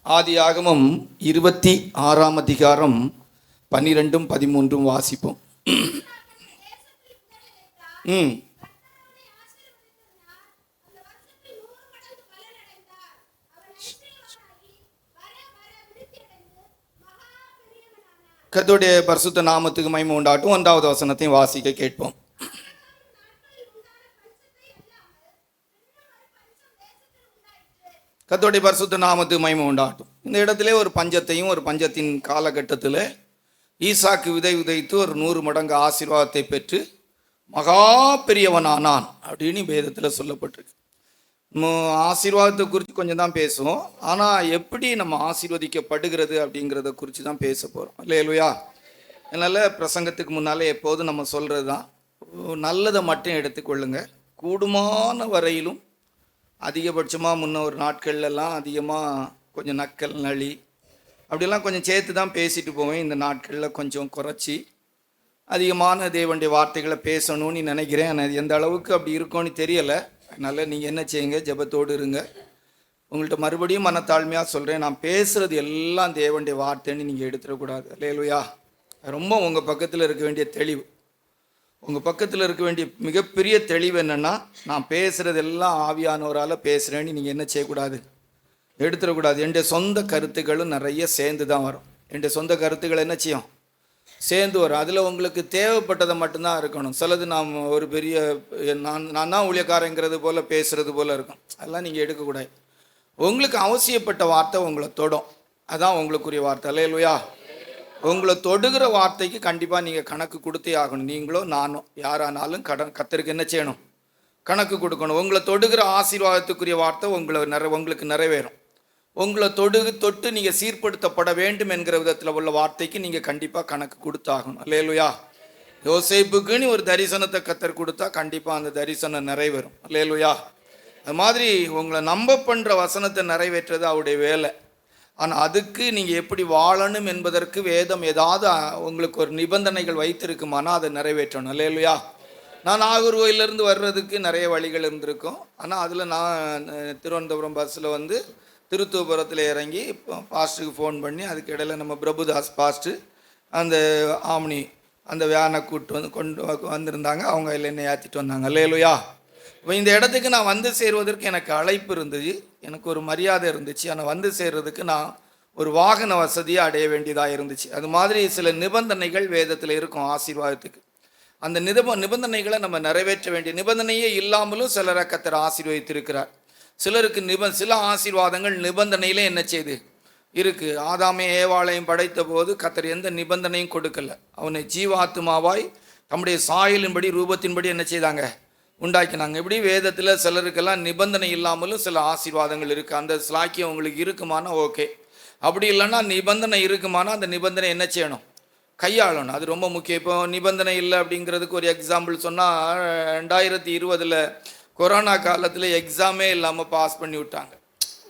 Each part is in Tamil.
ஆதியாகமம் 26 12 13 வாசிப்போம். ம் கர்த்தருடைய பரிசுத்த நாமத்துக்கு மகிமை உண்டாட்டும். 1வது வசனத்தையும் வாசிக்க கேட்போம். கர்த்தருடைய பரிசுத்த நாமத்துக்கு மகிமை உண்டாட்டும். இந்த இடத்துல ஒரு பஞ்சத்தையும், ஒரு பஞ்சத்தின் காலகட்டத்தில் ஈசாக்கு விதை விதைத்து ஒரு 100 மடங்கு ஆசீர்வாதத்தை பெற்று மகா பெரியவனானான் அப்படின்னு வேதத்தில் சொல்லப்பட்டிருக்கு. ஆசீர்வாதத்தை குறித்து கொஞ்சம் தான் பேசுவோம். ஆனால் எப்படி நம்ம ஆசீர்வதிக்கப்படுகிறது அப்படிங்கிறத குறித்து தான் பேச போகிறோம். இல்லையா? அதனால் பிரசங்கத்துக்கு முன்னாலே எப்போதும் நம்ம சொல்கிறது தான், நல்லதை மட்டும் எடுத்துக்கொள்ளுங்க. கூடுமான வரையிலும் அதிகபட்சமாக முன்ன ஒரு நாட்கள்லாம் அதிகமாக கொஞ்சம் நக்கல் நளி அப்படிலாம் கொஞ்சம் சேர்த்து தான் பேசிட்டு போவேன். இந்த நாட்களில் கொஞ்சம் குறைச்சி அதிகமான தேவனுடைய வார்த்தைகளை பேசணும்னு நினைக்கிறேன். ஆனால் எந்த அளவுக்கு அப்படி இருக்கும்னு தெரியலை. அதனால் நீங்கள் என்ன செய்யுங்க, ஜெபத்தோடு இருங்க. உங்கள்கிட்ட மறுபடியும் மனத்தாழ்மையாக சொல்கிறேன், நான் பேசுகிறது எல்லாம் தேவனுடைய வார்த்தைன்னு நீங்கள் எடுத்துடக்கூடாது. அல்லேலூயா. ரொம்ப உங்கள் பக்கத்தில் இருக்க வேண்டிய தெளிவு, உங்கள் பக்கத்தில் இருக்க வேண்டிய மிகப்பெரிய தெளிவு என்னென்னா, நான் பேசுகிறது எல்லாம் ஆவியானவரால் பேசுகிறேன்னு நீங்கள் என்ன செய்யக்கூடாது, எடுத்துடக்கூடாது. என்னுடைய சொந்த கருத்துக்களும் நிறைய சேர்ந்து தான் வரும். என்னுடைய சொந்த கருத்துக்கள் என்ன செய்யும், சேர்ந்து வரும். அதில் உங்களுக்கு தேவைப்பட்டதை மட்டும்தான் இருக்கணும். சிலது நாம் ஒரு பெரிய நான் தான் ஊழியக்காரங்கிறது போல் பேசுகிறது போல் இருக்கும். அதெல்லாம் நீங்கள் எடுக்கக்கூடாது. உங்களுக்கு அவசியப்பட்ட வார்த்தை உங்களை தொடும், அதான் உங்களுக்குரிய வார்த்தை. அல்லேலூயா. உங்களை தொடுகிற வார்த்தைக்கு கண்டிப்பாக நீங்கள் கணக்கு கொடுத்தே ஆகணும். நீங்களோ நானோ யாரானாலும் கர்த்தருக்கு என்ன செய்யணும், கணக்கு கொடுக்கணும். உங்களை தொடுகிற ஆசீர்வாதத்துக்குரிய வார்த்தை உங்களுக்கு நிறைவேறும். உங்களை தொட்டு நீங்கள் சீர்படுத்தப்பட வேண்டும் என்கிற விதத்தில் உள்ள வார்த்தைக்கு நீங்கள் கண்டிப்பாக கணக்கு கொடுத்தாகணும். அல்லேலூயா. யோசேப்புக்குன்னு ஒரு தரிசனத்தை கர்த்தர் கொடுத்தா கண்டிப்பாக அந்த தரிசனம் நிறைவேறும். அல்லேலூயா. அது மாதிரி உங்களை நம்ப பண்ணுற வசனத்தை நிறைவேற்றுறது அவருடைய வேலை. ஆனால் அதுக்கு நீங்கள் எப்படி வாழணும் என்பதற்கு வேதம் ஏதாவது உங்களுக்கு ஒரு நிபந்தனைகள் வைத்திருக்குமானா அதை நிறைவேற்றணும். அல்லேலூயா. நான் நாகர்கோயிலேருந்து வர்றதுக்கு நிறைய வழிகள் இருந்திருக்கும். ஆனால் அதில் நான் திருவனந்தபுரம் பஸ்ஸில் வந்து திருத்துவபுரத்தில் இறங்கி பாஸ்ட்டுக்கு ஃபோன் பண்ணி, அதுக்கு இடையில நம்ம பிரபுதாஸ் பாஸ்ட்டு அந்த ஆம்னி அந்த வேனை கொண்டு வந்திருந்தாங்க. அவங்க அதில் என்னை ஏற்றிட்டு வந்தாங்க. அல்லேலூயா. இப்போ இந்த இடத்துக்கு நான் வந்து சேருவதற்கு எனக்கு அழைப்பு இருந்துச்சு, எனக்கு ஒரு மரியாதை இருந்துச்சு. ஆனால் வந்து சேர்றதுக்கு நான் ஒரு வாகன வசதியை அடைய வேண்டியதாக இருந்துச்சு. அது மாதிரி சில நிபந்தனைகள் வேதத்தில் இருக்கும் ஆசீர்வாதத்துக்கு. அந்த நிபந்தனைகளை நம்ம நிறைவேற்ற வேண்டிய, நிபந்தனையே இல்லாமலும் சிலரை கர்த்தர் ஆசீர்வதித்திருக்கிறார். சிலருக்கு சில ஆசீர்வாதங்கள் நிபந்தனையிலே என்ன செய்து இருக்குது. ஆதாமே ஏவாளையும் படைத்த போது கர்த்தர் எந்த நிபந்தனையும் கொடுக்கல. அவனை ஜீவாத்மாவாய் தம்முடைய சாயலின்படி ரூபத்தின்படி என்ன செய்தாங்க, உண்டாக்கினாங்க. இப்படி வேதத்தில் சிலருக்கெல்லாம் நிபந்தனை இல்லாமலும் சில ஆசீர்வாதங்கள் இருக்குது. அந்த ஸ்லாக்கியம் உங்களுக்கு இருக்குமானா ஓகே. அப்படி இல்லைன்னா நிபந்தனை இருக்குமானா அந்த நிபந்தனை என்ன செய்யணும், கையாளணும். அது ரொம்ப முக்கியம். இப்போ நிபந்தனை இல்லை அப்படிங்கிறதுக்கு ஒரு எக்ஸாம்பிள் சொன்னால், 2020 கொரோனா காலத்தில் எக்ஸாமே இல்லாமல் பாஸ் பண்ணி விட்டாங்க.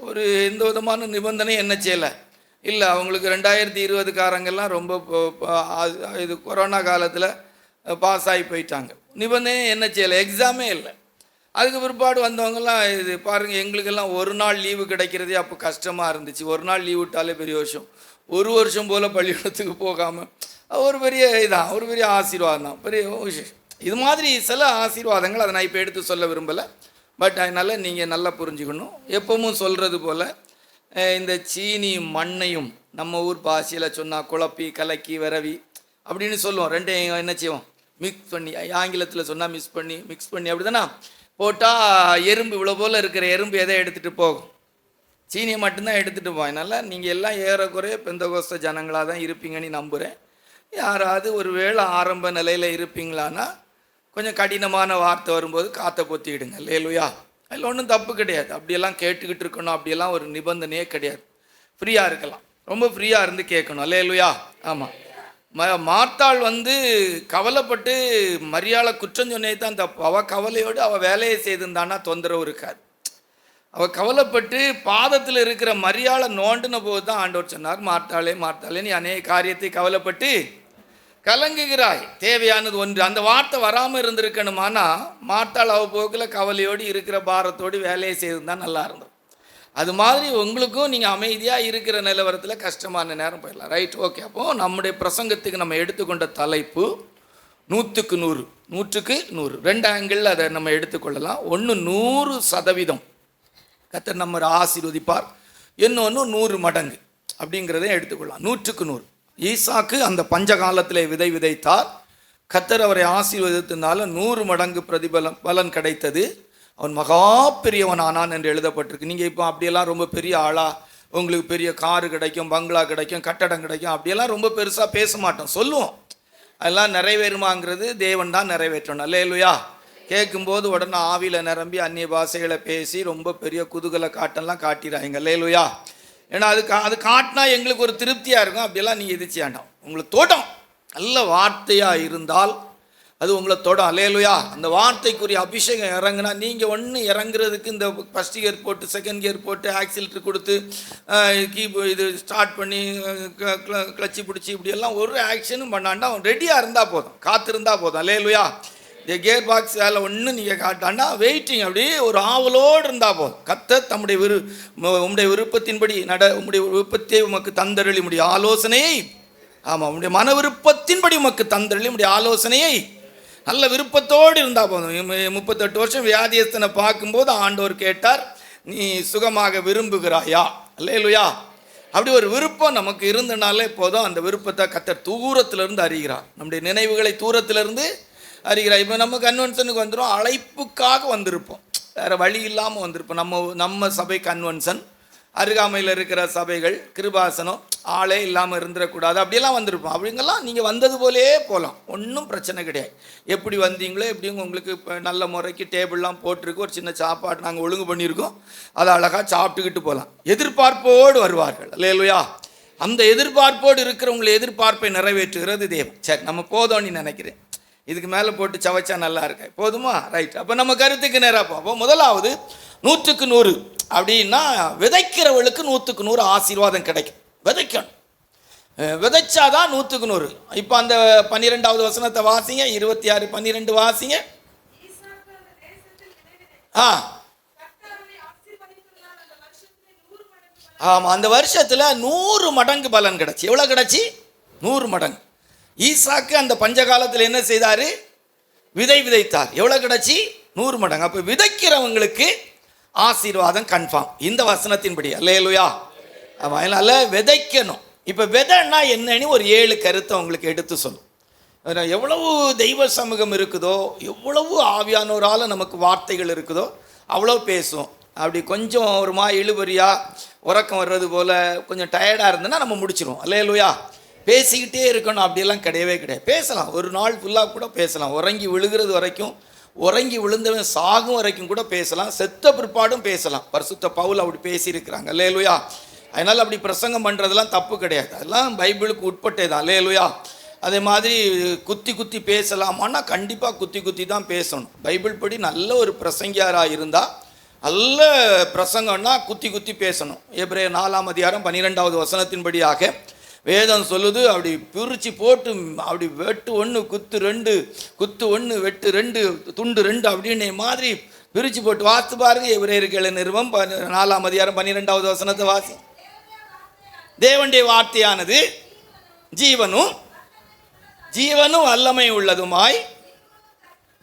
ஒரு எந்த விதமான நிபந்தனை என்ன செய்யலை இல்லை. அவங்களுக்கு 2020 ரொம்ப இது கொரோனா காலத்தில் பாஸ் ஆகி போயிட்டாங்க. நிபந்தனை என்ன செய்யலை, எக்ஸாமே இல்லை. அதுக்கு பிற்பாடு வந்தவங்கெல்லாம் இது பாருங்கள், எங்களுக்கெல்லாம் ஒரு நாள் லீவு கிடைக்கிறதே அப்போ கஷ்டமாக இருந்துச்சு. ஒரு நாள் லீவு விட்டாலே பெரிய வருஷம், ஒரு வருஷம் போல் பள்ளிக்கூடத்துக்கு போகாமல் ஒரு பெரிய இதான், ஒரு பெரிய ஆசீர்வாதம் தான், பெரிய விசேஷம். இது மாதிரி சில ஆசீர்வாதங்கள் அதை நான் இப்போ எடுத்து சொல்ல விரும்பலை. பட் அதனால் நீங்கள் நல்லா புரிஞ்சுக்கணும். எப்பவும் சொல்கிறது போல் இந்த சீனி மண்ணையும் நம்ம ஊர் பாஷையில் சொன்னால் குழப்பி கலக்கி விரவி அப்படின்னு சொல்லுவோம். ரெண்டையும் என்ன செய்வோம், மிக்ஸ் பண்ணி, ஆங்கிலத்தில் சொன்னால் மிக்ஸ் பண்ணி அப்படி தானே போட்டால் எறும்பு இவ்வளோ போல் இருக்கிற எறும்பு எதை எடுத்துகிட்டு போகும், சீனியை மட்டும்தான் எடுத்துகிட்டு போகும். அதனால் நீங்கள் எல்லாம் ஏறக்குறைய பெந்தகோஸ்த ஜனங்களாக தான் இருப்பீங்கன்னு நம்புகிறேன். யாராவது ஒரு வேளை ஆரம்ப நிலையில் இருப்பீங்களான்னா கொஞ்சம் கடினமான வார்த்தை வரும்போது காற்றை பொத்திக்கிடுங்க. அல்லேலூயா. அதில் ஒன்றும் தப்பு கிடையாது. அப்படியெல்லாம் கேட்டுக்கிட்டு இருக்கணும், அப்படியெல்லாம் ஒரு நிபந்தனையே கிடையாது. ஃப்ரீயாக இருக்கலாம், ரொம்ப ஃப்ரீயாக இருந்து கேட்கணும். அல்லேலூயா. ஆமாம். மார்த்தாள் வந்து கவலைப்பட்டு மரியாதை குற்றம் சொன்னே தான் தப்பு. அவள் கவலையோடு அவள் வேலையை செய்திருந்தான்னா தொந்தரவு இருக்காது. அவள் கவலைப்பட்டு பாதத்தில் இருக்கிற மரியாதை நோண்டின போது தான் ஆண்டவர் சொன்னார், மார்த்தாளே நீ அநேக காரியத்தை கவலைப்பட்டு கலங்குகிறாய், தேவையானது ஒன்று. அந்த வார்த்தை வராமல் இருந்திருக்கணுமானா மார்த்தாள் அவ போக்கில் கவலையோடு இருக்கிற பாரத்தோடு வேலையை செய்திருந்தால் நல்லா இருந்தது. அது மாதிரி உங்களுக்கும் நீங்கள் அமைதியாக இருக்கிற நிலவரத்தில் கஷ்டமான நேரம் போயிடலாம். Right, okay. அப்போது நம்முடைய பிரசங்கத்துக்கு நம்ம எடுத்துக்கொண்ட தலைப்பு 100க்கு 100, 100க்கு 100. 2 ஆங்கிள் அதை நம்ம எடுத்துக்கொள்ளலாம். ஒன்று 100% கர்த்தர் நம்ம ஆசீர்வதிப்பார், இன்னொன்று 100 மடங்கு அப்படிங்கிறதையும் எடுத்துக்கொள்ளலாம். 100க்கு 100. ஈசாக்கு அந்த பஞ்சகாலத்தில் விதை விதைத்தார். கர்த்தர் அவரை ஆசீர்வதித்தனால 100 மடங்கு பலன் கிடைத்தது. அவன் மகா பெரியவன் ஆனான் என்று எழுதப்பட்டிருக்கு. நீங்கள் இப்போ அப்படியெல்லாம் ரொம்ப பெரிய ஆளா, உங்களுக்கு பெரிய காரு கிடைக்கும், பங்களா கிடைக்கும், கட்டடம் கிடைக்கும், அப்படியெல்லாம் ரொம்ப பெருசாக பேச மாட்டோம், சொல்லுவோம். அதெல்லாம் நிறைவேறுமாங்கிறது தேவன் தான் நிறைவேற்றணும். அல்லேலூயா. கேட்கும்போது உடனே ஆவியில் நிரம்பி அந்நிய பாஷைகளை பேசி ரொம்ப பெரிய குதூகல காட்டெல்லாம் காட்டிடுறாங்க. அல்லேலூயா. ஏன்னா அது காட்டினா எங்களுக்கு ஒரு திருப்தியாக இருக்கும். அப்படியெல்லாம் நீங்கள் எதிர்த்து வேண்டாம். உங்களுக்கு தோட்டம் நல்ல வார்த்தையாக இருந்தால் அது உங்களை தொடும். அல்லேலூயா. அந்த வார்த்தைக்குரிய அபிஷேகம் இறங்குனா நீங்கள் ஒன்று இறங்குறதுக்கு இந்த ஃபஸ்ட் கியர் போட்டு செகண்ட் கியர் போட்டு ஆக்சிலேட்டர் கொடுத்து இது ஸ்டார்ட் பண்ணி கிளச்சி பிடிச்சி இப்படியெல்லாம் ஒரு ஆக்ஷனும் பண்ணாண்டா ரெடியாக இருந்தால் போதும், காத்திருந்தால் போதும். அல்லேலூயா. இந்த கியர் பாக்ஸ் வேலை ஒன்று நீங்கள் காட்டாண்டா வெயிட்டிங் அப்படியே ஒரு ஆவலோடு இருந்தால் போதும். கர்த்தர் தம்முடைய உம்முடைய விருப்பத்தின்படி உம்முடைய விருப்பத்தை உமக்கு தந்தருளி உம்முடைய ஆலோசனையை, ஆமாம், உம்முடைய மன விருப்பத்தின்படி உமக்கு தந்தருளி உம்முடைய ஆலோசனையை நல்ல விருப்பத்தோடு இருந்தால் போதும். 38 வருஷம் வியாதியஸ்தனை பார்க்கும்போது ஆண்டவர் கேட்டார், நீ சுகமாக விரும்புகிறாயா? அல்லேலூயா. அப்படி ஒரு விருப்பம் நமக்கு இருந்தனாலே போதும். அந்த விருப்பத்தை கர்த்தர் தூரத்திலிருந்து அறிகிறார், நம்முடைய நினைவுகளை தூரத்திலிருந்து அறிகிறார். இப்போ நம்ம கன்வென்ஷனுக்கு வந்துடும், அழைப்புக்காக வந்திருப்போம், வேறு வழி இல்லாமல் வந்திருப்போம். நம்ம சபை கன்வென்ஷன், அருகாமையில் இருக்கிற சபைகள் கிருபாசனம், ஆளே இல்லாமல் இருந்துடக்கூடாது, அப்படியெல்லாம் வந்திருப்போம். அப்படிங்கெல்லாம் நீங்கள் வந்தது போலே போகலாம், ஒன்றும் பிரச்சனை கிடையாது. எப்படி வந்தீங்களோ எப்படிங்க உங்களுக்கு இப்போ நல்ல முறைக்கு டேபிள்லாம் போட்டிருக்கு, ஒரு சின்ன சாப்பாடு நாங்கள் ஒழுங்கு பண்ணியிருக்கோம், அதை அழகாக சாப்பிட்டுக்கிட்டு போகலாம். எதிர்பார்ப்போடு வருவார்கள். அல்லேலூயா. அந்த எதிர்பார்ப்போடு இருக்கிறவங்களை எதிர்பார்ப்பை நிறைவேற்றுகிறது தேவன். சரி, நம்ம போதோன்னு நினைக்கிறேன். இதுக்கு மேலே போட்டு சவைச்சா நல்லா இருக்கு, போதுமா? ரைட். அப்போ நம்ம கருத்துக்கு நேராக பார்ப்போம். முதலாவது 100க்கு 100 அப்படின்னா விதைக்கிறவளுக்கு 100க்கு 100 ஆசீர்வாதம் கிடைக்கும். விதைக்கணும், விதைச்சாதான் 100க்கு 100. இப்போ அந்த 12வது வசனத்தை வாசிங்க, 26, 12 வாசிங்க. ஆமாம், அந்த வருஷத்தில் 100 மடங்கு பலன் கிடச்சி. எவ்வளோ கிடச்சி? 100 மடங்கு. ஈசாக்கு அந்த பஞ்சகாலத்தில் என்ன செய்தார்? விதைத்தார். எவ்வளோ கிடச்சி? 100 மடங்கு. அப்போ விதைக்கிறவங்களுக்கு ஆசீர்வாதம் கன்ஃபார்ம் இந்த வசனத்தின்படி. அல்லேலூயா. ஆமாம், அதனால் விதைக்கணும். இப்போ விதைன்னா என்னன்னு ஒரு 7 கருத்தை உங்களுக்கு எடுத்து சொல்லும். எவ்வளவு தெய்வ சமூகம் இருக்குதோ, எவ்வளவு ஆவியானோரால் நமக்கு வார்த்தைகள் இருக்குதோ அவ்வளோ பேசுவோம். அப்படி கொஞ்சம் ஒரு இழுபறியாக உறக்கம் வர்றது போல் கொஞ்சம் டயர்டாக இருந்ததுன்னா நம்ம முடிச்சிடுவோம். அல்லேலூயா. பேசிக்கிட்டே இருக்கணும் அப்படியெல்லாம் கிடையவே கிடையாது. பேசலாம், ஒரு நாள் ஃபுல்லாக கூட பேசலாம். உறங்கி விழுகிறது வரைக்கும், உறங்கி விழுந்தவன் சாகும் வரைக்கும் கூட பேசலாம், செத்த பிற்பாடும் பேசலாம். பரிசுத்த பவுல் அப்படி பேசியிருக்கிறாங்க. அல்லேலூயா. அதனால் அப்படி பிரசங்கம் பண்ணுறதுலாம் தப்பு கிடையாது, அதெல்லாம் பைபிளுக்கு உட்பட்டே தான். அல்லேலூயா. அதே மாதிரி குத்தி பேசலாமான்னா கண்டிப்பாக குத்தி தான் பேசணும். பைபிள் படி நல்ல ஒரு பிரசங்கியாராக இருந்தால், நல்ல பிரசங்கம்னா குத்தி பேசணும். எபிரேயர் 4ஆம் அதிகாரம் 12வது வசனத்தின்படியாக வேதம் சொல்லுது, அப்படி பிரித்து போட்டு அப்படி வெட்டு 1 குத்து 2, குத்து 1 வெட்டு 2, துண்டு 2 அப்படின்ன மாதிரி பிரித்து போட்டு வாசித்து பாருங்க. எபிரேயர் நிருபம் 4ஆம் அதிகாரம் 12வது வசனத்தை வாசி. தேவனுடைய வார்த்தையானது ஜீவனும் வல்லமை உள்ளதுமாய்,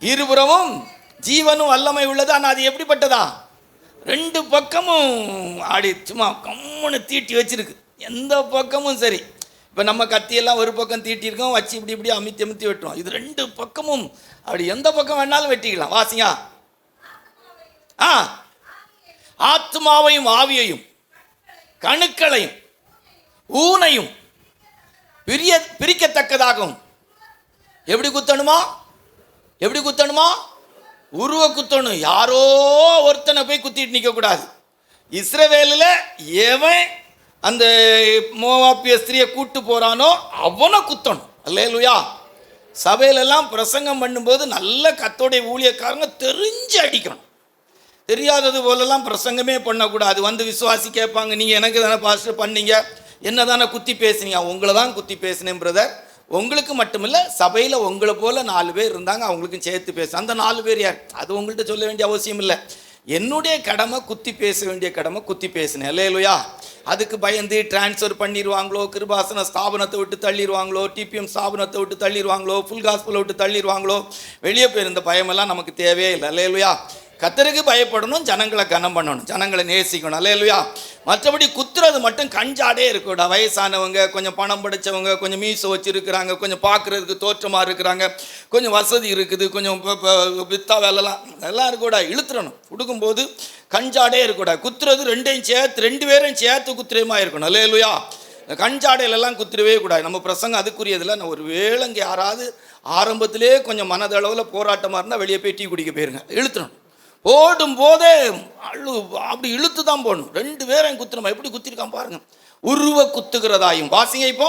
இருபுறமும் ஜீவனும் வல்லமை உள்ளது. ஆனால் அது எப்படிப்பட்டதா? 2 பக்கமும் ஆடி சும்மா கம்முன்னு தீட்டி வச்சிருக்கு, எந்த பக்கமும் சரி. இப்போ நம்ம கத்தியெல்லாம் ஒரு பக்கம் தீட்டியிருக்கோம், வச்சு இப்படி அமுத்தி வெட்டுவோம். இது 2 பக்கமும் அப்படி எந்த பக்கம் வேணாலும் வெட்டிக்கலாம். வாசிங்க. ஆத்மாவையும் ஆவியையும் கணுக்களையும் ஊனையும் பிரிக்கத்தக்கதாகும். எப்படி குத்தணுமா? உருவ குத்தணும். யாரோ ஒருத்தனை போய் குத்திட்டு நிற்கக்கூடாது. இஸ்ரவேலில் எவன் அந்த மோவாபிய ஸ்திரியை கூட்டு போகிறானோ அவனை குத்தணும். அல்லேலூயா. சபையிலெல்லாம் பிரசங்கம் பண்ணும்போது நல்ல கத்தோடைய ஊழியக்காரங்க தெரிஞ்சு அடிக்கணும். தெரியாதது போலெல்லாம் பிரசங்கமே பண்ணக்கூடாது. வந்து விசுவாசி கேட்பாங்க, நீங்கள் எனக்கு தானே பாஸ்டர் பண்ணீங்க, என்ன தானே குத்தி பேசுனீங்க? உங்களை தான் குத்தி பேசினேன் பிரதர். உங்களுக்கு மட்டுமில்லை, சபையில் உங்களை போல் 4 பேர் இருந்தாங்க, அவங்களுக்கும் சேர்த்து பேச. அந்த 4 பேர் யார்? அது உங்கள்கிட்ட சொல்ல வேண்டிய அவசியம் இல்லை. என்னுடைய கடமை குத்தி பேச வேண்டிய கடமை குத்தி பேசினேன். அல்லேலூயா. அதுக்கு பயந்து டிரான்ஸ்ஃபர் பண்ணிடுவாங்களோ, கிருபாசன ஸ்தாபனத்தை விட்டு தள்ளிடுவாங்களோ, டிபிஎம் ஸ்தாபனத்தை விட்டு தள்ளிடுவாங்களோ, ஃபுல் காஸ்பலை விட்டு தள்ளிடுவாங்களோ, வெளியே போயிருந்த பயமெல்லாம் நமக்கு தேவையே இல்லை. அல்லேலூயா. கர்த்தருக்கு பயப்படணும், ஜனங்களை கனம் பண்ணணும், ஜனங்களை நேசிக்கணும். அல்லேலூயா. மற்றபடி குத்துறது மட்டும் கஞ்சாடே இருக்கக்கூடா. வயசானவங்க, கொஞ்சம் பணம் படைச்சவங்க, கொஞ்சம் மீசை வச்சுருக்கிறாங்க, கொஞ்சம் பார்க்குறதுக்கு தோற்றமாக இருக்கிறாங்க, கொஞ்சம் வசதி இருக்குது, கொஞ்சம் வித்தா வேலைலாம் அதெல்லாம் இருக்கக்கூடா. இழுத்துறணும். கொடுக்கும்போது கஞ்சாடே இருக்கக்கூடா. குத்துறது ரெண்டு பேரையும் சேர்த்து குத்துறமா இருக்கணும். அல்லேலூயா. கஞ்சாடையிலெல்லாம் குத்துறவே கூடாது. நம்ம பிரசங்கம் அதுக்குரியதில். நான் ஒரு வேளைங்க யாராவது ஆரம்பத்திலே கொஞ்சம் மனதளவில் போராட்டமாக இருந்தால் வெளியே போய் டீ குடிக்க போயிருங்க. இழுத்துறணும். ஓடும் போதே அப்படி இழுத்து தான் போடணும். 2 பேரையும் குத்துறோம். எப்படி குத்திருக்கான் பாருங்க. உருவ குத்துகிறதாயும், வாசிங்க இப்போ,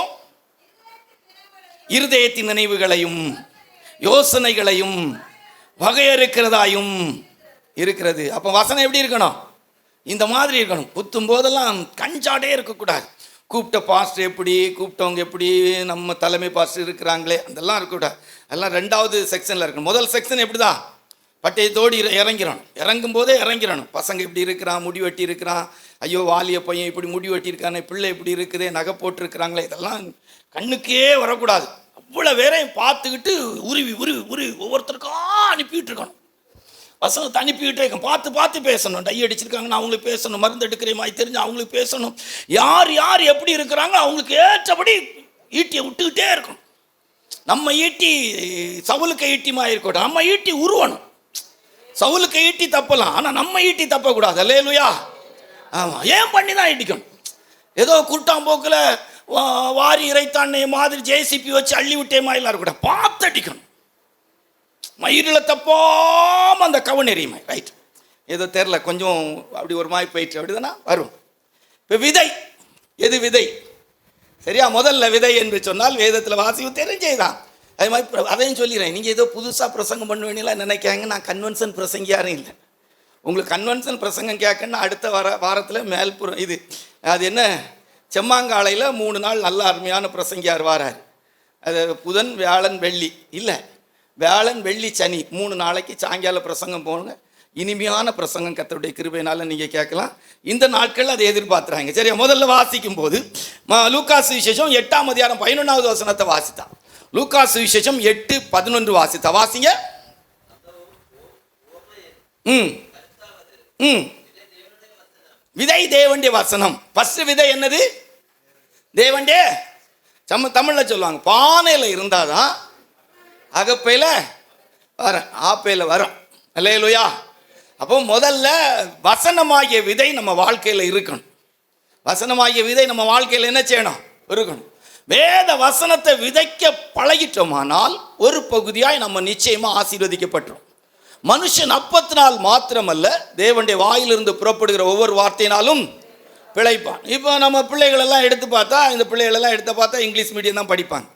இருதயத்தின் நினைவுகளையும் யோசனைகளையும் வகையறுக்கிறதாயும் இருக்கிறது. அப்போ வசனம் எப்படி இருக்கணும்? இந்த மாதிரி இருக்கணும். குத்தும் போதெல்லாம் கஞ்சாடே இருக்கக்கூடாது. கூப்பிட்ட பாஸ்டர் எப்படி, கூப்பிட்டவங்க எப்படி, நம்ம தலைமை பாஸ்டர் இருக்கிறாங்களே, அதெல்லாம் இருக்கக்கூடாது. அதெல்லாம் 2வது செக்ஷனில் இருக்கணும். முதல் செக்ஷன் எப்படி தான் பட்டயத்தோடு இறங்கிறணும். இறங்கும் போதே இறங்கிறணும். பசங்க இப்படி இருக்கிறான், முடி வெட்டி இருக்கிறான், ஐயோ வாலிய பையன் இப்படி முடி வெட்டி இருக்கானே, பிள்ளை இப்படி இருக்குதே, நகை போட்டிருக்கிறாங்களே, இதெல்லாம் கண்ணுக்கே வரக்கூடாது. அவ்வளோ வேறையும் பார்த்துக்கிட்டு உருவி உருவி உருவி ஒவ்வொருத்தருக்கும் அனுப்பிட்டு இருக்கணும். வசனத்தை அனுப்பிக்கிட்டே இருக்கும். பார்த்து பேசணும். டை அடிச்சிருக்காங்கன்னா அவங்களுக்கு பேசணும். மருந்து எடுக்கிற மாதிரி தெரிஞ்சு அவங்களுக்கு பேசணும். யார் யார் எப்படி இருக்கிறாங்க அவங்களுக்கு ஏற்றபடி ஈட்டியை விட்டுக்கிட்டே இருக்கணும். நம்ம ஈட்டி சவுலுக்கு ஈட்டிமா இருக்கட்டும். நம்ம ஈட்டி உருவணும். சவுலுக்கு ஈட்டி தப்பலாம், ஆனால் நம்ம ஈட்டி தப்பக்கூடாது. அல்லேலூயா. ஆமாம். ஏன் பண்ணி தான் இடிக்கணும். ஏதோ கூட்டாம்போக்கில் வாரி இறைத்தானே மாதிரி ஜேசிபி வச்சு அள்ளி விட்டே மாதிரிலாம் இருக்கக்கூடாது. பார்த்து அடிக்கணும். மயிரில் தப்பாமல் அந்த கவனெறியுமே. ரைட். ஏதோ தெரில, கொஞ்சம் அப்படி ஒரு மாதிரி போயிட்டு அப்படி தானே வரும். இப்போ விதை, எது விதை? சரியா? முதல்ல விதை என்று சொன்னால் வேதத்தில் வாசிவு தெரிஞ்சேதான். அது மாதிரி அதையும் சொல்லிடுறேன். நீங்கள் ஏதோ புதுசாக பிரசங்கம் பண்ணுவீங்களா நினைக்காங்க. நான் கன்வென்ஷன் பிரசங்க யாரும் இல்லை. உங்களுக்கு கன்வென்ஷன் பிரசங்கம் கேட்கணுன்னா அடுத்த வாரத்தில் மேல்புறம் இது அது என்ன செம்மாங்காலையில் 3 நாள் நல்ல அருமையான பிரசங்கியார் வாரார். அது புதன் வியாழன் வெள்ளி இல்லை, வியாழன் வெள்ளி சனி 3 நாளைக்கு சாயங்கால பிரசங்கம் போகணுங்க. இனிமையான பிரசங்கம் கர்த்தருடைய கிருபையினால நீங்கள் கேட்கலாம். இந்த நாட்கள் அதை எதிர்பார்த்துறாங்க. சரியா? முதல்ல வாசிக்கும் போது லூக்கா சுவிசேஷம் 8ஆம் அதிகாரம் 11வது வசனத்தை வாசித்தான். லூக்கா சுவிசேஷம் 8:11 வாசித்தா. வாசிங்க. விதை தேவனுடைய வசனம். ஃபர்ஸ்ட் விதை என்னது? தேவனுடைய. தமிழ்ல சொல்லுவாங்க, பானையில் இருந்தாதான் அகப்பையில் வரும், ஆப்பையில் வரும். அல்லேலூயா. அப்போ முதல்ல வசனமாகிய விதை நம்ம வாழ்க்கையில் இருக்கணும். வசனமாகிய விதை நம்ம வாழ்க்கையில் என்ன செய்யணும்? இருக்கணும். வேத வசனத்தை விதைக்க பழகிட்டோமானால் ஒரு பகுதியாய் நம்ம நிச்சயமாக ஆசீர்வதிக்கப்பட்டோம். மனுஷன் அப்பத்தினால் மாத்திரமல்ல, தேவனுடைய வாயிலிருந்து புறப்படுகிற ஒவ்வொரு வார்த்தையினாலும் பிழைப்பான். இப்போ நம்ம பிள்ளைகளெல்லாம் எடுத்து பார்த்தா, இந்த பிள்ளைகளெல்லாம் எடுத்து பார்த்தா இங்கிலீஷ் மீடியம் தான் படிப்பாங்க.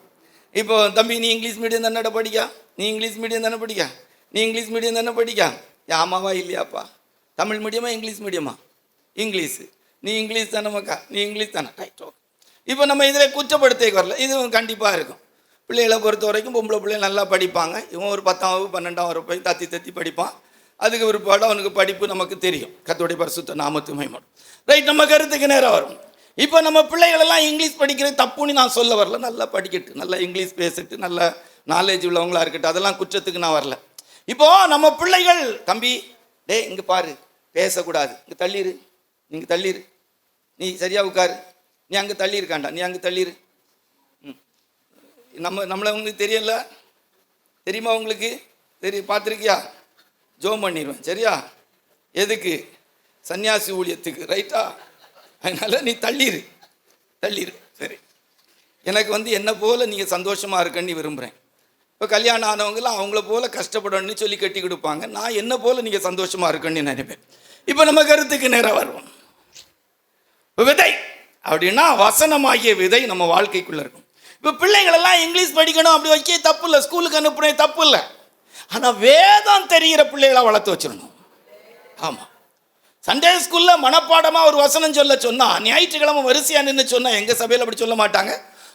இப்போ தம்பி நீ இங்கிலீஷ் மீடியம் தானே படிக்கா, நீ இங்கிலீஷ் மீடியம் தானே படிக்கா, நீ இங்கிலீஷ் மீடியம் தானே படிக்கா. ஆமாவா இல்லையாப்பா? தமிழ் மீடியமா இங்கிலீஷ் மீடியமா? இங்கிலீஷு. நீ இங்கிலீஷ் தானே மக்கா, நீ இங்கிலீஷ் தானே. Right, okay. இப்போ நம்ம இதில் குற்றப்படுத்த வரல, இதுவும் கண்டிப்பாக இருக்கும். பிள்ளைகளை பொறுத்த வரைக்கும் பொம்பளை பிள்ளைங்க நல்லா படிப்பாங்க. இவன் ஒரு 10ஆம் வகுப்பு 12ஆம் வகுப்பு போய் தத்தி படிப்பான். அதுக்கு ஒரு பாடம் அவனுக்கு படிப்பு நமக்கு தெரியும். கர்த்தருடைய பரிசுத்த நாமத்துக்கு மகிமை. ரைட், நம்ம கருத்துக்கு நேரம் வரும். இப்போ நம்ம பிள்ளைகளெல்லாம் இங்கிலீஷ் படிக்கிறது தப்புன்னு நான் சொல்ல வரல. நல்லா படிக்கட்டு, நல்லா இங்கிலீஷ் பேசிட்டு, நல்ல நாலேஜ் உள்ளவங்களா இருக்கட்டும், அதெல்லாம் குற்றத்துக்கு நான் வரல. இப்போது நம்ம பிள்ளைகள், தம்பி டே இங்கே பாரு, பேசக்கூடாது, இங்கே தள்ளிரு, நீங்கள் தள்ளிரு, நீ சரியாக உட்காரு, நீ அங்கே தள்ளியிருக்காண்டா, நீ அங்கே தள்ளிரு. நம்மளை உங்களுக்கு தெரியல, தெரியுமா உங்களுக்கு? பார்த்துருக்கியா? ஜோம் பண்ணிடுவேன். சரியா? எதுக்கு? சன்னியாசி ஊழியத்துக்கு. ரைட்டா? அதனால் நீ தள்ளிரு. சரி, எனக்கு என்னை போல் நீங்கள் சந்தோஷமாக இருக்கன்னு விரும்புகிறேன். இப்போ கல்யாணம் ஆனவங்களாம் அவங்கள போல் கஷ்டப்படணும்னு சொல்லி கட்டி கொடுப்பாங்க. நான் என்ன போல் நீங்கள் சந்தோஷமாக இருக்கன்னு நினைப்பேன். இப்போ நம்ம கருத்துக்கு நேராக வருவோம். விதை அப்படின்னா வசனமாகிய விதை நம்ம வாழ்க்கைக்குள்ளே இருக்கும். இப்போ பிள்ளைங்களெல்லாம் இங்கிலீஷ் படிக்கணும் அப்படி வைக்க தப்பு இல்லை, ஸ்கூலுக்கு அனுப்புனே தப்பு இல்லை. ஆனால் வேதம் தெரிகிற பிள்ளைகளை வளர்த்து வச்சிடணும். ஆமாம், சண்டே ஸ்கூலில் மனப்பாடமாக ஒரு வசனம் சொன்னால் ஞாயிற்றுக்கிழமை வரிசையாக நின்று சொன்னால் எங்கள் சபையில் அப்படி சொல்ல மாட்டாங்க.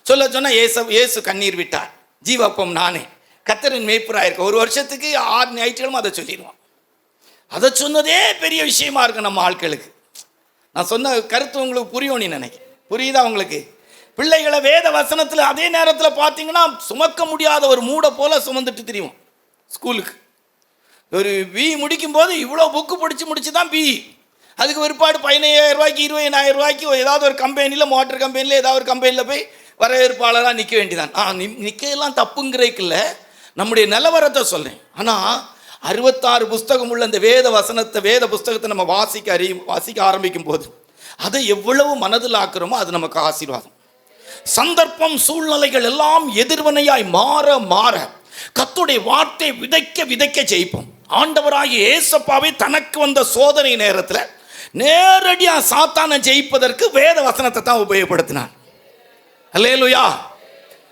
சொன்னால் ஏசு கண்ணீர் விட்டார், ஜீவப்பம் நானே, கர்த்தரின் மேய்ப்பராக இருக்க. ஒரு வருஷத்துக்கு 6 ஞாயிற்றுக்கிழமை அதை சொல்லிடுவான். அதை சொன்னதே பெரிய விஷயமா இருக்கு நம்ம ஆட்களுக்கு. நான் சொன்ன கருத்து உங்களுக்கு புரியும் நினைக்கிறேன். புரியுதா உங்களுக்கு? பிள்ளைகளை வேத வசனத்தில் அதே நேரத்தில் பார்த்தீங்கன்னா சுமக்க முடியாத ஒரு மூடை போல சுமந்துட்டு தெரியும். ஸ்கூலுக்கு ஒரு பிஇ முடிக்கும் போது இவ்வளோ புக்கு முடிச்சு தான் பிஇ. அதுக்கு பிற்பாடு 15,000 ரூபாய்க்கு 20,000 ரூபாய்க்கு ஏதாவது ஒரு கம்பெனியில், மோட்டர் கம்பெனியில், ஏதாவது ஒரு கம்பெனியில் போய் வரவேற்பாளராக நிற்க வேண்டியதான். நிற்கலாம் தப்புங்கிறதுக்குள்ள நம்முடைய நிலவரத்தை சொல்கிறேன். ஆனால் 66 புஸ்தகம் உள்ள அந்த வேத புஸ்தகத்தை நம்ம வாசிக்க ஆரம்பிக்கும் போது அதை எவ்வளவு மனதில் ஆக்குறோமோ அது நமக்கு ஆசீர்வாதம். சந்தர்ப்பம் சூழ்நிலைகள் எல்லாம் எதிர்வினையாய் மாற கர்த்தருடைய வார்த்தை விதைக்க ஜெயிப்போம். ஆண்டவராகிய இயேசுப்பாவை தனக்கு வந்த சோதனை நேரத்தில் நேரடியாக சாத்தானை ஜெயிப்பதற்கு வேத வசனத்தை தான் உபயோகப்படுத்தினார். அல்லேலூயா.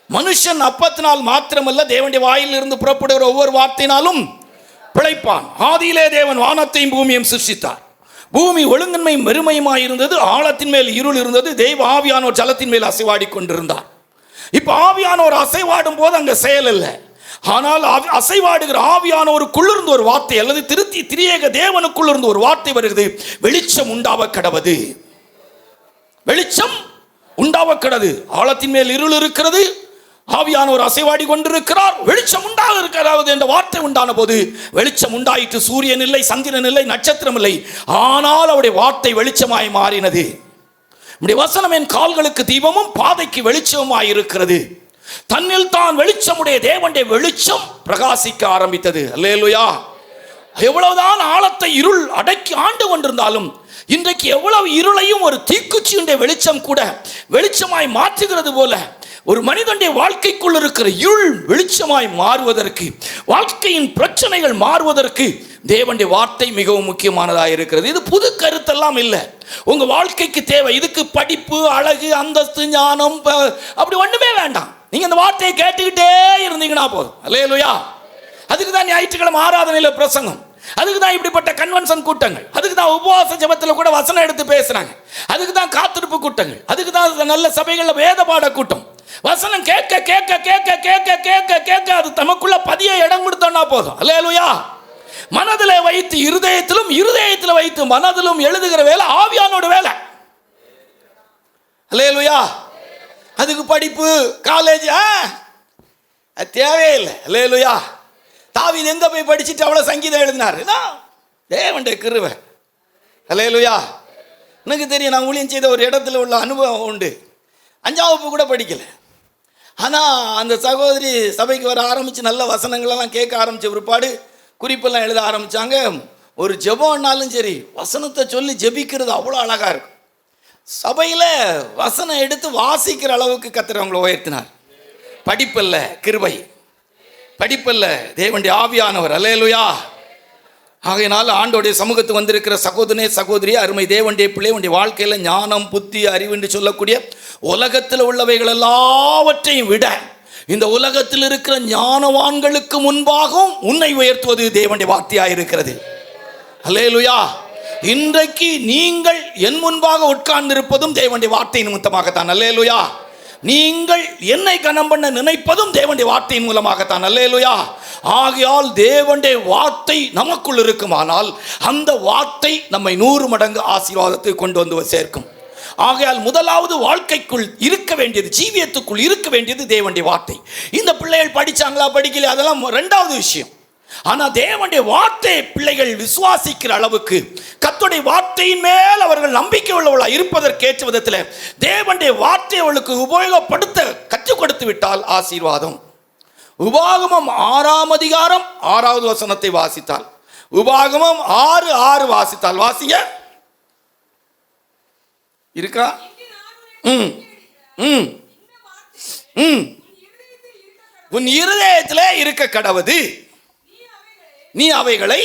மனுஷன் அப்பத்தினால் மாத்திரமல்ல, தேவனுடைய வாயிலிருந்து புறப்படுகிற ஒவ்வொரு வார்த்தையினாலும் பிழைப்பான். ஆதியிலே தேவன் வானத்தையும் பூமியையும் சிருஷ்டித்தார். பூமி ஒழுங்கின்மையும் வெறுமையுமாய் இருந்தது, ஆழத்தின் மேல் இருள் இருந்தது, தெய்வ ஆவியானோர் ஜலத்தின் மேல் அசைவாடி கொண்டிருந்தார். இப்போ ஆவியானோர் அசைவாடும் போது அங்கே செயல் இல்லை. ஆனால் அசைவாடுகிற ஆவியானோருக்குள் இருந்து ஒரு வார்த்தை அல்லது திரியேக தேவனுக்குள் இருந்து ஒரு வார்த்தை வருகிறது, வெளிச்சம் உண்டாவ கடவது. வெளிச்சம் உண்டாவ கடது. ஆழத்தின் மேல் இருள் இருக்கிறது, ஆவியானவர் அசைவாடி கொண்டிருக்கிறார், வெளிச்சம் உண்டாக இருக்கிறாவது என்ற வார்த்தை உண்டான போது வெளிச்சம் உண்டாயிற்று. சூரியன் இல்லை, சந்திரன் இல்லை, நட்சத்திரம் இல்லை, ஆனால் அவருடைய வார்த்தை வெளிச்சமாய் மாறினது. நம்முடைய வசனம் என் கால்களுக்கு தீபமும் பாதைக்கு வெளிச்சமாய் இருக்கிறது. தன்னில் தான் வெளிச்சமுடைய தேவனுடைய வெளிச்சம் பிரகாசிக்க ஆரம்பித்தது. அல்லேலூயா. எவ்வளவுதான் ஆழத்தை இருள் அடக்கி ஆண்டு கொண்டிருந்தாலும் இன்றைக்கு எவ்வளவு இருளையும் ஒரு தீக்குச்சியுடைய வெளிச்சம் கூட வெளிச்சமாய் மாற்றுகிறது போல ஒரு மனிதனுடைய வாழ்க்கைக்குள் இருக்கிற இருள் வெளிச்சமாய் மாறுவதற்கு, வாழ்க்கையின் பிரச்சனைகள் மாறுவதற்கு தேவனுடைய வார்த்தை மிகவும் முக்கியமானதாக இருக்கிறது. இது புது கருத்தெல்லாம் இல்லை, உங்க வாழ்க்கைக்கு தேவை. இதுக்கு படிப்பு, அழகு, அந்தஸ்து, ஞானம் அப்படி ஒண்ணுமே வேண்டாம். நீங்க இந்த வார்த்தையை கேட்டுக்கிட்டே இருந்தீங்கன்னா போதும். அல்லேலூயா. அதுக்கு தான் ஞாயிற்றுக்கிழமை ஆராதனையில் பிரசங்கம், அதுக்கு தான் இப்படிப்பட்ட கன்வென்ஷன் கூட்டங்கள், அதுக்கு தான் உபவாச ஜெபத்தில் கூட வசனம் எடுத்து பேசுறாங்க, அதுக்கு தான் காத்திருப்பு கூட்டங்கள், அதுக்கு தான் நல்ல சபைகளில் வேத பாட கூட்டம். வசனம் கேட்க கேட்க கேட்க கேட்க கேட்க கேட்க அது தமக்குள்ள பதிய இடம் கொடுத்தோம்னா போதும். அல்லேலூயா. மனதில் வைத்து இருதயத்திலும், இருதயத்தில் வைத்து மனதிலும் எழுதுகிற வேலை ஆவியானோட வேலை. அல்லேலூயா. அதுக்கு படிப்பு, காலேஜ் அது தேவையில்லை. அல்லேலூயா. தாவீது எங்க போய் படிச்சுட்டு அவ்வளவு சங்கீதம் எழுதினாரு? தேவனுடைய கிருபை. அல்லேலூயா. எனக்கு தெரியும், நான் ஊழியம் செய்த ஒரு இடத்துல உள்ள அனுபவம் உண்டு. 5ஆம் வகுப்பு கூட படிக்கல, ஆனால் அந்த சகோதரி சபைக்கு வர ஆரம்பித்து நல்ல வசனங்களெல்லாம் கேட்க ஆரம்பித்த பிற்பாடு குறிப்பெல்லாம் எழுத ஆரம்பித்தாங்க. ஒரு ஜெபம்னாலும் சரி வசனத்தை சொல்லி ஜெபிக்கிறது அவ்வளோ அழகாக இருக்கும். சபையில் வசனம் எடுத்து வாசிக்கிற அளவுக்கு கர்த்தர் அவங்களை உயர்த்தினார். படிப்பல்ல கிருபை, படிப்பல்ல தேவனுடைய ஆவியானவர். அல்லேலூயா. ஆகையினால் ஆண்டோடைய சமூகத்துக்கு வந்திருக்கிற சகோதரனே, சகோதரியே, அருமை தேவனுடைய பிள்ளை, உடைய வாழ்க்கையில் ஞானம், புத்தி, அறிவு என்று சொல்லக்கூடிய உலகத்தில் உள்ளவைகள் எல்லாவற்றையும் விட இந்த உலகத்தில் இருக்கிற ஞானவான்களுக்கு முன்பாகவும் உன்னை உயர்த்துவது தேவனுடைய வார்த்தையாக இருக்கிறது. அல்லேலூயா. இன்றைக்கு நீங்கள் என் முன்பாக உட்கார்ந்திருப்பதும் தேவனுடைய வார்த்தை நிமித்தமாகத்தான். அல்லேலூயா. நீங்கள் என்னை கனம் பண்ண நினைப்பதும் தேவனுடைய வார்த்தையின் மூலமாகத்தான். அல்லேலூயா. ஆகையால் தேவனுடைய வார்த்தை நமக்குள் இருக்குமானால் அந்த வார்த்தை நம்மை 100 மடங்கு ஆசீர்வாதத்தை கொண்டு வந்து சேர்க்கும். ஆகையால் முதலாவது வாழ்க்கைக்குள் இருக்க வேண்டியது, ஜீவியத்துக்குள் இருக்க வேண்டியது தேவனுடைய வார்த்தை. இந்த பிள்ளைகள் படிச்சாங்களா படிக்கல அதெல்லாம் 2வது விஷயம். ஆனால் தேவனுடைய வார்த்தையை பிள்ளைகள் விசுவாசிக்கிற அளவுக்கு கர்த்தருடைய வார்த்தையின் மேல் அவர்கள் நம்பிக்கை உள்ளவர்களாக இருப்பதற்கேற்ற விதத்தில் தேவனுடைய வார்த்தையை அவர்களுக்கு உபயோகப்படுத்த கற்றுக் கொடுத்து விட்டால் ஆசீர்வாதம். உபாகமம் 6ஆம் அதிகாரம் 6வது வசனத்தை வாசித்தால், உபாகமம் 6:6 வாசித்தால், வாசிங்க. இருக்கா? உன் இருதயத்திலே இருக்க கடவது, நீ அவைகளை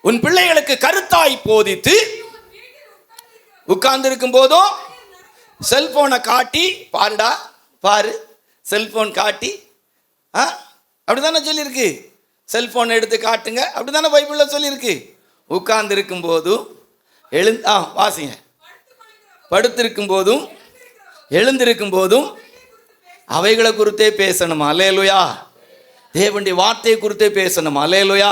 உன் பிள்ளைகளுக்கு கருத்தாய் போதித்து. உட்கார்ந்திருக்கும் போதும் செல்போனை காட்டி பாருடா, பாரு, செல்போன் காட்டி, அப்படிதானே சொல்லியிருக்கு. செல்போன் எடுத்து காட்டுங்க, அப்படிதானே பைபிளில் சொல்லியிருக்கு. உட்கார்ந்திருக்கும் போதும் வாசிங்க. படுத்திருக்கும் போதும் எழுந்திருக்கும் போதும் அவைகளை குறித்தே பேசணுமா? அல்லேலூயா. தேவனுடைய வார்த்தையை குறித்தே பேசணும். அல்லேலூயா.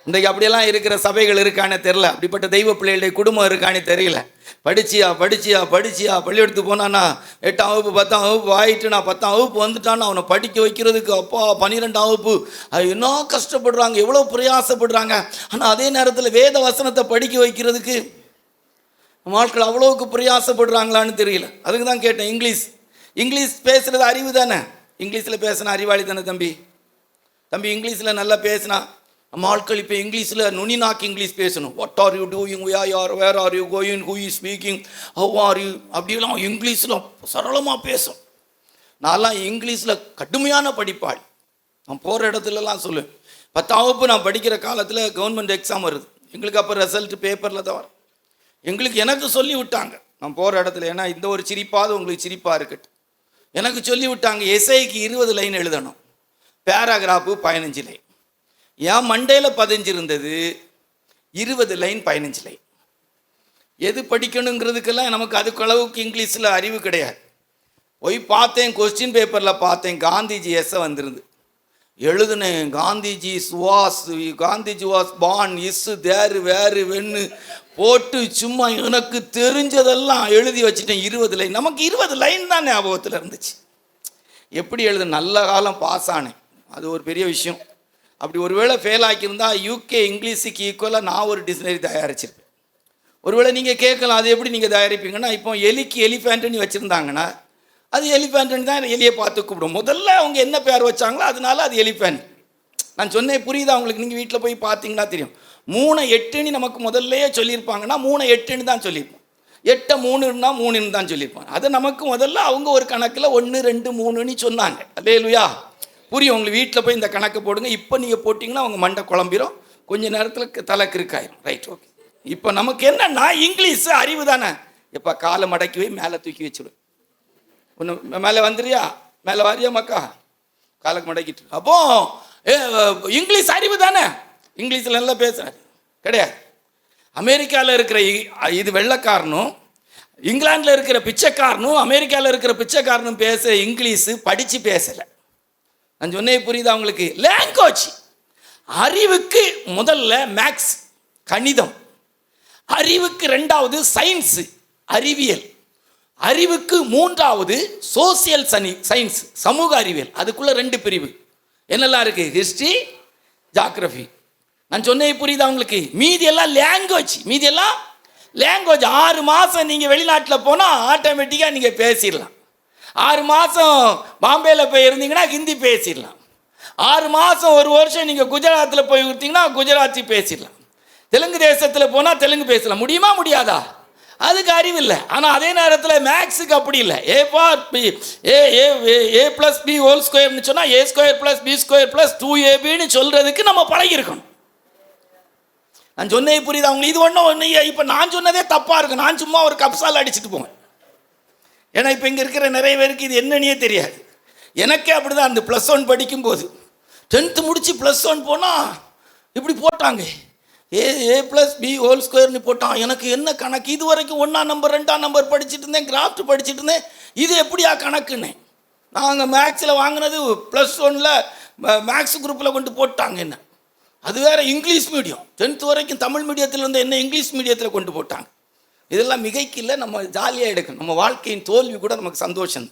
இன்றைக்கு அப்படியெல்லாம் இருக்கிற சபைகள் இருக்கானே தெரியல. அப்படிப்பட்ட தெய்வ பிள்ளைகளுடைய குடும்பம் இருக்கானே தெரியல. படிச்சியா பள்ளிக்கூடத்துக்கு போனான்னா 8ஆம் வகுப்பு 10ஆம் வகுப்பு ஆகிட்டு நான் 10ஆம் வகுப்பு வந்துட்டான்னு அவனை படிக்க வைக்கிறதுக்கு அப்பா 12ஆம் வகுப்பு அது என்ன கஷ்டப்படுறாங்க, எவ்வளோ பிரயாசப்படுறாங்க. ஆனால் அதே நேரத்தில் வேத வசனத்தை படிக்க வைக்கிறதுக்கு ஆட்கள் அவ்வளோவுக்கு பிரயாசப்படுறாங்களான்னு தெரியல. அதுக்கு தான் கேட்டேன். இங்கிலீஷ் பேசுகிறது அறிவு தானே? இங்கிலீஷில் பேசினா அறிவாளி தானே தம்பி? இங்கிலீஷில் நல்லா பேசினா நம்ம ஆட்கள் இப்போ இங்கிலீஷில் நுனிநாக்கு இங்கிலீஷ் பேசணும். What are you doing, where are you going, who is speaking, how are you, அப்படிலாம் இங்கிலீஷில் சரளமாக பேசும். நான்லாம் இங்கிலீஷில் கடுமையான படிப்பாள். நான் போகிற இடத்துலலாம் சொல்லுவேன். 10ஆம் வகுப்பு நான் படிக்கிற காலத்தில் கவர்மெண்ட் எக்ஸாம் வருது. எங்களுக்கு அப்போ ரிசல்ட் பேப்பரில் தான் வரும். எனக்கு சொல்லி விட்டாங்க நான் போகிற இடத்துல. ஏன்னா இந்த ஒரு சிரிப்பாவது உங்களுக்கு சிரிப்பாக இருக்கட்டும். எனக்கு சொல்லி விட்டாங்க எஸ்ஐக்கு 20 லைன் எழுதணும், பேராகிராஃபு 15 லைன். என் மண்டையில் பதிஞ்சிருந்தது 20 லைன் 15 லைன். எது படிக்கணுங்கிறதுக்கெல்லாம் நமக்கு அதுக்கு அளவுக்கு இங்கிலீஷில் அறிவு கிடையாது. போய் பார்த்தேன், கொஸ்டின் பேப்பரில் பார்த்தேன், காந்திஜி எஸ்ஸை வந்திருந்து எழுதுனேன். Gandhiji was born is there வேறு வென்னு போட்டு சும்மா எனக்கு தெரிஞ்சதெல்லாம் எழுதி வச்சுட்டேன் 20 லைன். நமக்கு 20 லைன் தான் ஞாபகத்தில் இருந்துச்சு. எப்படி எழுது, நல்ல காலம் பாஸ் ஆனேன், அது ஒரு பெரிய விஷயம். அப்படி ஒருவேளை ஃபெயில் ஆக்கியிருந்தா யூகே இங்கிலீஷுக்கு ஈக்குவலாக நான் ஒரு டிக்ஷனரி தயாரிச்சிருப்பேன். ஒருவேளை நீங்கள் கேட்கலாம், அது எப்படி நீங்கள் தயாரிப்பீங்கன்னா, இப்போ எலிக்கு எலிஃபேண்ட்னு வச்சுருந்தாங்கன்னா அது எலிஃபேண்ட்னு தான் எலியை பார்த்து கூப்பிடும். முதல்ல அவங்க என்ன பேர் வச்சாங்களோ அதனால அது எலிஃபேண்ட். நான் சொன்னேன் புரியுதா உங்களுக்கு? நீங்கள் வீட்டில் போய் பார்த்தீங்கன்னா தெரியும். 3 8 நமக்கு முதல்லையே சொல்லியிருப்பாங்கன்னா 3 8 தான் சொல்லியிருப்போம். 8 3ன்னா 3ன்னு தான் சொல்லியிருப்பாங்க. அதை நமக்கு முதல்ல அவங்க ஒரு கணக்கில் 1 2 3ன்னு சொன்னாங்க. அல்லேலூயா. புரியும் உங்களுக்கு? வீட்டில் போய் இந்த கணக்கு போடுங்க. இப்போ நீங்கள் போட்டிங்கன்னா அவங்க மண்டை குழம்பிடும், கொஞ்சம் நேரத்தில் தலை கிறுக்காயிரும். Right, okay. இப்போ நமக்கு என்னன்னா இங்கிலீஷு அறிவு தானே. எப்போ காலை மடக்கி போய் மேலே தூக்கி வச்சுடுவேன். ஒன்று மேலே வந்துடுறியா, மேலே வாரியா மக்கா, காலுக்கு மடக்கிட்டு. அப்போ இங்கிலீஷ் அறிவு தானே. இங்கிலீஷில் நல்லா பேசுகிறார் கிடையாது. அமெரிக்காவில் இருக்கிற இது வெள்ளைக்காரனும் இங்கிலாண்டில் இருக்கிற பிச்சைக்காரனும் அமெரிக்காவில் இருக்கிற பிச்சைக்காரனும் பேசுகிற இங்கிலீஷு படித்து பேசலை. நான் சொன்னேன் புரியுதா உங்களுக்கு? லாங்குவேஜ். அறிவுக்கு முதல்ல மேக்ஸ் கணிதம், அறிவுக்கு 2வது சயின்ஸு அறிவியல், அறிவுக்கு 3வது சோசியல் சயின்ஸ் சமூக அறிவியல். அதுக்குள்ள 2 பிரிவு என்னெல்லாம் இருக்கு, ஹிஸ்ட்ரி, ஜாகிரபி. நான் சொன்னேன் புரியுதா உங்களுக்கு? மீதி எல்லாம் லாங்குவேஜ். 6 மாதம் நீங்கள் வெளிநாட்டில் போனால் ஆட்டோமேட்டிக்காக நீங்கள் பேசிடலாம். 6 மாதம் பாம்பேயில் போய் இருந்தீங்கன்னா ஹிந்தி பேசிடலாம். 6 மாதம் 1 வருஷம் நீங்கள் குஜராத்தில் போய் கொடுத்தீங்கன்னா குஜராத்தி பேசிடலாம். தெலுங்கு தேசத்தில் போனால் தெலுங்கு பேசலாம். முடியுமா முடியாதா? அதுக்கு அறிவு இல்லை. ஆனால் அதே நேரத்தில் மேக்ஸுக்கு அப்படி இல்லை. a+b² சொன்னால் a² + b² + 2ab சொல்கிறதுக்கு நம்ம பழகிருக்கணும். நான் சொன்னே புரியுதா உங்களுக்கு? இது ஒன்று இப்போ நான் சொன்னதே தப்பாக இருக்கும். நான் சும்மா ஒரு கப்சால் அடிச்சுட்டு போவேன். ஏன்னா இப்போ இங்கே இருக்கிற நிறைய பேருக்கு இது என்னன்னே தெரியாது. எனக்கே அப்படி தான். அந்த +1 படிக்கும்போது 10th முடித்து +1 போனால் இப்படி போட்டாங்க, a+b² போட்டான். எனக்கு என்ன கணக்கு? இது வரைக்கும் 1ஆம் நம்பர் 2ஆம் நம்பர் படிச்சுட்டு இருந்தேன், கிராஃப்ட் படிச்சுட்டு இருந்தேன். இது எப்படியா கணக்குன்னு நாங்கள் மேக்ஸில் வாங்கினது +1ல் மேக்ஸ் குரூப்பில் கொண்டு போட்டாங்க. என்ன அது வேறு இங்கிலீஷ் மீடியம். 10th வரைக்கும் தமிழ் மீடியத்தில் வந்து என்ன இங்கிலீஷ் மீடியத்தில் கொண்டு போட்டாங்க. இதெல்லாம் மிகைக்கு இல்லை, நம்ம ஜாலியாக எடுக்கணும். நம்ம வாழ்க்கையின் தோல்வி கூட நமக்கு சந்தோஷம்.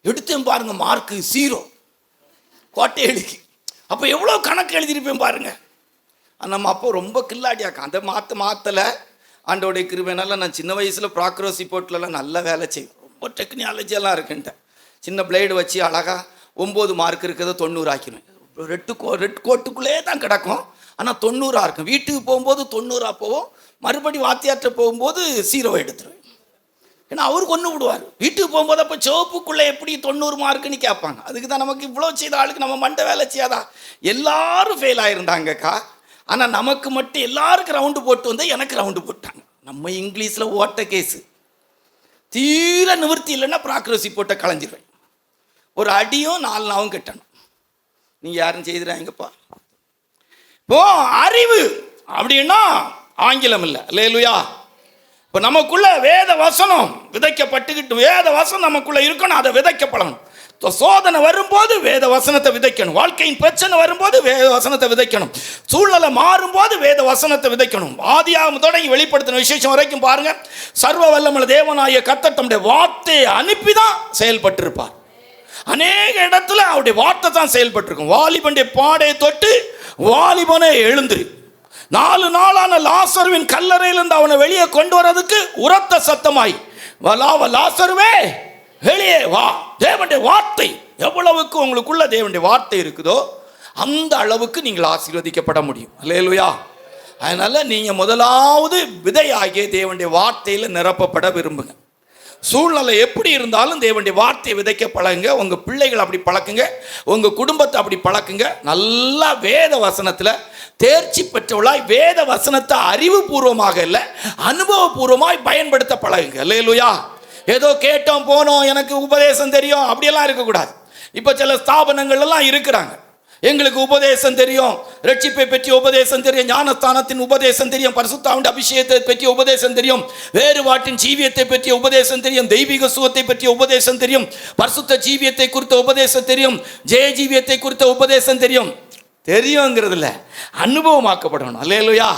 எடுத்தேன் பாருங்கள், மார்க்கு 0 கோட்டை எழுதி. அப்போ எவ்வளோ கணக்கு எழுதியிருப்பேன் பாருங்கள். நம்ம அப்போ ரொம்ப கில்லாடியாக்கா அதை மாற்றலை. ஆண்டோடைய கிருபைனால நான் சின்ன வயசில் ப்ராக்ரோஸ் ரிப்போர்ட்லலாம் நல்ல வேலை செய்வேன். ரொம்ப டெக்னாலஜியெல்லாம் இருக்குன்ட்டு சின்ன பிளேடு வச்சு அழகாக 9 மார்க் இருக்கிறத 90 ஆக்கிடுவேன். ரெட் கோட்டுக்குள்ளே தான் கிடக்கும், ஆனால் 90 இருக்கும். வீட்டுக்கு போகும்போது 90 போவோம், மறுபடி வாத்தியாற்ற போகும்போது 0 எடுத்துருவேன். ஏன்னா அவருக்கு ஒன்று விடுவார். வீட்டுக்கு போகும்போது அப்போ சிவப்புக்குள்ளே எப்படி 90 மார்க்குன்னு கேட்பாங்க. அதுக்கு தான் நமக்கு இவ்வளோ செய்த ஆளுக்கு நம்ம மண்டை வேலை செய்யாதா? எல்லாரும் ஃபெயில் ஆகிருந்தாங்கக்கா. ஆனால் நமக்கு மட்டும் எல்லாருக்கும் ரவுண்டு போட்டு வந்தால் எனக்கு ரவுண்டு போட்டாங்க. நம்ம இங்கிலீஷில் ஓட்ட கேஸு தீர நிவர்த்தி இல்லைன்னா ப்ராக்ரஸி போட்ட களைஞ்சிருவேன். ஒரு அடியும் 4 நாவும் கட்டணும். நீங்கள் யாரும் செய்துறாங்கப்பா. இப்போ அறிவு அப்படின்னா ஆங்கிலம் இல்லை. அல்லேலூயா. இப்போ நமக்குள்ள வேத வசனம் விதைக்கப்பட்டுக்கிட்டு, வேத வசனம் நமக்குள்ள இருக்கணும், அதை விதைக்கப்படணும். சோதனை வரும்போது வேத வசனத்தை விதைக்கணும். வாழ்க்கையின் பிரச்சனை வரும்போது வேத வசனத்தை விதைக்கணும். சூழ்நிலை மாறும்போது வேத வசனத்தை விதைக்கணும். ஆதியாகமம் தொடங்கி வெளிப்படுத்தின விசேஷம் வரைக்கும் பாருங்க, சர்வ வல்லமையுள்ள தேவனாகிய கர்த்தர் தம்முடைய வார்த்தையை அனுப்பி தான் செயல்பட்டு இருப்பார். அநேக இடத்துல அவருடைய வார்த்தை தான் செயல்பட்டிருக்கும். வாலிபனுடைய பாடையை தொட்டு வாலிபனை எழுந்திரு. 4 நாளான லாசருவின் கல்லறையிலிருந்து அவனை வெளியே கொண்டு வர்றதுக்கு உரத்த சத்தமாய், லாசருவே வெளியே வா. தேவனுடைய வார்த்தை எவ்வளவுக்கு உங்களுக்குள்ள தேவனுடைய வார்த்தை இருக்குதோ அந்த அளவுக்கு நீங்கள் ஆசீர்வதிக்கப்பட முடியும். அல்லேலூயா. அதனால நீங்க முதலாவது விதையாகிய தேவனுடைய வார்த்தையில நிரப்பப்பட விரும்புங்க. சூழ்நிலை எப்படி இருந்தாலும் தேவனுடைய வார்த்தையை விதைக்க பழகுங்க. உங்க பிள்ளைகள் அப்படி பழக்குங்க, உங்க குடும்பத்தை அப்படி பழக்குங்க. நல்லா வேத வசனத்துல தேர்ச்சி பெற்றவளாய் வேத வசனத்தை அறிவுபூர்வமாக இல்லை அனுபவபூர்வமாய் பயன்படுத்த பழகுங்க. அல்லேலூயா. ஏதோ கேட்டோம் போனோம் எனக்கு உபதேசம் தெரியும் அப்படியெல்லாம் இருக்கக்கூடாது. இப்போ சில ஸ்தாபனங்கள் எல்லாம் இருக்கிறாங்க, எங்களுக்கு உபதேசம் தெரியும், ரட்சிப்பை பற்றிய உபதேசம் தெரியும், ஞானஸ்தானத்தின் உபதேசம் தெரியும், பரிசுத்தாவின் அபிஷேகத்தை பற்றிய உபதேசம் தெரியும், வேறுபாட்டின் ஜீவியத்தை பற்றிய உபதேசம் தெரியும், தெய்வீக சுகத்தை பற்றிய உபதேசம் தெரியும், பரிசுத்த ஜீவியத்தை குறித்த உபதேசம் தெரியும், ஜெய ஜீவியத்தை குறித்த உபதேசம் தெரியும். தெரியுங்கிறதுல அனுபவமாக்கப்படணும். அல்லேலூயா.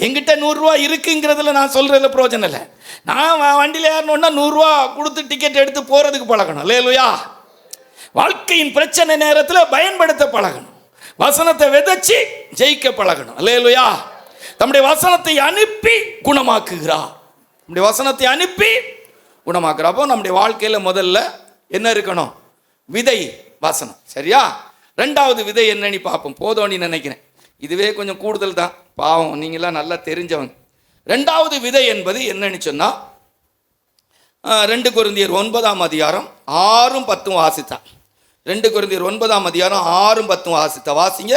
எங்கிட்ட 100 ரூபா இருக்குங்கிறதுல நான் சொல்றதுல பிரயோஜனம் இல்லை. நான் வண்டியில் ஏறணுன்னா 100 ரூபா கொடுத்து டிக்கெட் எடுத்து போறதுக்கு பழகணும். அல்லேலூயா. வாழ்க்கையின் பிரச்சனை நேரத்தில் பயன்படுத்த பழகணும். வசனத்தை விதைச்சு ஜெயிக்க பழகணும். அல்லேலூயா. தம்முடைய வசனத்தை அனுப்பி குணமாக்குகிறார். நம்முடைய வசனத்தை அனுப்பி குணமாக்குறார். அப்போ நம்முடைய வாழ்க்கையில் முதல்ல என்ன இருக்கணும்? விதை வசனம். சரியா? 2வது விதை என்னன்னு பார்ப்போம். போதோன்னு நினைக்கிறேன், இதுவே கொஞ்சம் கூடுதல் தான், பாவம் நீங்களாம் நல்லா தெரிஞ்சவங்க. 2வது விதை என்பது என்னன்னு சொன்னா 2 கொரிந்தியர் 9ஆம் அதிகாரம் 6ம் 10ம் வாசித்தா. 2 கொரிந்தியர் 9ஆம் அதிகாரம் 6ம் 10ம் வாசித்தா. வாசிங்க.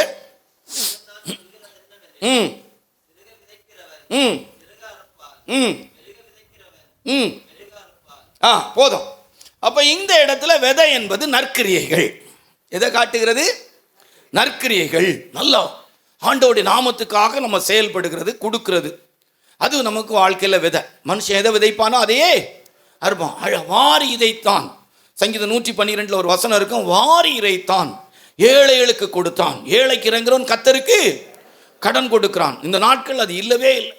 ம் ம் ம் ம் போதும். அப்ப இந்த இடத்துல விதை என்பது நற்கிரியைகள். எதை காட்டுகிறது? நற்கிரியைகள். நல்லா ஆண்டவருடைய நாமத்துக்காக நம்ம செயல்படுகிறது, கொடுக்கிறது. அது நமக்கு வாழ்க்கையில் விதை. மனுஷன் எதை விதைப்பானோ அதையே அறுப்பான். வாரி இதைத்தான். சங்கீதம் 112 ஒரு வசனம் இருக்கும், வாரி இறைத்தான் ஏழைகளுக்கு கொடுத்தான். ஏழைக்கு இறங்குறவன் கர்த்தருக்கு கடன் கொடுக்கிறான். இந்த நாட்கள் அது இல்லவே இல்லை.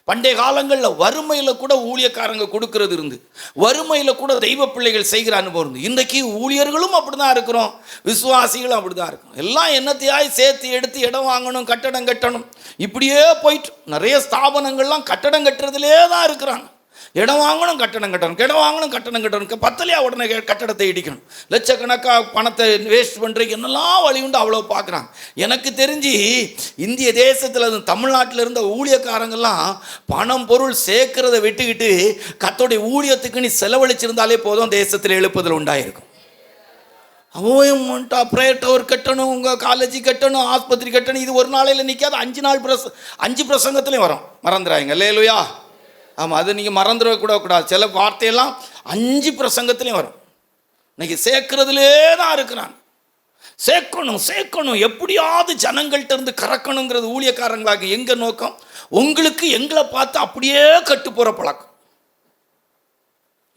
பண்டைய காலங்களில் வறுமையில் கூட ஊழியக்காரங்க கொடுக்கறது இருந்து, வறுமையில் கூட தெய்வ பிள்ளைகள் செய்கிற அனுபவம் இருந்து. இன்றைக்கி ஊழியர்களும் அப்படி தான் இருக்கிறோம், விசுவாசிகளும் அப்படி தான் இருக்கிறோம். எல்லாம் என்னத்தையாய் சேர்த்து எடுத்து இடம் வாங்கணும், கட்டடம் கட்டணும், இப்படியே போயிட்டு நிறைய ஸ்தாபனங்கள்லாம் கட்டடம் கட்டுறதுலே தான் இருக்கிறாங்க. இடம் வாங்கணும், கட்டணம் கட்டணும், இடம் வாங்கணும், கட்டணம் கட்டணும், பத்தலையா உடனே கட்டடத்தை இடிக்கணும், லட்சக்கணக்காக பணத்தை வேஸ்ட் பண்ணுறதுக்கு என்னெல்லாம் வழி உண்டு அவ்வளோ பார்க்குறாங்க. எனக்கு தெரிஞ்சு இந்திய தேசத்தில் தமிழ்நாட்டில் இருந்த ஊழியக்காரங்கள்லாம் பணம் பொருள் சேர்க்கிறத விட்டுக்கிட்டு கர்த்தருடைய ஊழியத்துக்கு நீ செலவழிச்சிருந்தாலே போதும், தேசத்தில் எழுப்புதல் உண்டாயிருக்கும். அவன் ப்ரேயர் டவர் கட்டணும், உங்கள் காலேஜ் கட்டணும், ஆஸ்பத்திரி கட்டணும், இது ஒரு நாளையில் நிற்காது. 5 நாள் 5 பிரசங்கத்துலேயும் வரும், மறந்துடாங்க. அல்லேலூயா. ஆமாம், அது நீங்கள் மறந்துடக்கூட கூடாது. சில வார்த்தையெல்லாம் 5 பிரசங்கத்துலேயும் வரும். இன்னைக்கு சேர்க்கறதுலே தான் இருக்கிறாங்க. சேர்க்கணும், எப்படியாவது ஜனங்கள்கிட்ட இருந்து கறக்கணுங்கிறது ஊழியக்காரங்களாக எங்க நோக்கம். உங்களுக்கு எங்களை பார்த்து அப்படியே கட்டு போகிற பழக்கம்,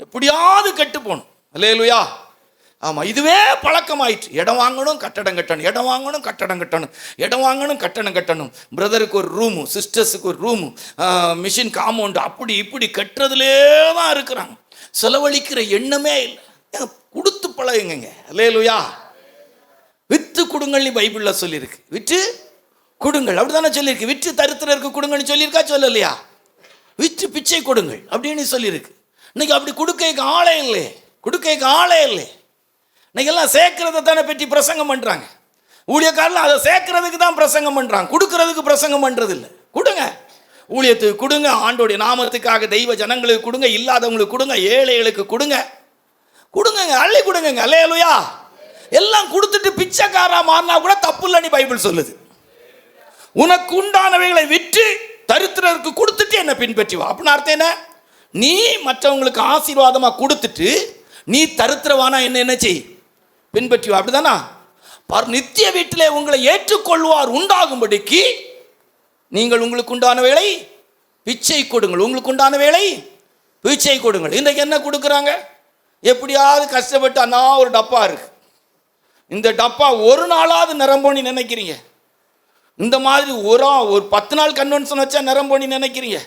எப்படியாவது கட்டு போகணும். அல்லேலூயா. ஆமாம், இதுவே பழக்கமாயிற்று. இடம் வாங்கணும், கட்டடம் கட்டணும், இடம் வாங்கணும், கட்டடம் கட்டணும், இடம் வாங்கணும், கட்டடம் கட்டணும், பிரதருக்கு ஒரு ரூமு, சிஸ்டர்ஸுக்கு ஒரு ரூமு, மிஷின் காம்பவுண்டு, அப்படி இப்படி கட்டுறதுலே தான் இருக்கிறாங்க. செலவழிக்கிற எண்ணமே இல்லை. கொடுத்து பழகுங்க. அல்லேலூயா. விற்று கொடுங்கள்னு பைபிளில் சொல்லியிருக்கு. விற்று கொடுங்கள் அப்படி தானே சொல்லியிருக்கு. விற்று தரித்திரருக்கு கொடுங்கன்னு சொல்லியிருக்கா, சொல்லலையா? விற்று பிச்சை கொடுங்கள் அப்படின்னு சொல்லியிருக்கு. இன்னைக்கு அப்படி கொடுக்க ஆளே இல்லை, கொடுக்க ஆளே இல்லை. இன்னைக்கெல்லாம் சேர்க்கறதை தானே பற்றி பிரசங்கம் பண்ணுறாங்க. ஊழியக்காரில் அதை சேர்க்கறதுக்கு தான் பிரசங்கம் பண்ணுறாங்க, கொடுக்கறதுக்கு பிரசங்கம் பண்ணுறது இல்லை. கொடுங்க, ஊழியத்துக்கு கொடுங்க, ஆண்டோடைய நாமத்துக்காக தெய்வ ஜனங்களுக்கு கொடுங்க, இல்லாதவங்களுக்கு கொடுங்க, ஏழைகளுக்கு கொடுங்க, கொடுங்க, அள்ளி கொடுங்க. அல்லேலூயா. எல்லாம் கொடுத்துட்டு பிச்சைக்காரா மாறினா கூட தப்பு இல்லைன்னு பைபிள் சொல்லுது. உனக்கு உண்டானவைகளை விற்று தரித்திரருக்கு கொடுத்துட்டு என்ன பின்பற்றி வா. அப்படின்னு அர்த்தம் என்ன? நீ மற்றவங்களுக்கு ஆசீர்வாதமாக கொடுத்துட்டு நீ தரித்திரவானா என்ன செய், பின்பற்றி வா. அப்படிதானா? நித்திய வீட்டிலே உங்களை ஏற்றுக்கொள்வார் உண்டாகும்படிக்கு நீங்கள் உங்களுக்கு உண்டான வேலை பிச்சை கொடுங்கள். உங்களுக்கு உண்டான வேலை பிச்சை கொடுங்கள். இன்றைக்கு என்ன கொடுக்குறாங்க? எப்படியாவது கஷ்டப்பட்டு அண்ணா ஒரு டப்பா இருக்கு, இந்த டப்பா ஒரு நாளாவது நிரம்போனி நினைக்கிறீங்க? இந்த மாதிரி ஒரு 10 நாள் கன்வென்ஷன் வச்சா நிரம்போனி நினைக்கிறீங்க?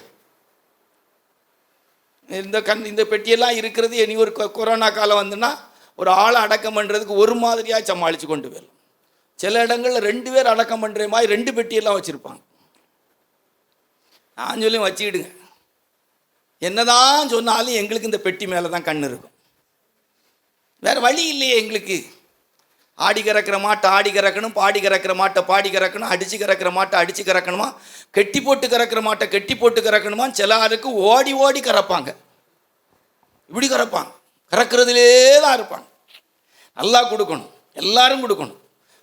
இந்த பெட்டியெல்லாம் இருக்கிறது இனி ஒரு கொரோனா காலம் வந்துன்னா ஒரு ஆளை அடக்கம் பண்ணுறதுக்கு ஒரு மாதிரியாக சமாளித்து கொண்டு போயிடலாம். சில இடங்களில் 2 பேர் அடக்கம் பண்ணுற மாதிரி 2 பெட்டியெல்லாம் வச்சுருப்பாங்க. நான் சொல்லி வச்சுக்கிடுங்க, என்னதான் சொன்னாலும் எங்களுக்கு இந்த பெட்டி மேலே தான் கண் இருக்கும். வேறு வழி இல்லையே எங்களுக்கு. ஆடி கறக்கிற மாட்டை ஆடி கறக்கணும், பாடி கறக்கிற மாட்டை பாடி கறக்கணும், அடித்து கறக்கிற மாட்டை அடித்து கறக்கணுமா, கெட்டி போட்டு கறக்கிற மாட்டை கெட்டி போட்டு கறக்கணுமா. சில ஆளுக்கு ஓடி ஓடி கறப்பாங்க, இப்படி கறப்பாங்க, கறக்கிறதுலே தான் இருப்பாங்க. நல்லா கொடுக்கணும், எல்லாரும் கொடுக்கணும்,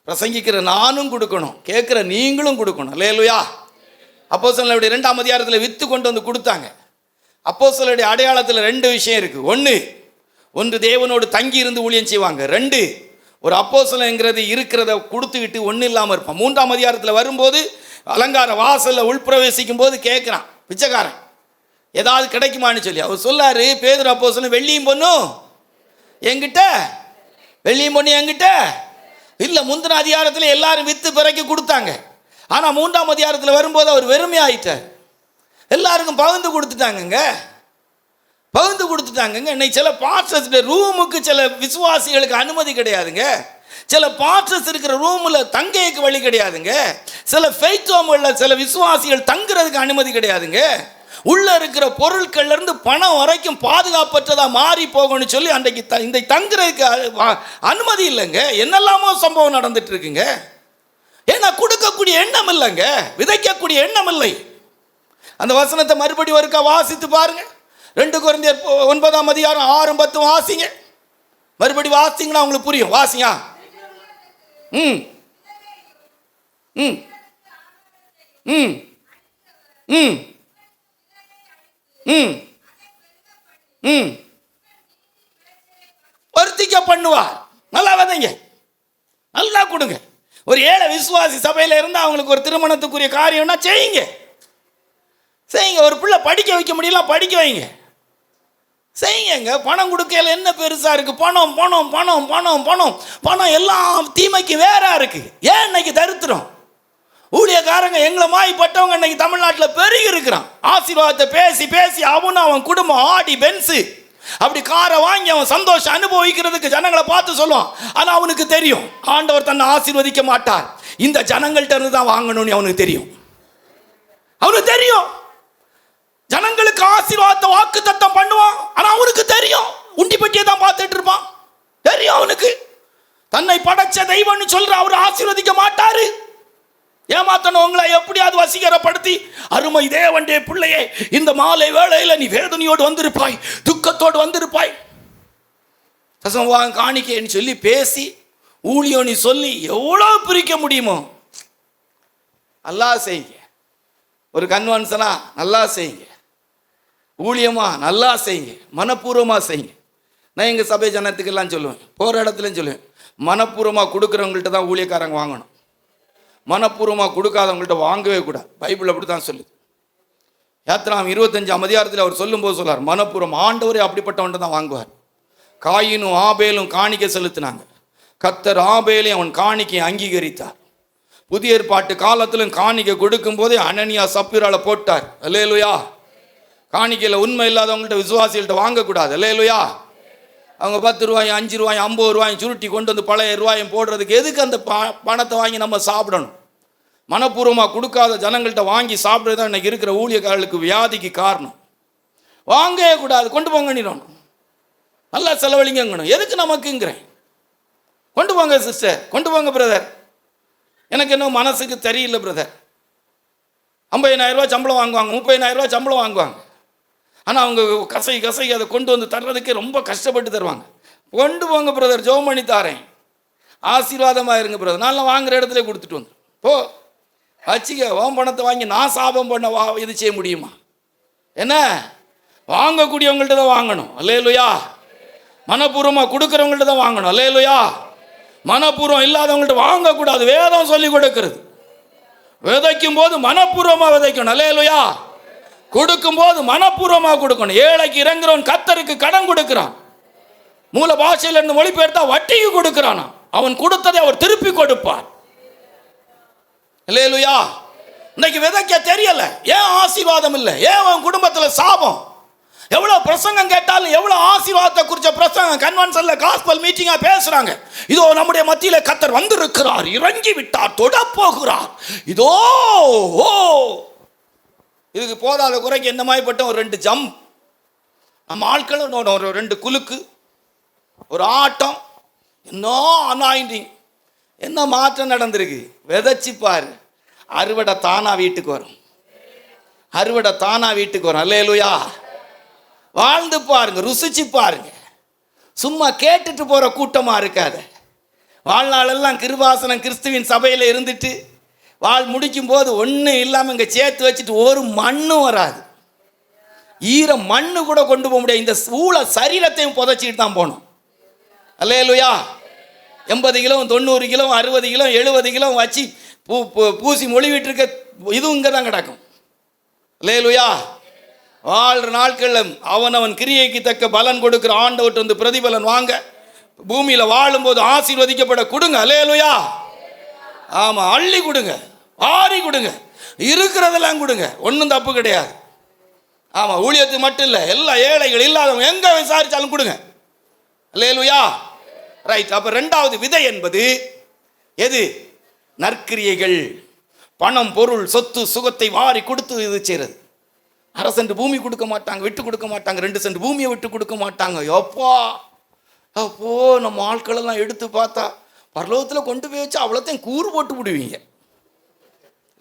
பிரசங்கிக்கிற நானும் கொடுக்கணும், கேட்குற நீங்களும் கொடுக்கணும். அல்லேலூயா. அப்போஸ்தலர்களுடைய 2ஆம் அதிகாரத்தில் வித்து கொண்டு வந்து கொடுத்தாங்க. அப்போஸ்தலருடைய அடையாளத்தில் 2 விஷயம் இருக்குது. ஒன்று தேவனோடு தங்கி இருந்து ஊழியம் செய்வாங்க. 2 ஒரு அப்போஸ்தலன்ங்கிறது இருக்கிறத கொடுத்துக்கிட்டு ஒன்றும் இல்லாமல் இருப்பான். 3ஆம் அதிகாரத்தில் வரும்போது அலங்கார வாசலில் உள்பிரவேசிக்கும் போது கேட்குறான் பிச்சைக்காரன், ஏதாவது கிடைக்குமான்னு சொல்லி. அவர் சொல்லாரு, பேதுரு அப்போஸ்தலன் வெள்ளியும் பொண்ணும் என்கிட்ட, வெள்ளியும் பொண்ணு என்கிட்ட இல்லை. முந்தின அதிகாரத்தில் எல்லாரும் வித்து பிறக்கி கொடுத்தாங்க. ஆனால் 3ஆம் அதிகாரத்தில் வரும்போது அவர் வெறுமையாயிட்டார். எல்லாருக்கும் பகிர்ந்து கொடுத்துட்டாங்கங்க. இன்னைக்கு சில பாஸ்டர்ஸ் ரூமுக்கு சில விசுவாசிகளுக்கு அனுமதி கிடையாதுங்க. சில பாஸ்டர்ஸ் இருக்கிற ரூமில் தங்கைக்கு வழி கிடையாதுங்க. சில ஃபெய்த் ஹோம்களில் சில விசுவாசிகள் தங்குறதுக்கு அனுமதி கிடையாதுங்க. உள்ள இருக்கிற பொருட்கள்ல இருந்து பணம் வரைக்கும் பாதுகாப்பற்றதா மாறி போகணும்னு சொல்லி அன்றைக்கு இந்த தங்குறதுக்கு அனுமதி இல்லைங்க. என்னெல்லாமோ சம்பவம் நடந்துட்டு இருக்குங்க. ஏன்னா கொடுக்கக்கூடிய எண்ணம் இல்லைங்க, விதைக்கக்கூடிய எண்ணம் இல்லை. அந்த வசனத்தை மறுபடி ஒருக்கா வாசித்து பாருங்க. 2 கொரிந்தியர் 9ஆம் அதிகாரம் 6, 10 வாசிங்க. மறுபடி வாசிங்கன்னா உங்களுக்கு புரியும். வாசிங்க. ம் ம் ம் ம் ம் ம் வர்த்திக்க பண்ணுவார். நல்லா வதைங்க, நல்லா கொடுங்க. ஒரு ஏழை விசுவாசி சபையில் இருந்து அவங்களுக்கு ஒரு திருமணத்துக்குரிய காரியம்னா செய்யுங்க. ஒரு பிள்ளை படிக்க வைக்க முடியல, படிக்க வைங்க, செய்யுங்க. பணம் கொடுக்கல என்ன பெருசா இருக்கு? பணம் பணம் பணம் பணம் பணம் பணம் எல்லாம் தீமைக்கு வேற இருக்கு. ஏன் இன்னைக்கு தரித்திரம்? ஊழியக்காரங்க எங்களை மாய்ப்பட்டவங்க இன்னைக்கு தமிழ்நாட்டில் பெருகி இருக்கிறான். ஆசீர்வாதத்தை பேசி பேசி அவன் குடும்பம் ஆடி பென்ஸு அப்படி காரை வாங்கி அவன் சந்தோஷம் அனுபவிக்கிறதுக்கு ஜனங்களை பார்த்து சொல்லுவான். ஆனால் அவனுக்கு தெரியும் ஆண்டவர் தன்னை ஆசீர்வதிக்க மாட்டார், இந்த ஜனங்கள்ட்ட இருந்து தான் வாங்கணும்னு அவனுக்கு தெரியும். அவனுக்கு தெரியும் ஜனங்களுக்கு ஆசீர்வாதத்தை வாக்கு தத்தம் பண்ணுவான். ஆனால் அவனுக்கு தெரியும் உண்டி பெட்டியை தான் பார்த்துட்டு இருப்பான். தெரியும் அவனுக்கு தன்னை படைச்ச தெய்வம்னு சொல்ற அவர் ஆசீர்வதிக்க மாட்டாரு. ஏமாத்தணும் உங்களை எப்படியாவது வசீகரப்படுத்தி, அருமை தேவனுடைய பிள்ளையே இந்த மாலை வேளையில் நீ வேதனையோடு வந்திருப்பாய், துக்கத்தோடு வந்திருப்பாய், தசமபாகம் காணிக்கைன்னு சொல்லி பேசி ஊழியம் நீ சொல்லி எவ்வளோ பிரிக்க முடியுமோ நல்லா செய்யுங்க. ஒரு கன்வென்ஷனா நல்லா செய்யுங்க, ஊழியமா நல்லா செய்யுங்க, மனப்பூர்வமாக செய்யுங்க. நான் எங்கள் சபை ஜனத்துக்கெல்லாம் சொல்லுவேன், போகிற இடத்துலையும் சொல்லுவேன், மனப்பூர்வமாக கொடுக்குறவங்கள்ட்ட தான் ஊழியக்காரங்க வாங்கணும், மனப்பூர்வமாக கொடுக்காதவங்கள்ட்ட வாங்கவே கூடாது. பைபிள் அப்படி தான் சொல்லுது. யாத்திராம் 25ஆம் அதிகாரத்தில் அவர் சொல்லும்போது சொல்லார், மனப்பூர்வம் ஆண்டவரே அப்படிப்பட்டவன்ட்டு தான் வாங்குவார். காயினும் ஆபேலும் காணிக்கை செலுத்தினாங்க, கர்த்தர் ஆபேலையும் அவன் காணிக்கை அங்கீகரித்தார். புதிய ஏற்பாட்டு காலத்திலும் காணிக்கை கொடுக்கும் போதே அனனியா சப்பீரால போட்டார். அல்லேலூயா. காணிக்கையில் உண்மை இல்லாதவங்கள்ட்ட விசுவாசிகள்கிட்ட வாங்கக்கூடாது. அல்லேலூயா. அவங்க 10 ரூபாய் 5 ரூபாய் 50 ரூபாயும் சுருட்டி கொண்டு வந்து பழைய ரூபாயும் போடுறதுக்கு எதுக்கு அந்த பணத்தை வாங்கி நம்ம சாப்பிடணும்? மனப்பூர்வமாக கொடுக்காத ஜனங்கள்கிட்ட வாங்கி சாப்பிட்றது தான் இன்றைக்கி இருக்கிற ஊழியக்காரர்களுக்கு வியாதிக்கு காரணம். வாங்கவே கூடாது, கொண்டு போங்கணும், நல்லா செலவழிங்கணும். எதுக்கு நமக்குங்கிறேன்? கொண்டு போங்க சிஸ்டர், கொண்டு போங்க பிரதர். எனக்கு இன்னும் மனசுக்கு தெரியல பிரதர். 50,000 ரூபா சம்பளம் வாங்குவாங்க, 30,000 ரூபா சம்பளம் வாங்குவாங்க. ஆனால் அவங்க கசை அதை கொண்டு வந்து தர்றதுக்கே ரொம்ப கஷ்டப்பட்டு தருவாங்க. கொண்டு போங்க பிரதர், ஜெபம் பண்ணி தாரேன், ஆசீர்வாதமாக இருங்க பிரதர். நான் வாங்குகிற இடத்துல கொடுத்துட்டு வந்து போ வச்சிக்க. ஓம் பணத்தை வாங்கி நான் சாபம் பண்ண இது செய்ய முடியுமா? என்ன வாங்கக்கூடியவங்கள்ட்ட தான் வாங்கணும். அல்லேலூயா. மனப்பூர்வமாக கொடுக்குறவங்கள்ட்ட தான் வாங்கணும். அல்லேலூயா. மனப்பூர்வம் இல்லாதவங்கள்ட்ட வாங்கக்கூடாது. வேதம் சொல்லி கொடுக்கிறது, விதைக்கும் போது மனப்பூர்வமாக விதைக்கணும். அல்லேலூயா. கொடுக்கும் போது மனப்பூர்வமாக கொடுக்கணும். ஏழைக்கு இறங்குறவன் கர்த்தருக்கு கடன் கொடுக்கிறான். மூல பாஷையில இருந்து மொழிபெயர்த்தா வட்டிக்கு கொடுக்கிறானா, அவன் கொடுத்ததை அவர் திருப்பி கொடுப்பார். அல்லேலூயா. இன்னைக்கு விதைக்க தெரியல, ஏன் ஆசீர்வாதம் இல்லை, ஏன் அவன் குடும்பத்தில் சாபம்? எவ்வளவு பிரசங்கம் கேட்டாலும் எவ்வளவு ஆசீர்வாதத்தை குறித்த பிரசங்கம் கன்வென்ஷன்ல காஸ்பல் மீட்டிங்கா பேசுறாங்க. இதோ நம்முடைய மத்தியில கர்த்தர் வந்திருக்கிறார், இறங்கி விட்டார், தொட போகிறார், இதோ ஓ. இதுக்கு போதாத குறைக்கு என்ன மாதிரிப்பட்ட ஒரு 2 ஜம்ப், நம்ம ஆட்களும் ஒரு 2 குலுக்கு, ஒரு ஆட்டம், என்ன அனாயிண்டிங், என்ன மாற்றம் நடந்திருக்கு. விதைச்சு பாரு, அறுவடை தானா வீட்டுக்கு வரும், அறுவடை தானா வீட்டுக்கு வரும். அல்லேலூயா. வாழ்ந்து பாருங்க, ருசிச்சு பாருங்க. சும்மா கேட்டுட்டு போற கூட்டமா இருக்காது. வாழ்நாளெல்லாம் கிருபாசனம் கிறிஸ்துவின் சபையில் இருந்துட்டு வாழ் முடிக்கும் போது ஒன்றும் இல்லாமல் இங்கே சேர்த்து வச்சுட்டு ஒரு மண்ணும் வராது, ஈர மண்ணு கூட கொண்டு போக முடியாது. இந்த ஊழ சரீரத்தையும் புதைச்சிட்டு தான் போகணும். அல்லேலூயா. 80 கிலோ 90 கிலோ 60 கிலோ 70 கிலோ வச்சு பூசி மொழிவிட்டு இருக்க இதுவும் இங்கே தான் கிடக்கும். அல்லேலூயா. வாழ்ற நாட்களில் அவனவன் கிரியைக்கு தக்க பலன் கொடுக்கிற ஆண்டவர்கிட்ட வந்து பிரதிபலன் வாங்க, பூமியில் வாழும்போது ஆசீர்வதிக்கப்பட கொடுங்க. அல்லேலூயா. ஆமாம், அள்ளி கொடுங்க, ஆறி கொடுங்க, இருக்கிறதெல்லாம் கொடுங்க, ஒன்றும் தப்பு கிடையாது. ஆமாம், ஊழியத்துக்கு மட்டும் இல்லை, எல்லா ஏழைகள் இல்லாதவங்க எங்கே விசாரித்தாலும் கொடுங்க. அல்லேலூயா. ரைட். அப்போ 2வது விதை என்பது எது? நற்கிரியைகள். பணம் பொருள் சொத்து சுகத்தை வாரி கொடுத்து இது செய்கிறது. 1/2 சென்ட் பூமி கொடுக்க மாட்டாங்க, விட்டு கொடுக்க மாட்டாங்க, 2 சென்ட் பூமியை விட்டு கொடுக்க மாட்டாங்க. எப்பா அப்போ நம்ம ஆட்களெல்லாம் எடுத்து பார்த்தா பரலோகத்தில் கொண்டு போய் வச்சு அவ்வளோத்தையும் கூறு போட்டு விடுவீங்க.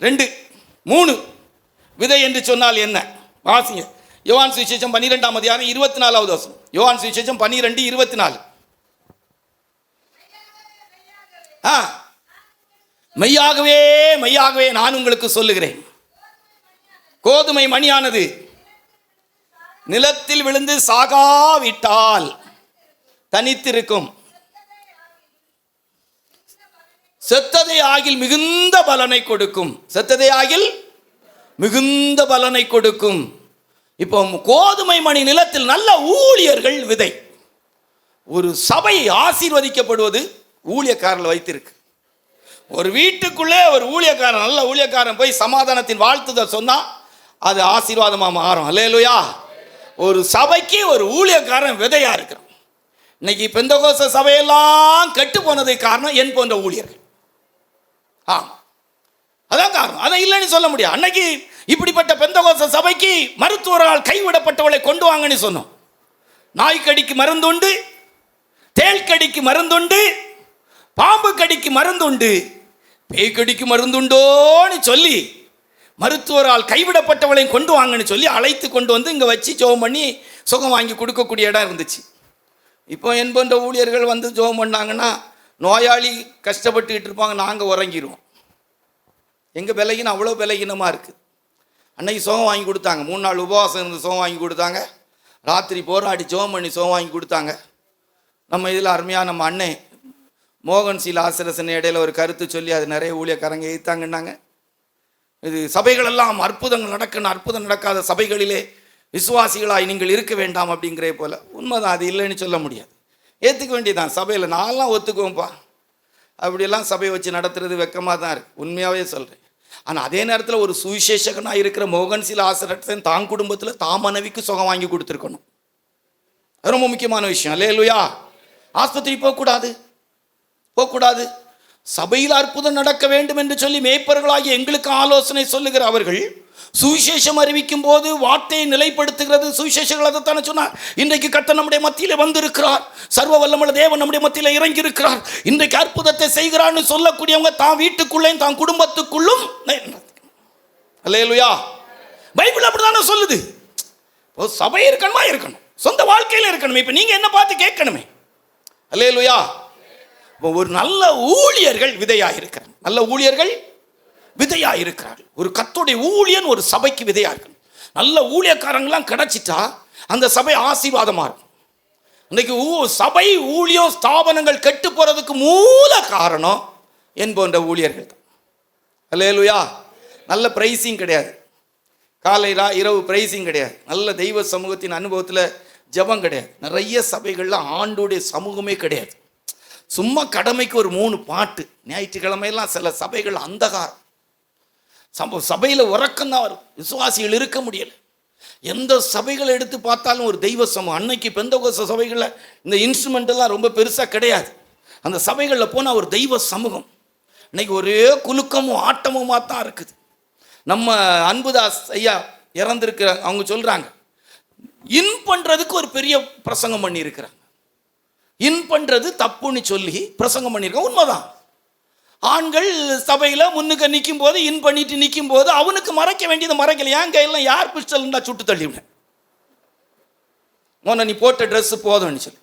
2 3 விதை என்று சொன்னால் என்ன? வாசிங்க. யோவான் சுவிசேஷம் 12ஆம் அதிகாரம் 24வது வசனம். யோவான் சுவிசேஷம் 12:24. மெய்யாகவே மெய்யாகவே நான் உங்களுக்கு சொல்லுகிறேன், கோதுமை மணியானது நிலத்தில் விழுந்து சாகாவிட்டால் தனித்திருக்கும், செத்ததை ஆகில் மிகுந்த பலனை கொடுக்கும். செத்ததை ஆகில் மிகுந்த பலனை கொடுக்கும். இப்போ கோதுமை மணி நிலத்தில் நல்ல ஊழியர்கள் விதை. ஒரு சபை ஆசீர்வதிக்கப்படுவது ஊழியக்காரர்கள் வைத்திருக்கு. ஒரு வீட்டுக்குள்ளே ஒரு ஊழியக்காரன், நல்ல ஊழியக்காரன் போய் சமாதானத்தின் வாழ்த்துதல் சொன்னா அது ஆசீர்வாதமா மாறும். அல்லேலூயா. ஒரு சபைக்கு ஒரு ஊழியக்காரன் விதையா இருக்கிறான். இன்னைக்கு பெந்தகோஸ்தே சபையெல்லாம் கெட்டு போனதுக்கு காரணம் என் போன்ற ஊழியர்கள். அதான் காரணம். அதை இல்லைன்னு சொல்ல முடியாது. அன்னைக்கு இப்படிப்பட்ட பெந்தகோஸ்தே சபைக்கு மருத்துவரால் கைவிடப்பட்டவளை கொண்டு வாங்கன்னு சொன்னோம். நாய்க்கடிக்கு மருந்துண்டு, தேள்கடிக்கு மருந்துண்டு, பாம்பு கடிக்கு மருந்துண்டு, பேய்கடிக்கு மருந்துண்டோன்னு சொல்லி மருத்துவரால் கைவிடப்பட்டவளையும் கொண்டு வாங்கன்னு சொல்லி அழைத்து கொண்டு வந்து இங்கே வச்சு ஜெபம் பண்ணி சுகம் வாங்கி கொடுக்கக்கூடிய இடம் இருந்துச்சு. இப்போ என் போன்ற ஊழியர்கள் வந்து ஜெபம் பண்ணாங்கன்னா நோயாளி கஷ்டப்பட்டுக்கிட்டு இருப்பாங்க, நாங்கள் உறங்கிடுவோம். எங்கள் விலகின அவ்வளோ விலகினமாக இருக்குது. அன்னைக்கு சுகம் வாங்கி கொடுத்தாங்க, 3 நாள் உபவாசம் இருந்து சுகம் வாங்கி கொடுத்தாங்க, ராத்திரி போராடி ஜெபம் பண்ணி சுகம் வாங்கி கொடுத்தாங்க. நம்ம இதில் அருமையாக நம்ம அண்ணன் மோகன் சி லாசரசன் இடையில ஒரு கருத்து சொல்லி அது நிறைய ஊழியக்காரங்க எய்த்தாங்கன்னாங்க. இது சபைகளெல்லாம் அற்புதங்கள் நடக்கணும், அற்புதம் நடக்காத சபைகளிலே விசுவாசிகளாய் நீங்கள் இருக்க வேண்டாம் அப்படிங்கிற போல. உண்மைதான், அது இல்லைன்னு சொல்ல முடியாது, ஏற்றுக்க வேண்டியதான். சபையில் நான்லாம் ஒத்துக்குவோம்ப்பா, அப்படியெல்லாம் சபையை வச்சு நடத்துறது வெக்கமாக தான் இருக்குது, உண்மையாகவே சொல்கிறேன். ஆனால் அதே நேரத்தில் ஒரு சுவிசேஷகனாக இருக்கிற மோகன் சி லாசரசன் தான் குடும்பத்தில் தான் மனைவிக்கு சுகம் வாங்கி கொடுத்துருக்கணும். அது ரொம்ப முக்கியமான விஷயம். அல்லேலூயா. ஆஸ்பத்திரி போகக்கூடாது. சபையில் அற்புதம் நடக்க வேண்டும் என்று சொல்லி மேய்ப்பர்களாகி எங்களுக்கு ஆலோசனை சொல்லுகிற அவர்கள் சுவிசேஷம் அறிவிக்கும் போது வார்த்தையை நிலைப்படுத்துகிறது. சுவிசேஷங்கள் அதைத்தானே சொன்னார். இன்றைக்கு கர்த்தர் நம்முடைய மத்தியில் வந்திருக்கிறார், சர்வ வல்லமையுள்ள தேவன் நம்முடைய மத்தியில் இறங்கி இருக்கிறார், இன்றைக்கு அற்புதத்தை செய்கிறான்னு சொல்லக்கூடியவங்க தான் வீட்டுக்குள்ளேயும் தான் குடும்பத்துக்குள்ளும். அல்லேலூயா. பைபிள் அப்படித்தானே சொல்லுது. சபை இருக்கணும், சொந்த வாழ்க்கையில் இருக்கணும். இப்போ நீங்கள் என்ன பார்த்து கேட்கணுமே. அல்லேலூயா. ஒரு நல்ல ஊழியர்கள் விதையாக இருக்கிறார், நல்ல ஊழியர்கள் விதையாக இருக்கிறார்கள். ஒரு கர்த்தருடைய ஊழியன் ஒரு சபைக்கு விதையாக இருக்கணும். நல்ல ஊழியக்காரங்களாம் கிடைச்சிட்டா அந்த சபை ஆசீர்வாதமாக இருக்கும். இன்றைக்கு சபை ஊழியம் ஸ்தாபனங்கள் கெட்டு போகிறதுக்கு மூல காரணம் என் போன்ற ஊழியர்கள் தான். அல்லேலூயா. நல்ல பிரைசிங் கிடையாது, காலை இரவு பிரைசிங் கிடையாது. நல்ல தெய்வ சமூகத்தின் அனுபவத்தில் ஜெபம் கிடையாது. நிறைய சபைகளில் ஆண்டோடைய சமூகமே கிடையாது. சும்மா கடமைக்கு ஒரு 3 பாட்டு. ஞாயிற்றுக்கிழமையெல்லாம் சில சபைகள் அந்தகாரம். சபையில் உறக்கம் தான் வரும். விசுவாசிகள் இருக்க முடியலை. எந்த சபைகளை எடுத்து பார்த்தாலும் ஒரு தெய்வ சமூகம். அன்னைக்கு பெந்தகோஸ்து சபைகளில் இந்த இன்ஸ்ட்ருமெண்டெல்லாம் ரொம்ப பெருசாக கிடையாது. அந்த சபைகளில் போனால் ஒரு தெய்வ சமூகம். இன்னைக்கு ஒரே குலுக்கமும் ஆட்டமுமாக தான் இருக்குது. நம்ம அன்புதாஸ் ஐயா இறந்துருக்கிற அவங்க சொல்கிறாங்க, இன் பண்ணுறதுக்கு ஒரு பெரிய பிரசங்கம் பண்ணியிருக்கிறாங்க. இன் பண்ணுறது தப்புன்னு சொல்லி பிரசங்கம் பண்ணியிருக்காங்க. உண்மைதான். ஆண்கள் சபையில் முன்னுக்கு நிற்கும் போது இன் பண்ணிட்டு நிற்கும் போது அவனுக்கு மறைக்க வேண்டியதை மறைக்கல. என் கையெல்லாம் யார் பிஸ்டல் இருந்தால் சுட்டு தள்ளிவிடுவேன். உன்னை நீ போட்ட ட்ரெஸ்ஸு போதும்னு சொல்லி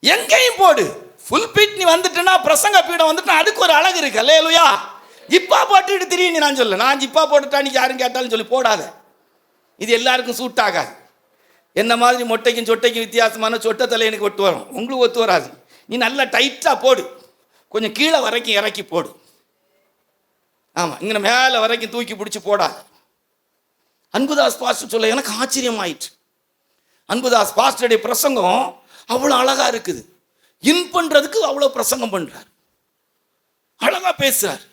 எங்கேயும் போடு. ஃபுல் பீட் நீ வந்துட்டுனா, பிரசங்க பீடம் வந்துட்டுனா அதுக்கு ஒரு அழகு இருக்கு. அல்லேலூயா. ஜிப்பா போட்டுட்டு திடீர்னு நான் சொல்ல, நான் ஜிப்பா போட்டுட்டா நீ யாரும் கேட்டாலும் சொல்லி போடாத. இது எல்லாருக்கும் சூட் ஆகாது. என்ன மாதிரி மொட்டைக்கும் சொட்டைக்கும் வித்தியாசமான சொட்டை தலை எனக்கு ஒட்டு வரும், உங்களுக்கு ஒத்து வராது. நீ நல்லா டைட்டாக போடு, கொஞ்சம் கீழே வரைக்கும் இறக்கி போடு. ஆமாம், இங்கே மேலே வரைக்கும் தூக்கி பிடிச்சி போடாது. அன்புதாஸ் பாஸ்டர் சொல்ல எனக்கு ஆச்சரியம் ஆயிடுச்சு. அன்புதாஸ் பாஸ்டருடைய பிரசங்கம் அவ்வளோ அழகாக இருக்குது. இன் பண்ணுறதுக்கு அவ்வளோ பிரசங்கம் பண்ணுறார், அழகாக பேசுகிறார்.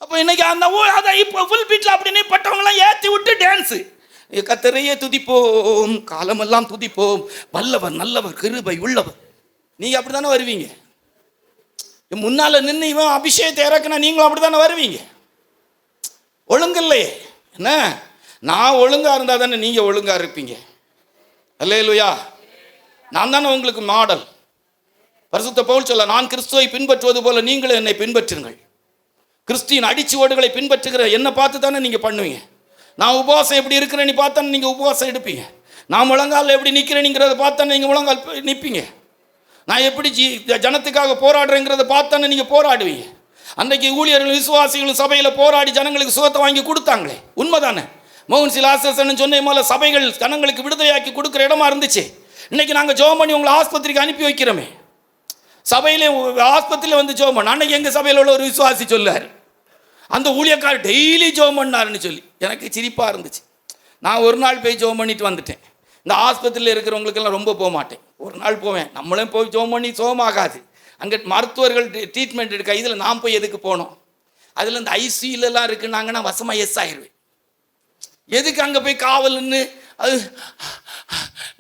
அப்போ இன்னைக்கு அந்த அதை இப்போ ஃபுல் பீட்டில் அப்படின்னு பட்டவங்களாம் ஏற்றி விட்டு டான்ஸு. கர்த்தரையே துதிப்போம், காலமெல்லாம் துதிப்போம், வல்லவர் நல்லவர் கிருபை உள்ளவர். நீங்கள் அப்படி தானே வருவீங்க. முன்னால் நின்று இவன் அபிஷேகத்தை இறக்குனா நீங்களும் அப்படி தானே வருவீங்க. ஒழுங்கு இல்லையே என்ன? நான் ஒழுங்காக இருந்தால் தானே நீங்கள் ஒழுங்காக இருப்பீங்க. அல்லேலூயா. நான் தானே உங்களுக்கு மாடல். பரிசுத்த பவுல் சொல்ல, நான் கிறிஸ்துவை பின்பற்றுவது போல நீங்களும் என்னை பின்பற்றுங்கள். கிறிஸ்துவின் அடிச்சுவடுகளை பின்பற்றுகிற என்னை பார்த்து தானே நீங்கள் பண்ணுவீங்க. நான் உபவாசம் எப்படி இருக்கிறேன்னு பார்த்தானே நீங்கள் உபவாசம் எடுப்பீங்க. நான் முழங்கால் எப்படி நிற்கிறேனுங்கிறத பார்த்தானே நீங்கள் முழங்கால் நிற்பீங்க. நான் எப்படி ஜனத்துக்காக போராடுறேங்கிறத பார்த்தானே நீங்கள் போராடுவீங்க. அன்றைக்கு ஊழியர்கள் விசுவாசிகள் சபையில் போராடி ஜனங்களுக்கு சுகத்தை வாங்கி கொடுத்தாங்களே, உண்மைதானே? மோகன் சிலாசன் சொன்ன போல சபைகள் ஜனங்களுக்கு விடுதலையாக்கி கொடுக்குற இடமா இருந்துச்சு. இன்னைக்கு நாங்கள் ஜெபம் பண்ணி உங்களை ஆஸ்பத்திரிக்கு அனுப்பி வைக்கிறோமே. சபையிலே ஆஸ்பத்திரியில் வந்து ஜெபம் பண்ண, அன்னைக்கு எங்கள் சபையில் உள்ள ஒரு விசுவாசி சொல்லார், அந்த ஊழியக்கார் டெய்லி ஜெபம் பண்ணாருன்னு சொல்லி எனக்கு சிரிப்பாக இருந்துச்சு. நான் ஒரு நாள் போய் ஜெபம் பண்ணிட்டு வந்துட்டேன். இந்த ஆஸ்பத்திரியில் இருக்கிறவங்களுக்கெல்லாம் ரொம்ப போக மாட்டேன். ஒரு நாள் போவேன். நம்மளும் போய் ஜெபம் பண்ணி சோகமாகாது. அங்கே மருத்துவர்கள் ட்ரீட்மெண்ட் எடுக்க, இதில் நான் போய் எதுக்கு போனோம்? அதில் இந்த ஐசியூலெலாம் இருக்குன்னாங்கன்னா வசமாக எஸ் ஆயிடுவேன். எதுக்கு அங்கே போய் காவல்னு அது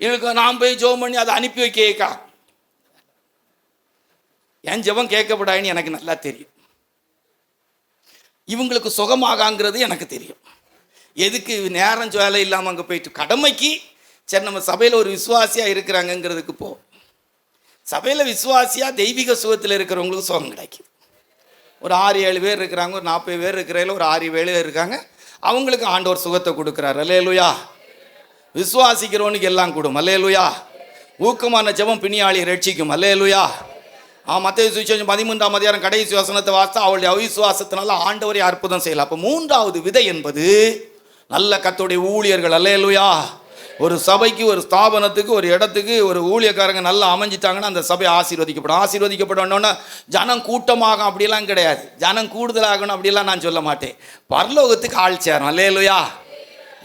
எனக்கு நான் போய் ஜெபம் பண்ணி அதை அனுப்பி வைக்கா? என் ஜெபம் கேட்கப்படாதுன்னு எனக்கு நல்லா தெரியும். இவங்களுக்கு சுகமாகாங்கிறது எனக்கு தெரியும். எதுக்கு நேரம் வேலை இல்லாமல் அங்கே போயிட்டு கடமைக்கு சரி நம்ம சபையில் ஒரு விசுவாசியாக இருக்கிறாங்கங்கிறதுக்கு போ. சபையில் விசுவாசியாக தெய்வீக சுகத்தில் இருக்கிறவங்களுக்கு சுகம் கிடைக்குது. ஒரு 6-7 பேர் இருக்கிறாங்க, ஒரு 40 பேர் இருக்கிறதில் ஒரு 6-7 பேர் இருக்காங்க. அவங்களுக்கு ஆண்டவர் சுகத்தை கொடுக்குறாரு. அல்லேலூயா. விசுவாசிக்கிறவனுக்கு எல்லாம் கூடும். அல்லேலூயா. ஊக்கமான ஜெபம் பிணியாளியை ரட்சிக்கும். அல்லேலூயா. மத்தேயு சுவிசேஷம் 13ஆம் அதிகாரம் கடைசி வசனத்தை வாசித்தா அவளுடைய அவிசுவாசத்தினால ஆண்டவரே அற்புதம் செய்யலாம். அப்போ 3வது விதை என்பது நல்ல கர்த்தருடைய ஊழியர்கள். அல்லேலூயா. ஒரு சபைக்கு, ஒரு ஸ்தாபனத்துக்கு, ஒரு இடத்துக்கு ஒரு ஊழியக்காரங்க நல்லா அமைஞ்சிட்டாங்கன்னா அந்த சபை ஆசீர்வதிக்கப்படும். ஆசீர்வதிக்கப்படணுன்னா ஜனம் கூட்டமாக அப்படிலாம் கிடையாது, ஜனம் கூடுதலாகணும் அப்படிலாம் நான் சொல்ல மாட்டேன். பரலோகத்துக்கு ஆள் சேரும். அல்லேலூயா.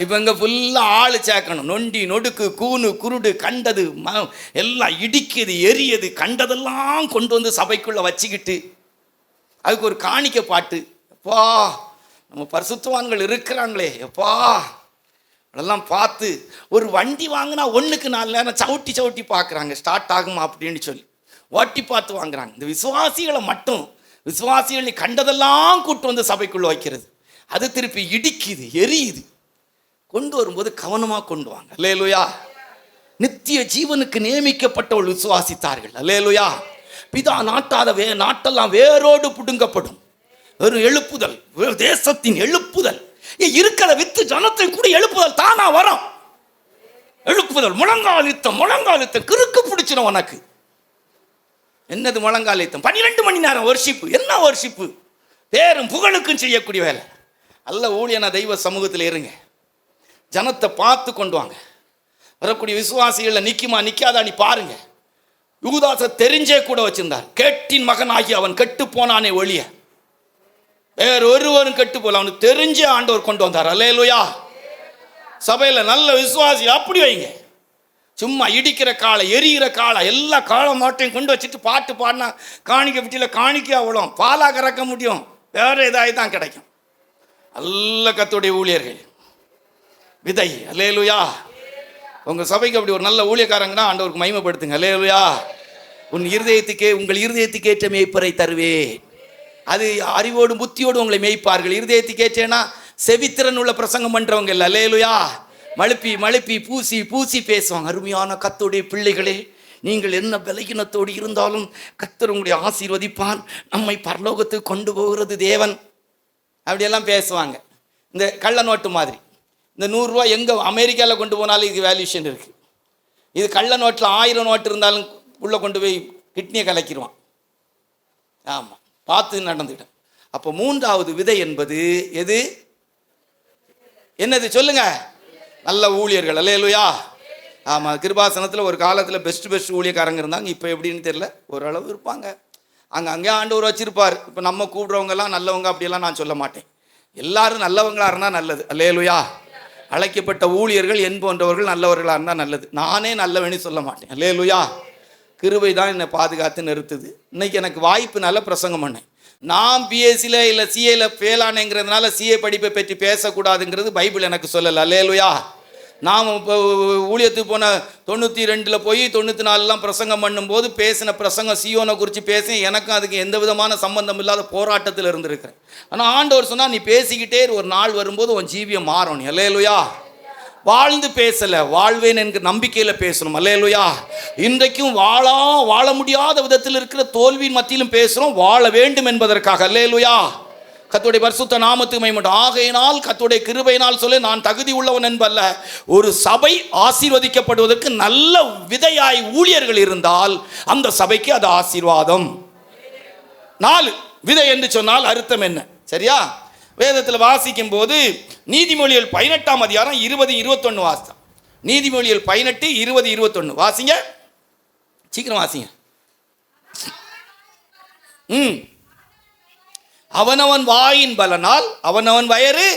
இப்போ இங்கே ஃபுல்லாக ஆள் சேர்க்கணும். நொண்டி நொடுக்கு கூணு குருடு கண்டது எல்லாம் இடிக்குது எரியது கண்டதெல்லாம் கொண்டு வந்து சபைக்குள்ளே வச்சுக்கிட்டு அதுக்கு ஒரு காணிக்க பாட்டு. எப்பா நம்ம பரிசுத்தவான்கள் இருக்கிறாங்களே, எப்பா அதெல்லாம் பார்த்து ஒரு வண்டி வாங்கினா 1க்கு 4 நேரம் சவுட்டி பார்க்குறாங்க ஸ்டார்ட் ஆகுமா அப்படின்னு சொல்லி ஓட்டி பார்த்து வாங்குறாங்க. இந்த விசுவாசிகளை மட்டும் விசுவாசிகளை கண்டதெல்லாம் கூட்டு வந்து சபைக்குள்ளே வைக்கிறது. அது திருப்பி இடிக்குது எரியுது. கொண்டு வரும்போது கவனமாக கொண்டு வாங்க. அல்லேலூயா. நித்திய ஜீவனுக்கு நியமிக்கப்பட்டவள் விசுவாசித்தார்கள். அல்லேலூயா. பிதா நாட்டாத நாட்டெல்லாம் வேரோடு புடுங்கப்படும். வெறும் எழுப்புதல், தேசத்தின் எழுப்புதல், இருக்கிற வித்து ஜனத்தை கூட எழுப்புதல் தானா வரும். எழுப்புதல் முழங்காலித்தம் கிறுக்கு பிடிச்சிடும் உனக்கு. என்னது முழங்காலித்தம்? 12 மணி நேரம் வர்ஷிப்பு. என்ன வர்ஷிப்பு? பேரும் புகழுக்கும் செய்யக்கூடிய வேலை. அல்ல ஊழியனா தெய்வ சமூகத்தில் இருங்க. ஜனத்தை பார்த்து கொண்டு வாங்க. வரக்கூடிய விசுவாசிகளில் நிற்குமா நிற்காதா நீ பாருங்க. யூதாசை தெரிஞ்சே கூட வச்சிருந்தார். கேட்டின் மகனாகி அவன் கெட்டு போனானே ஒழிய வேற ஒருவரும் கெட்டு போல, அவனுக்கு தெரிஞ்சே ஆண்டவர் கொண்டு வந்தார். அல்லேலூயா. சபையில் நல்ல விசுவாசி அப்படி வைங்க. சும்மா இடிக்கிற காளை, எரிகிற காளை, எல்லா காளை மாட்டையும் கொண்டு வச்சுட்டு பாட்டு பாடினா காணிக்க விட்டியில் காணிக்க அவ்வளோ பாலா கறக்க முடியும், வேற ஏதாவது தான் கிடைக்கும். நல்ல கர்த்தருடைய ஊழியர்கள் விதை. அல்லேலூயா. உங்கள் சபைக்கு அப்படி ஒரு நல்ல ஊழியக்காரங்கன்னா ஆண்டவருக்கு மகிமைப்படுத்துங்க. அல்லேலூயா. உங்கள் இருதயத்துக்கேற்ற மேய்ப்பரை தருவே. அது அறிவோடும் புத்தியோடு உங்களை மேய்ப்பார்கள். இருதயத்துக்கேற்றேன்னா செவித்திறன் உள்ள பிரசங்கம் பண்றவங்க இல்லை. அல்லேலூயா. மழுப்பி பூசி பேசுவாங்க. அருமையான கர்த்தருடைய பிள்ளைகளே, நீங்கள் என்ன பலகீனத்தோடு இருந்தாலும் கர்த்தர் உங்களை ஆசீர்வதிப்பார், நம்மை பரலோகத்துக்கு கொண்டு போகிறது தேவன், அப்படியெல்லாம் பேசுவாங்க. இந்த கள்ள நோட்டு மாதிரி. இந்த 100 ரூபா எங்கே அமெரிக்காவில் கொண்டு போனாலும் இது வேல்யூஷன் இருக்குது. இது கள்ள நோட்டில் 1000 நோட்டு இருந்தாலும் உள்ளே கொண்டு போய் கிட்னியை கலக்கிடுவான். ஆமாம், பார்த்து நடந்துக்கிட்டேன். அப்போ 3வது விதை என்பது எது? என்னது சொல்லுங்க? நல்ல ஊழியர்கள். அல்லேலூயா. ஆமாம், கிருபாசனத்தில் ஒரு காலத்தில் பெஸ்ட் ஊழியக்காரங்க இருந்தாங்க. இப்போ எப்படின்னு தெரியல, ஓரளவு இருப்பாங்க. அங்கே ஆண்டவர் வச்சிருப்பார். இப்போ நம்ம கூடுறவங்கெல்லாம் நல்லவங்க அப்படியெல்லாம் நான் சொல்ல மாட்டேன். எல்லாரும் நல்லவங்களாக இருந்தால் நல்லது. அல்லேலூயா. அழைக்கப்பட்ட ஊழியர்கள் என்பவர்கள் நல்லவர்களாக இருந்தால் நல்லது. நானே நல்லவனு சொல்ல மாட்டேன். அல்லேலூயா. கிருபை தான் என்னை பாதுகாத்து நிறுத்துது. இன்னைக்கு எனக்கு வாய்ப்பு நல்ல பிரசங்கம் பண்ணேன். நான் பிஎஸ்சியில் இல்லை சிஏல ஃபெயிலானேங்கிறதுனால சிஏ படிப்பை பற்றி பேசக்கூடாதுங்கிறது பைபிள் எனக்கு சொல்லலை. அல்லேலூயா. நாம் இப்போ ஊழியத்துக்கு போன 92 போய் 94 பிரசங்கம் பண்ணும்போது பேசின பிரசங்கம் சியோனை குறித்து பேச எனக்கும் அதுக்கு எந்த விதமான சம்பந்தம் இல்லாத போராட்டத்தில் இருந்திருக்கிறேன். ஆனால் ஆண்டவர் சொன்னால், நீ பேசிக்கிட்டே ஒரு நாள் வரும்போது உன் ஜீவியம் மாறணும். அல்லேலூயா. வாழ்ந்து பேசலை, வாழ்வேன் என்கிற நம்பிக்கையில் பேசணும். அல்லேலூயா. இன்றைக்கும் வாழ முடியாத விதத்தில் இருக்கிற தோல்வியின் மத்தியிலும் பேசுகிறோம், வாழ வேண்டும் என்பதற்காக. அல்லேலூயா. கர்த்தருடைய பரிசுத்த நாமத்துக்கு மகிமை. ஆகையினால் கர்த்தருடைய கிருபையினால் சொல்ல, நான் தகுதி உள்ளவன் என்பல்ல, ஒரு சபை ஆசீர்வதிக்கப்படுவதற்கு நல்ல விதையாய் ஊழியர்கள் இருந்தால் அந்த சபைக்கு அது ஆசீர்வாதம். 4 விதை என்று சொன்னால் அர்த்தம் என்ன? சரியா? வேதத்தில் வாசிக்கும் போது நீதிமொழிகள் 18ஆம் அதிகாரம் 20-21 வாசித்தோம். நீதிமொழிகள் 18-20-21 வாசிங்க, சீக்கிரம் வாசிங்க. அவனவன் வாயின் பலனால் அவனவன் வயறு.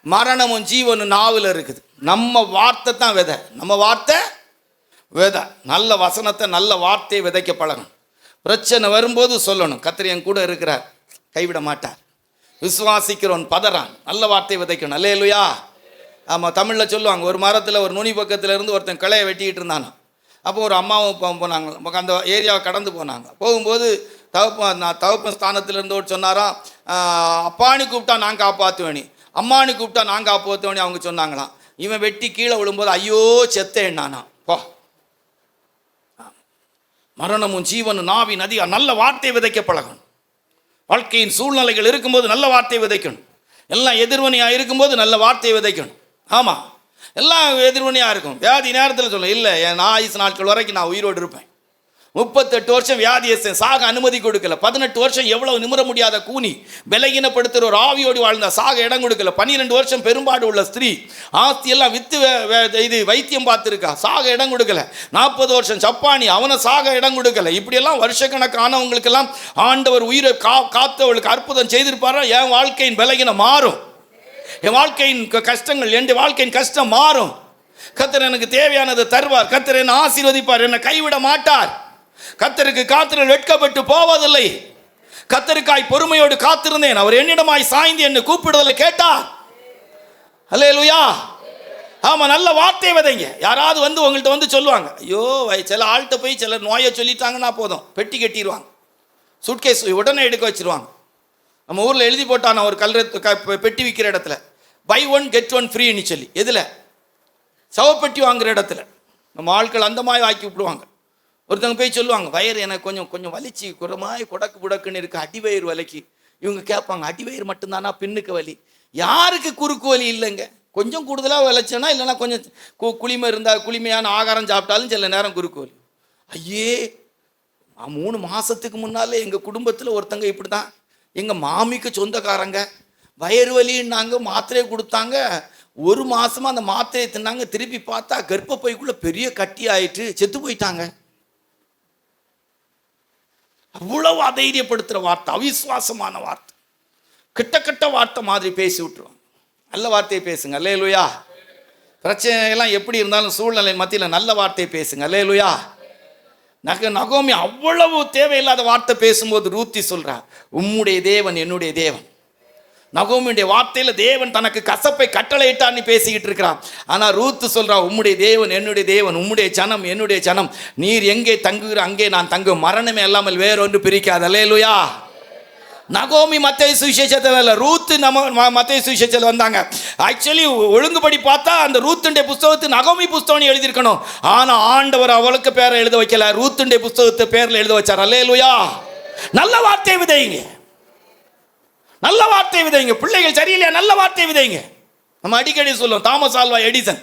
மரணமும் ஜீவனும் நாவில் இருக்குது. நம்ம வார்த்தை தான் விதை. நம்ம வார்த்தை விதை. நல்ல வசனத்தை, நல்ல வார்த்தையை விதைக்க பழகணும். பிரச்சனை வரும்போது சொல்லணும், கர்த்தர் என் கூட இருக்கிறார், கைவிட மாட்டார். விசுவாசிக்கிறவன் பதறான், நல்ல வார்த்தையை விதைக்கணும். அல்லேலூயா. ஆமாம், தமிழில் சொல்லுவாங்க, ஒரு மரத்தில் ஒரு நுனி பக்கத்தில் இருந்து ஒருத்தன் கிளையை வெட்டிக்கிட்டு இருந்தானா. அப்போ ஒரு அம்மாவும் போனாங்க, அந்த ஏரியாவை கடந்து போனாங்க. போகும்போது தகப்பன் ஸ்தானத்திலிருந்து சொன்னாராம், அப்பானி கூப்பிட்டா நான் காப்பாற்றுவேணி, அம்மானி கூப்பிட்டா நான் காப்பாற்றுவேணி அவங்க சொன்னாங்களாம். இவன் வெட்டி கீழே விழும்போது ஐயோ செத்தேன் நானா. போ. மரணமும் ஜீவனும் நாவி நதியா. நல்ல வார்த்தையை விதைக்க பழகணும். வாழ்க்கையின் சூழ்நிலைகள் இருக்கும்போது நல்ல வார்த்தையை விதைக்கணும். எல்லாம் எதிர்வனையாக இருக்கும்போது நல்ல வார்த்தையை விதைக்கணும். ஆமாம், எல்லாம் எதிர்வனையாக இருக்கும். வியாதி நேரத்தில் சொல்ல, இல்லை என் ஆயுசு நாட்கள் வரைக்கும் நான் உயிரோடு இருப்பேன். 38 வருஷம் வியாதியை சாக அனுமதி கொடுக்கல. 18 வருஷம் எவ்வளவு நிமிர முடியாத கூனி பலகீனப்படுத்துகிற ஒரு ஆவியோடு வாழ்ந்த சாக இடம் கொடுக்கல. 12 வருஷம் பெரும்பாடு உள்ள ஸ்திரீ ஆஸ்தியெல்லாம் வித்து இது வைத்தியம் பார்த்துருக்கா, சாக இடம் கொடுக்கல. 40 வருஷம் சப்பானி, அவனை சாக இடம் கொடுக்கல. இப்படியெல்லாம் வருஷக்கணக்கானவங்களுக்கெல்லாம் ஆண்டவர் உயிரை காத்தவளுக்கு அற்புதம் செய்திருப்பாரா. என் வாழ்க்கையின் பலகீனம் மாறும், என் வாழ்க்கையின் கஷ்டங்கள், என் வாழ்க்கையின் கஷ்டம் மாறும். கர்த்தர் எனக்கு தேவையானதை தருவார். கர்த்தர் என்னை ஆசீர்வதிப்பார், என்னை கைவிட மாட்டார். கர்த்தருக்கு காத்திரல் வெட்கப்பட்டு போவதில்லை. கர்த்தருக்காய் பொறுமையோடு காத்திருந்தேன், அவர் என்னிடமாய் சாய்ந்து என்னை கூப்பிடுதலை கேட்டார். அல்லேலூயா. ஆமா, நல்ல வார்த்தை விதைங்க. யாராவது வந்து உங்கள்கிட்ட வந்து சொல்லுவாங்க, ஐயோ சில ஆள்கிட்ட போய் சில நோயை சொல்லிட்டாங்கன்னா போதும், பெட்டி கட்டிடுவாங்க, சூட்கேஸ் உடனே எடுக்க வச்சிருவாங்க. நம்ம ஊரில் எழுதி போட்டான ஒரு பெட்டி விற்கிற இடத்துல பை 1 get 1 ஃப்ரீன்னு சொல்லி, எதில் சவப்பெட்டி வாங்குற இடத்துல நம்ம ஆட்கள் அந்த மாதிரி ஆக்கி விடுவாங்க. ஒருத்தவங்க போய் சொல்லுவாங்க, வயிறு எனக்கு கொஞ்சம் வலிச்சு குறமாய் குடக்கு புடக்குன்னு இருக்கு, அடிவயிறு வலிக்கு. இவங்க கேட்பாங்க, அடிவயிறு மட்டும்தானா, பின்னுக்கு வலி? யாருக்கு குறுக்கு வலி இல்லைங்க. கொஞ்சம் கூடுதலாக விளைச்சோன்னா, இல்லைன்னா கொஞ்சம் குளிமை இருந்தால், குளிமையான ஆகாரம் சாப்பிட்டாலும் சில நேரம் குறுக்கு வலி. ஐயே, 3 மாதத்துக்கு முன்னாலே எங்கள் குடும்பத்தில் ஒருத்தங்க இப்படி தான், எங்கள் மாமிக்கு சொந்தக்காரங்க வயிறு வலின்னாங்க, மாத்திரையை கொடுத்தாங்க. 1 மாதமாக அந்த மாத்திரையை தின்னாங்க. திருப்பி பார்த்தா கர்ப்பப்பைக்குள்ளே பெரிய கட்டி ஆயிட்டு செத்து போயிட்டாங்க. அவ்வளவு அதைரியப்படுத்துகிற வார்த்தை, அவிசுவாசமான வார்த்தை, கிட்ட வார்த்தை மாதிரி பேசி விட்டுருவாங்க. நல்ல வார்த்தையை பேசுங்க. அல்லேலூயா. பிரச்சனையெல்லாம் எப்படி இருந்தாலும் சூழ்நிலை மத்தியில் நல்ல வார்த்தையை பேசுங்க. அல்லேலூயா. நகோமி அவ்வளவு தேவையில்லாத வார்த்தை பேசும்போது ரூத்தி சொல்றா, உம்முடைய தேவன் என்னுடைய தேவன். நகோமியுடைய வார்த்தையில தேவன் தனக்கு கசப்பை கட்டளையிட்டான்னு பேசிக்கிட்டு இருக்கிறான். ஆனா ரூத்து சொல்றா, உம்முடைய தேவன் என்னுடைய தேவன், உம்முடைய ஜனம் என்னுடைய ஜனம், நீர் எங்கே தங்குகிற அங்கே நான் தங்கும், மரணமே இல்லாமல் வேறொன்று பிரிக்காது. அல்லேலூயா. நகோமி மத்தேயு சுவிசேஷத்தில் இல்லை, ரூத்து நம்ம மத்தேயு சுவிசேஷத்தில் வந்தாங்க. ஆக்சுவலி ஒழுங்குபடி பார்த்தா அந்த ரூத்துடைய புஸ்தகத்தை நகோமி புஸ்தகம் எழுதியிருக்கணும். ஆனா ஆண்டவர் அவளுக்கு பேரை எழுத வைக்கல, ரூத்துடைய புஸ்தகத்தை பேரில் எழுத வச்சார். அல்லேலூயா. நல்ல வார்த்தை விதைங்க, நல்ல வார்த்தை விதைங்க. பிள்ளைகள் சரியில்லையா, நல்ல வார்த்தை விதைங்க. நம்ம அடிக்கடி சொல்லுவோம், தாமஸ் ஆல்வா எடிசன்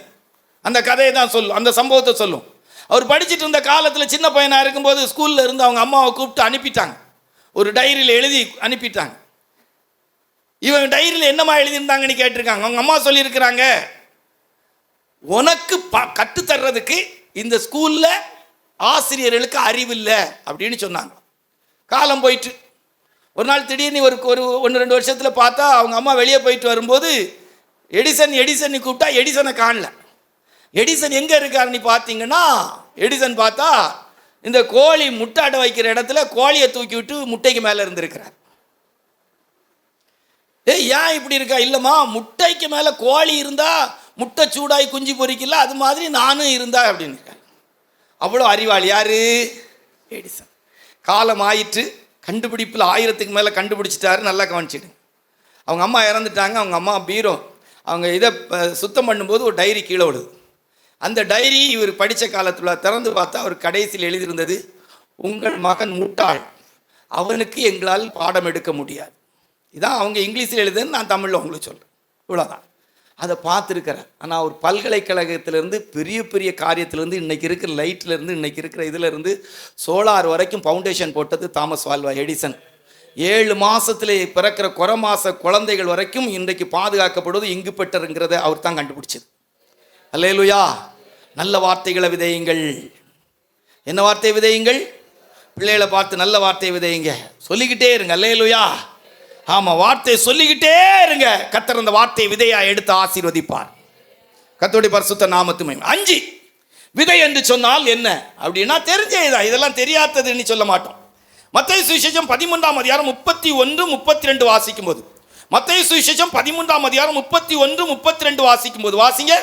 அந்த கதையை தான் சொல்லும், அந்த சம்பவத்தை சொல்லும். அவர் படிச்சுட்டு இருந்த காலத்தில் சின்ன பையனாக இருக்கும்போது ஸ்கூலில் இருந்து அவங்க அம்மாவை கூப்பிட்டு அனுப்பிட்டாங்க. ஒரு டைரியில் எழுதி அனுப்பிட்டாங்க. இவன் டைரியில் என்னம்மா எழுதியிருந்தாங்கன்னு கேட்டிருக்காங்க. அவங்க அம்மா சொல்லியிருக்கிறாங்க, உனக்கு கற்றுத்தர்றதுக்கு இந்த ஸ்கூலில் ஆசிரியர்களுக்கு அறிவில்லை அப்படின்னு சொன்னாங்க. காலம் போயிட்டு ஒரு நாள் திடீர்னு ஒரு 1-2 வருஷத்தில் பார்த்தா அவங்க அம்மா வெளியே போயிட்டு வரும்போது எடிசன் கூப்பிட்டா எடிசனை காணல. எடிசன் எங்கே இருக்காருன்னு பார்த்தீங்கன்னா, எடிசன் பார்த்தா இந்த கோழி முட்டை வைக்கிற இடத்துல கோழியை தூக்கி விட்டு முட்டைக்கு மேலே இருந்திருக்கிறார். ஏன் இப்படி இருக்கா? இல்லைம்மா, முட்டைக்கு மேலே கோழி இருந்தா முட்டை சூடாய் குஞ்சு பொறிக்கல, அது மாதிரி நானும் இருந்தா அப்படின்னு. அவ்வளோ அறிவாளி யாரு? எடிசன். காலம் ஆயிற்று, கண்டுபிடிப்பில் 1000க்கு மேலே கண்டுபிடிச்சிட்டாரு. நல்லா கவனிச்சிடுங்க. அவங்க அம்மா இறந்துட்டாங்க. அவங்க அம்மா பீரோ அவங்க இதை சுத்தம் பண்ணும்போது ஒரு டைரி கீழே விடுது. அந்த டைரி இவர் படித்த காலத்தில் திறந்து பார்த்தா அவர் கடைசியில் எழுதியிருந்தது, உங்கள் மகன் முட்டாள், அவனுக்கு எங்களால் பாடம் எடுக்க முடியாது. இதான் அவங்க இங்கிலீஷில் எழுதுன்னு நான் தமிழில் உங்களுக்கு சொல்கிறேன். இவ்வளோதான். அதை பார்த்துருக்கிறேன். ஆனால் ஒரு பல்கலைக்கழகத்திலேருந்து பெரிய பெரிய காரியத்திலேருந்து இன்றைக்கி இருக்கிற லைட்லேருந்து இன்றைக்கி இருக்கிற இதிலேருந்து சோலார் வரைக்கும் ஃபவுண்டேஷன் போட்டது தாமஸ் ஆல்வா எடிசன். 7 மாதத்தில் பிறக்கிற குறை மாத குழந்தைகள் வரைக்கும் இன்றைக்கு பாதுகாக்கப்படுவது இங்கு பெற்றருங்கிறத அவர் தான் கண்டுபிடிச்சது. அல்லேலூயா. நல்ல வார்த்தைகளை விதையுங்கள். என்ன வார்த்தை விதையுங்கள்? பிள்ளைகளை பார்த்து நல்ல வார்த்தையை விதையுங்க. சொல்லிக்கிட்டே இருங்க. அல்லேலூயா. ஆமாம், வார்த்தையை சொல்லிக்கிட்டே இருங்க. கர்த்தர் அந்த வார்த்தையை விதையா எடுத்து ஆசீர்வதிப்பார். கர்த்தருடைய பரிசுத்த நாமத்து மகிமை. 5 விதை என்று சொன்னால் என்ன அப்படின்னா தெரிஞ்சதுதான், இதெல்லாம் தெரியாததுன்னு சொல்ல மாட்டோம். மத்தேயு சுவிசேஷம் 13ஆம் அதிகாரம் 31, 32 வாசிக்கும் போது, மத்தேயு சுவிசேஷம் 13ஆம் அதிகாரம் 31, 32 வாசிக்கும் போது வாசிங்க.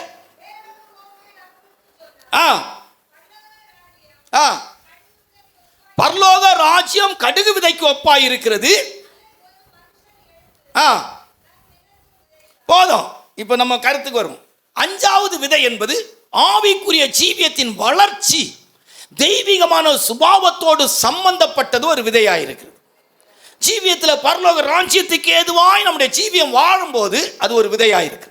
பரலோக ராஜ்யம் கடுகு விதைக்கு ஒப்பாய் இருக்கிறது. போதும், இப்ப நம்ம கருத்துக்கு வரும். 5வது விதை என்பது ஆவிக்குரிய ஜீவியத்தின் வளர்ச்சி, தெய்வீகமான சுபாவத்தோடு சம்பந்தப்பட்டது ஒரு விதையாயிருக்கிறது. ஜீவியத்தில் பரலோக ராஜ்யத்துக்கு ஏதுவாய் நம்முடைய ஜீவியம் வாழும்போது அது ஒரு விதையாயிருக்கு.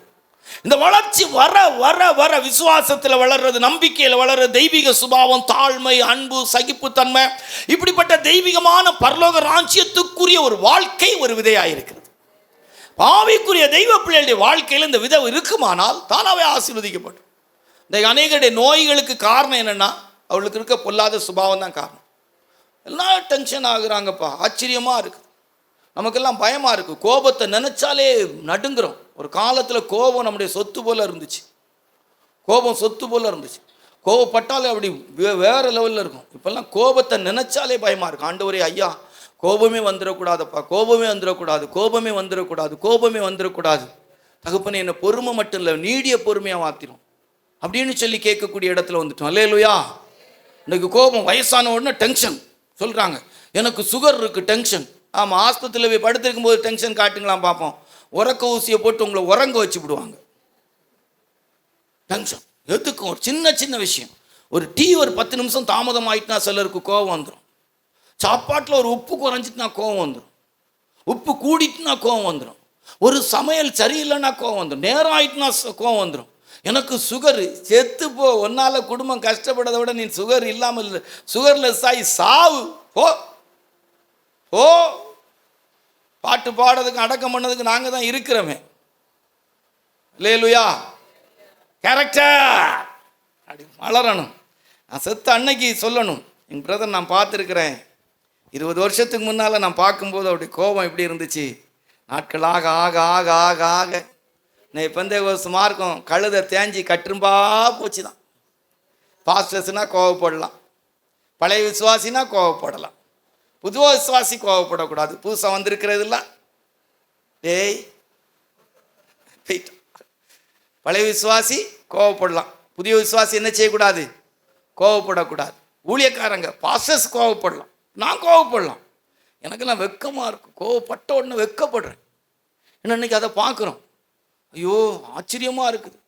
இந்த வளர்ச்சி வர வர வர விசுவாசத்தில் வளர்றது, நம்பிக்கையில் வளர்றது, தெய்வீக சுபாவம், தாழ்மை, அன்பு, சகிப்புத்தன்மை, இப்படிப்பட்ட தெய்வீகமான பரலோக ராஜ்யத்துக்குரிய ஒரு வாழ்க்கை ஒரு விதையாயிருக்கிறது. ஆவிக்குரிய தெய்வ பிள்ளைகளுடைய வாழ்க்கையில் இந்த விதை இருக்குமானால் தானாவே ஆசீர்வதிக்கப்படும். இந்த அநேகருடைய நோய்களுக்கு காரணம் என்னன்னா, அவளுக்கு இருக்க பொல்லாத சுபாவம் தான் காரணம். எல்லாம் டென்ஷன் ஆகுறாங்கப்பா. ஆச்சரியமாக இருக்குது, நமக்கெல்லாம் பயமாக இருக்குது. கோபத்தை நினச்சாலே நடுங்குறோம். ஒரு காலத்தில் கோபம் நம்முடைய சொத்து போல் இருந்துச்சு. கோபம் சொத்து போல் இருந்துச்சு. கோபப்பட்டாலே அப்படி வேறு லெவலில் இருக்கும். இப்போல்லாம் கோபத்தை நினச்சாலே பயமாக இருக்கும். ஆண்டவரே ஐயா, கோபமே வந்துடக்கூடாதப்பா, கோபமே வந்துடக்கூடாது, கோபமே வந்துடக்கூடாது, கோபமே வந்துடக்கூடாது. தகப்பனே, என்ன பொறுமை மட்டும் இல்லை, நீடிய பொறுமையாக மாற்றிடும் அப்படின்னு சொல்லி கேட்கக்கூடிய இடத்துல வந்துட்டோம். அல்லேலூயா. இன்னைக்கு கோபம் வயசான உடனே டென்ஷன் சொல்கிறாங்க. எனக்கு சுகர் இருக்குது, டென்ஷன். ஆமாம், ஆஸ்பத்திரியில் போய் படுத்திருக்கும் போது டென்ஷன் காட்டுங்களாம் பார்ப்போம். உறக்க ஊசியை போட்டு உங்களை உறங்க வச்சு விடுவாங்க. டென்ஷன் எதுக்கும் ஒரு சின்ன சின்ன விஷயம். ஒரு டீ ஒரு 10 நிமிஷம் தாமதம் ஆகிட்டுனா சிலருக்கு கோபம் வந்துடும். சாப்பாட்டில் ஒரு உப்பு குறைஞ்சிட்டுனா கோபம் வந்துடும். உப்பு கூடிட்டுனா கோபம் வந்துடும். ஒரு சமையல் சரியில்லைன்னா கோபம் வந்துடும். நேரம் ஆகிட்டுனா கோபம் வந்துடும். எனக்கு சுகரு, செத்து போ, ஒன்னால் குடும்பம் கஷ்டப்படதை விட நீ சுகர் இல்லாமல் சுகர்லெஸ் ஆகி சாவு போ ஓ. பாட்டு பாடுறதுக்கு அடக்கம் பண்ணதுக்கு நாங்கள் தான் இருக்கிறோமே. அல்லேலூயா. கேரக்டர் அப்படி வளரணும். நான் செத்த அன்னைக்கு சொல்லணும், என் பிரதர் நான் பார்த்துருக்கிறேன், 20 வருஷத்துக்கு முன்னால் நான் பார்க்கும்போது அப்படி கோபம் எப்படி இருந்துச்சு. நாட்கள் ஆக ஆக ஆக ஆக ஆக இன்னைக்கு பெந்தேகோஸ்துமா இருக்கும், கழுதை தேஞ்சி கட்டுரும்பா போச்சு தான். பாஸ்டர்ஸ்னா கோவப்படலாம், பழைய விசுவாசினா கோவப்படலாம், புது விசுவாசி கோவப்படக்கூடாது. புதுசாக வந்திருக்கிறதுல டேய் போயிட்டு. பழைய விசுவாசி கோவப்படலாம், புதிய விசுவாசி என்ன செய்யக்கூடாது? கோவப்படக்கூடாது. ஊழியக்காரங்க பாஸ்டர்ஸ் கோவப்படலாம், நான் கோவப்படலாம். எனக்கெல்லாம் வெக்கமாக இருக்கும், கோவப்பட்ட உடனே வெக்கப்படுறேன். இன்னைக்கு அதை பார்க்குறோம், ஐயோ ஆச்சரியமாக இருக்குது.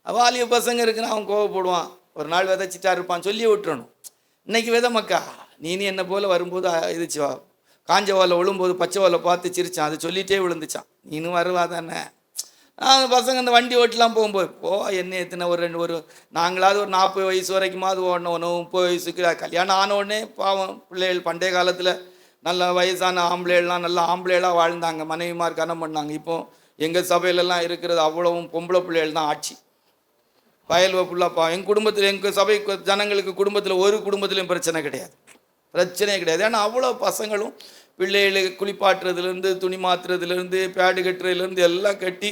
வாலிய பசங்க இருக்குன்னா அவன் கோவப்படுவான், ஒரு நாள் விதைச்சிட்டா இருப்பான், சொல்லி விட்டுறணும். இன்னைக்கு விதை மக்கா, நீ என்னை போல் வரும்போது இதுச்சு காஞ்ச வாழை விழும்போது பச்சை வாழை பார்த்து சிரிச்சான், அது சொல்லிகிட்டே விழுந்துச்சான், நீனும் வருவா தானே. அந்த பசங்க அந்த வண்டி ஓட்டலாம் போகும்போது என்ன எத்தனை ஒரு நாங்களாவது ஒரு 40 வயசு வரைக்குமாவது ஓடணும், 30 வயசுக்கு கல்யாணம் ஆன உடனே பாவம் பிள்ளைகள் பண்டைய காலத்தில் நல்ல வயசான ஆம்பளைலாம் நல்ல ஆம்பளைலாம் வாழ்ந்தாங்க, மனைவிமார் கனம் பண்ணாங்க. இப்போ எங்கள் சபையிலலாம் இருக்கிறது அவ்வளவும் பொம்பளை பிள்ளைகள் தான் ஆட்சி. வயல்வ ஃபுல்லாப்பா எங்கள் குடும்பத்தில், எங்கள் சபை ஜனங்களுக்கு குடும்பத்தில் ஒரு குடும்பத்துலேயும் பிரச்சனை கிடையாது, பிரச்சனையே கிடையாது. ஏன்னா அவ்வளோ பசங்களும் பிள்ளைகளுக்கு குளிப்பாட்டுறதுலேருந்து துணி மாற்றுறதுலேருந்து பேடு கட்டுறதுலேருந்து எல்லாம் கட்டி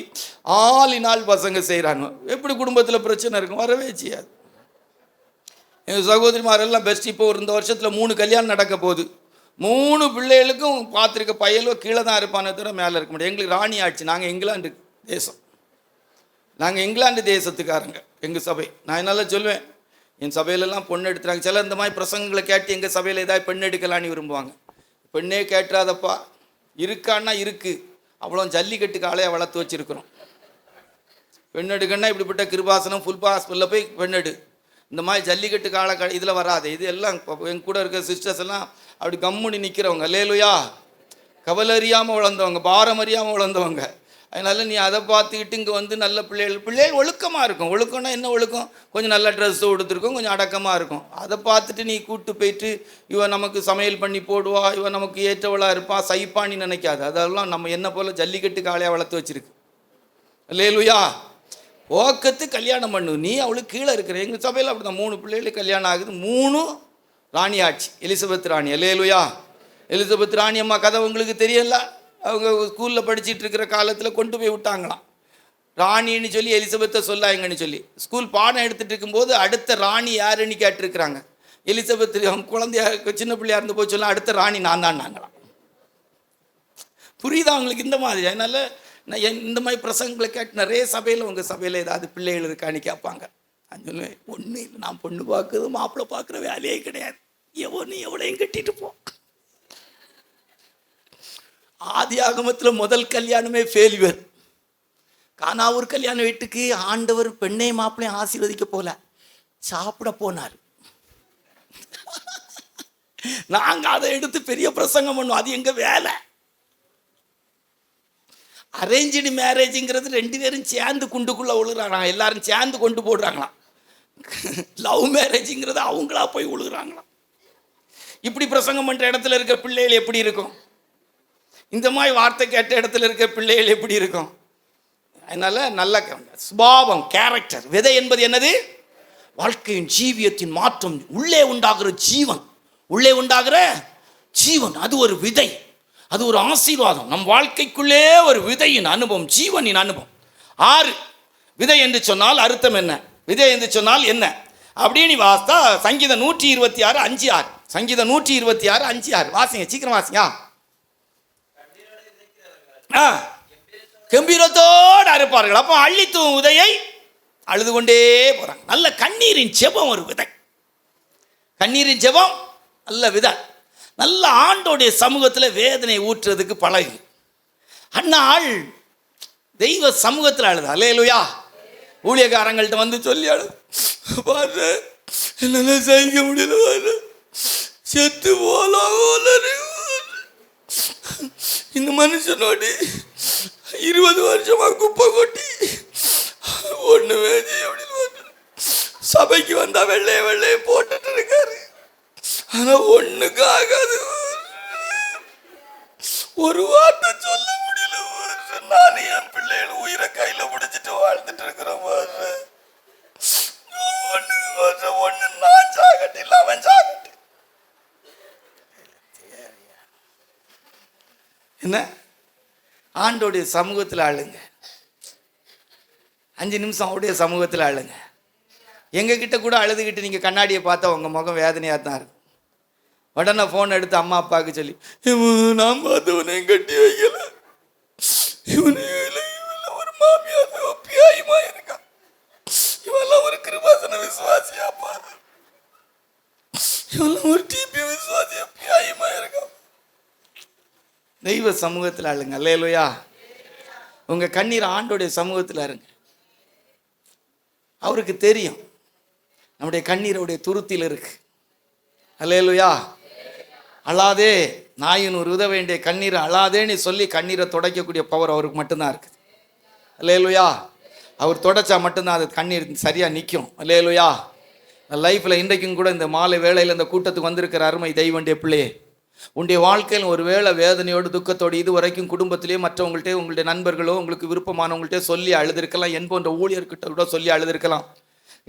ஆளினால் பசங்க செய்கிறாங்க. எப்படி குடும்பத்தில் பிரச்சனை இருக்கும்? வரவே செய்யாது. எங்கள் சகோதரிமாரெல்லாம் பெஸ்ட். இப்போ இந்த வருஷத்தில் 3 கல்யாணம் நடக்க போகுது. 3 பிள்ளைகளுக்கும் பார்த்துருக்க பையலோ கீழே தான் இருப்பானே தவிர மேலே இருக்க முடியாது. எங்களுக்கு ராணி ஆட்சி, நாங்கள் இங்கிலாந்து தேசம், நாங்கள் இங்கிலாந்து தேசத்துக்காரங்க எங்கள் சபை. நான் என்னால் சொல்லுவேன், என் சபையிலலாம் பொண்ணு எடுத்துறாங்க. சில இந்த மாதிரி பிரசங்களை கேட்டு எங்கள் சபையில் ஏதாவது பெண் எடுக்கலான்னு விரும்புவாங்க. பெண்ணே கேட்டுறாதப்பா, இருக்கான்னா இருக்குது, அவ்வளோ ஜல்லிக்கட்டுக்கு ஆளையாக வளர்த்து வச்சுருக்குறோம். பெண் எடுக்கன்னா இப்படிப்பட்ட கிருபாசனம் ஃபுல் ஹாஸ்பிட்டலில் போய் பெண் எடு. இந்த மாதிரி ஜல்லிக்கட்டு கால இதில் வராது. இது எல்லாம் எங்கள் கூட இருக்கிற சிஸ்டர்ஸ் எல்லாம் அப்படி கம்முனி நிற்கிறவங்க, லேலுயா கவலை அறியாமல் வளர்ந்தவங்க, பாரம் அறியாமல் வளர்ந்தவங்க. அதனால் நீ அதை பார்த்துக்கிட்டு இங்கே வந்து நல்ல பிள்ளைகள் ஒழுக்கமாக இருக்கும். ஒழுக்கம்னா என்ன ஒழுக்கம்? கொஞ்சம் நல்ல ட்ரெஸ்ஸு கொடுத்துருக்கோம், கொஞ்சம் அடக்கமாக இருக்கும். அதை பார்த்துட்டு நீ கூப்பிட்டு போயிட்டு இவன் நமக்கு சமையல் பண்ணி போடுவா, இவன் நமக்கு ஏற்றவளாக இருப்பா, சைப்பான்னு நினைக்காது. அதெல்லாம் நம்ம என்ன போல் ஜல்லிக்கட்டு காளையாக வளர்த்து வச்சுருக்கு. லேலுயா ஓக்கத்து கல்யாணம் பண்ணு, நீ அவளுக்கு கீழே இருக்கிற. எங்கள் சபையில் அப்படி தான் 3 பிள்ளைகளுக்கு கல்யாணம் ஆகுது. 3 ராணி ஆட்சி, எலிசபெத் ராணி. லேலுயா எலிசபெத் ராணி அம்மா கதை உங்களுக்கு தெரியல. அவங்க ஸ்கூலில் படிச்சுட்டு இருக்கிற காலத்தில் கொண்டு போய் விட்டாங்களாம், ராணின்னு சொல்லி எலிசபெத்தை சொல்லாங்கன்னு சொல்லி. ஸ்கூல் பாடம் எடுத்துகிட்டு இருக்கும்போது அடுத்த ராணி யாருன்னு கேட்டிருக்கிறாங்க. எலிசபெத் அவங்க குழந்தையா சின்ன பிள்ளையா இருந்து போய் சொல்ல, அடுத்த ராணி நான் தான்னாங்களாம். புரியுதா அவங்களுக்கு இந்த மாதிரி? அதனால் நான் இந்த மாதிரி பிரசங்களை கேட்டு நிறைய சபையில், உங்கள் சபையில் ஏதாவது பிள்ளைகள் இருக்கான்னு கேட்பாங்க. நான் சொல்லுவேன், ஒன்றும் இல்லை, நான் பொண்ணு பார்க்குறது மாப்பிள்ளை பார்க்குற வேலையே கிடையாது, எவ்வளோயும் கட்டிட்டு போ. ஆதி ஆகமத்தில் முதல் கல்யாணமே ஃபெயிலியர். கானாவூர் கல்யாண வீட்டுக்கு ஆண்டவர் பெண்ணையும் மாப்பிள்ளையும் ஆசீர்வதிக்க போல, சாப்பிட போனார். நாங்கள் அதை எடுத்து பெரிய பிரசங்கம் பண்ணுவோம், அது எங்கள் வேலை. அரேஞ்சு மேரேஜுங்கிறது 2 பேரும் சேர்ந்து குண்டுக்குள்ளே விழுகிறாங்களாம், எல்லாரும் சேர்ந்து கொண்டு போடுறாங்களாம். லவ் மேரேஜுங்கிறது அவங்களா போய் விழுகிறாங்களாம். இப்படி பிரசங்கம் பண்ணுற இடத்துல இருக்க பிள்ளைகள் எப்படி இருக்கும்? இந்த மாதிரி வார்த்தை கேட்ட இடத்துல இருக்க பிள்ளைகள் எப்படி இருக்கும்? அதனால் நல்ல சுபாவம், கேரக்டர். விதை என்பது என்னது? வாழ்க்கையின் ஜீவியத்தின் மாற்றம், உள்ளே உண்டாகிற ஜீவன், உள்ளே உண்டாகிற ஜீவன். அது ஒரு விதை, அது ஒரு ஆசீர்வாதம். நம் வாழ்க்கைக்குள்ளே ஒரு விதையின் அனுபவம், ஜீவனின் அனுபவம். 6 விதை என்று சொன்னால் அர்த்தம் என்ன? விதை என்று சொன்னால் என்ன அப்படின்னு வாசித்தா சங்கீதம் 126:5-6. சங்கீதம் 126:5-6 வாசிங்க, சீக்கிரம் வாசிங்க. கம்பீரத்தோடு அறுப்பார்கள். அப்போ அள்ளித்தூவும் விதையை அழுது கொண்டே போறாங்க. நல்ல கண்ணீரின் ஜெபம் ஒரு விதை. கண்ணீரின் ஜெபம் நல்ல விதை. நல்ல ஆண்டோடைய சமூகத்தில் வேதனை ஊற்றுறதுக்கு பழகு. அண்ணாள் தெய்வ சமூகத்தில் அழுது. அல்லேலூயா. ஊழியக்காரங்கள்ட்ட வந்து சொல்லி அழுது, பாரு என்னால சகிக்க முடியல, பாரு செத்து போலாம், இந்த மனுஷனோடு 20 வருஷமா குப்பை கொட்டி ஒண்ணுமே அப்படின்னு சபைக்கு வந்தா வெள்ளைய போட்டுட்டு இருக்காரு. ஆனா ஒண்ணுக்கு ஆகாது, ஒரு வார்த்தை சொல்ல முடியல. நான் என் பிள்ளைகள் உயிரை கையில பிடிச்சிட்டு வாழ்ந்துட்டு இருக்கிறோம். ஒண்ணு நான் சாகட்டு இல்ல அவன் சாகட்டு. என்ன ஆண்டோடைய சமூகத்தில் ஆளுங்க. 5 நிமிஷம் அவருடைய சமூகத்தில் அழுங்க. எங்ககிட்ட கூட அழுதுகிட்டு நீங்கள் கண்ணாடியை பார்த்தா உங்கள் முகம் வேதனையாக தான் இருக்கும். உடனே ஃபோன் எடுத்து அம்மா அப்பாவுக்கு சொல்லி, நான் பார்த்தவனே கட்டி வைக்கல, இவனு ஒரு மாமியார் ஒப்பியாயுமா இருக்கான், இவெல்லாம் ஒரு கிருபாசன விசுவாசியாப்பா, இவெல்லாம் ஒரு டிபி விசுவாசி ஒப்பியாயுமா இருக்கான். தெய்வ சமூகத்தில் அழுங்க. அல்லேலூயா. உங்க கண்ணீர் ஆண்டோடைய சமூகத்தில் இருங்க. அவருக்கு தெரியும் நம்முடைய கண்ணீருடைய துருத்தியில் இருக்கு. அல்லேலூயா. அழாதே, நாயின் ஒரு உத வேண்டிய கண்ணீரை அழாதேன்னு சொல்லி கண்ணீரை துடைக்கக்கூடிய பவர் அவருக்கு மட்டும்தான் இருக்குது. அல்லேலூயா. அவர் துடைச்சா மட்டும்தான் அது கண்ணீர் சரியாக நிற்கும். அல்லேலூயா. லைஃப்பில் இன்றைக்கும் கூட இந்த மாலை வேளையில் இந்த கூட்டத்துக்கு வந்திருக்கிற அருமை தெய்வண்டிய பிள்ளையே, உன்னுடைய வாழ்க்கையில் ஒரு வேளை வேதனையோடு துக்கத்தோடு இது வரைக்கும் குடும்பத்திலேயே மற்றவங்கள்ட்டே உங்களுடைய நண்பர்களோ உங்களுக்கு விருப்பமானவங்கள்ட்டே சொல்லி அழுதுருக்கலாம், என் போன்ற ஊழியர்கிட்ட கூட சொல்லி அழுதுருக்கலாம்.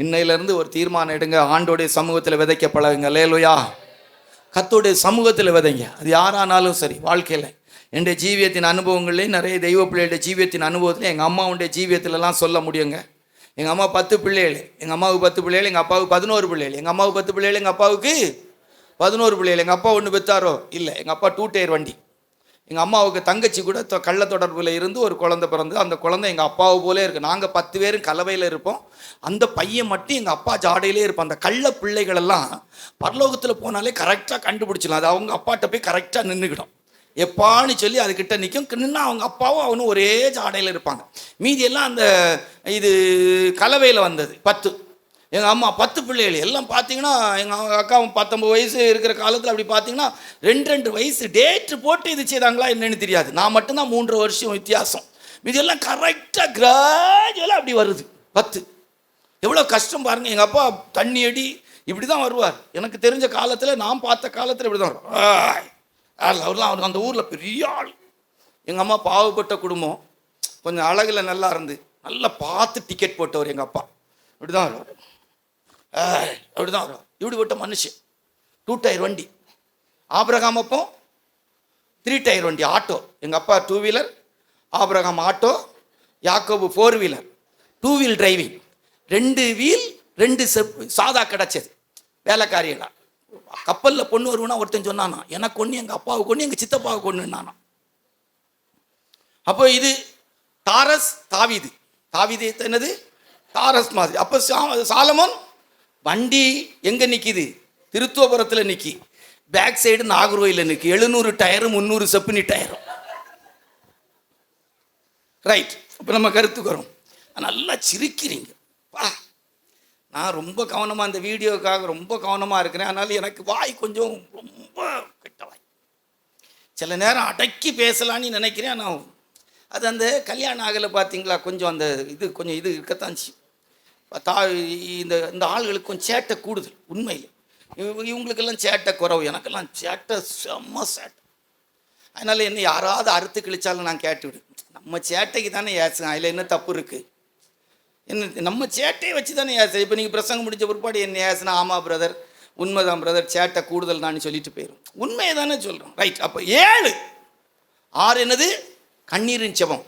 இன்னையிலேருந்து ஒரு தீர்மானம் எடுங்க, ஆண்டோடைய சமூகத்தில் விதைக்க பழகுங்க. அல்லேலூயா. கர்த்தருடைய சமூகத்தில் விதைங்க. அது யாரானாலும் சரி. வாழ்க்கையில் என்னுடைய ஜீவியத்தின் அனுபவங்களே நிறைய தெய்வ பிள்ளைகளுடைய ஜீவியத்தின் அனுபவத்தில் எங்கள் அம்மாவுடைய ஜீவியத்திலலாம் சொல்ல முடியுங்க. எங்கள் அம்மா 10 பிள்ளைகள், எங்கள் அம்மாவுக்கு 10 பிள்ளைகள், எங்கள் அப்பாவுக்கு 11 பிள்ளைகள். எங்கள் அம்மாவுக்கு 10 பிள்ளைகள், எங்கள் அப்பாவுக்கு 11 பிள்ளைகள். எங்கள் அப்பா ஒன்று பெற்றாரோ இல்லை, எங்கள் அப்பா 2 டயர் வண்டி. எங்கள் அம்மாவுக்கு தங்கச்சி கூட கள்ள தொடர்பில் இருந்து ஒரு குழந்தை பிறந்து, அந்த குழந்தை எங்கள் அப்பாவை போலே இருக்குது. நாங்கள் 10 பேரும் கலவையில் இருப்போம். அந்த பையன் மட்டும் எங்கள் அப்பா ஜாடையிலே இருப்போம். அந்த கள்ள பிள்ளைகளெல்லாம் பரலோகத்தில் போனாலே கரெக்டாக கண்டுபிடிச்சிடலாம். அது அவங்க அப்பாட்ட போய் கரெக்டாக நின்றுக்கிடும். எப்பான்னு சொல்லி அதுக்கிட்ட நிற்கும். நின்னா அவங்க அப்பாவும் அவனும் ஒரே ஜாடையில் இருப்பாங்க. மீதி எல்லாம் அந்த இது கலவையில் வந்தது 10. எங்கள் அம்மா 10 பிள்ளைகள் எல்லாம் பார்த்தீங்கன்னா, எங்கள் அக்கா 19 வயசு இருக்கிற காலத்தில் அப்படி பார்த்தீங்கன்னா 2 வயசு டேட்டு போட்டு இது செய்தாங்களா என்னன்னு தெரியாது. நான் மட்டும்தான் 3 வருஷம் வித்தியாசம். இதெல்லாம் கரெக்டாக கிராஜுவலாக அப்படி வருது 10. எவ்வளோ கஷ்டம் பாருங்கள். எங்கள் அப்பா தண்ணி அடி இப்படி தான் வருவார். எனக்கு தெரிஞ்ச காலத்தில், நான் பார்த்த காலத்தில் இப்படி தான் வருவார். அவர்லாம் அவருக்கு அந்த ஊரில் பெரிய ஆள். எங்கள் அம்மா பாவப்பட்ட குடும்பம், கொஞ்சம் அழகில் நல்லா இருந்து நல்லா பார்த்து டிக்கெட் போட்டவர் எங்கள் அப்பா. இப்படி தான் வருவார், அப்படி தான் வருவார். இப்படிப்பட்ட மனுஷன். 2 டயர் வண்டி. ஆபிரகாம் அப்போ 3 டயர் வண்டி ஆட்டோ. எங்கள் அப்பா 2 வீலர், ஆபிரகாம் ஆட்டோ, யாக்கோபு 4 வீலர். 2 wheel driving. 2 வீல் 2 சாதா கிடச்சது வேலைக்காரியெல்லாம். கப்பலில் பொண்ணு வருவோன்னா ஒருத்தன் சொன்னானா, எனக்கு ஒன்று, எங்கள் அப்பாவுக்கு ஒன்று, எங்கள் சித்தப்பாவுக்கு ஒன்றுனானா. அப்போ இது தாரஸ் தாவீது. தாவீது என்னது தாரஸ் மாதிரி. அப்போ சாலமோன் வண்டி எங்கே நிற்கிது? திருத்துவபுரத்தில் நிற்கி. பேக் சைடு நாகர்கோயிலில் நிற்கி. 700 டயரும் 300 செப்பனி டயரும். ரைட். இப்போ நம்ம கருத்துக்கு வரும். நல்லா சிரிக்கிறீங்க. நான் ரொம்ப கவனமாக இந்த வீடியோக்காக ரொம்ப கவனமாக இருக்கிறேன். அதனால் எனக்கு வாய் கொஞ்சம் ரொம்ப கெட்ட வாய். சில நேரம் அடக்கி பேசலான்னு நினைக்கிறேன். ஆனால் அது அந்த கல்யாணம் ஆகலை பார்த்தீங்களா, கொஞ்சம் அந்த இது கொஞ்சம் இது இருக்கத்தான் செய்யும். இந்த இந்த ஆளுகளுக்கு கொஞ்சம் சேட்டை கூடுதல். உண்மையில் இவங்களுக்கெல்லாம் சேட்டை குறவு, எனக்கெல்லாம் சேட்டை செம்ம சேட்டை. அதனால் என்ன யாராவது அறுத்து கிழிச்சாலும் நான் கேட்டு விடு. நம்ம சேட்டைக்கு தானே ஏசுங்க, அதில் என்ன தப்பு இருக்குது? என்ன நம்ம சேட்டையை வச்சு தானே ஏசு. இப்போ நீங்கள் பிரசங்கம் முடிஞ்ச பிற்பாடு என்ன ஏசுனா, ஆமாம் பிரதர், உண்மைதான் பிரதர், சேட்டை கூடுதல் தான் சொல்லிட்டு போயிடும். உண்மையை தானே சொல்கிறோம். ரைட். அப்போ 7 6 என்னது? கண்ணீரின் செபம்.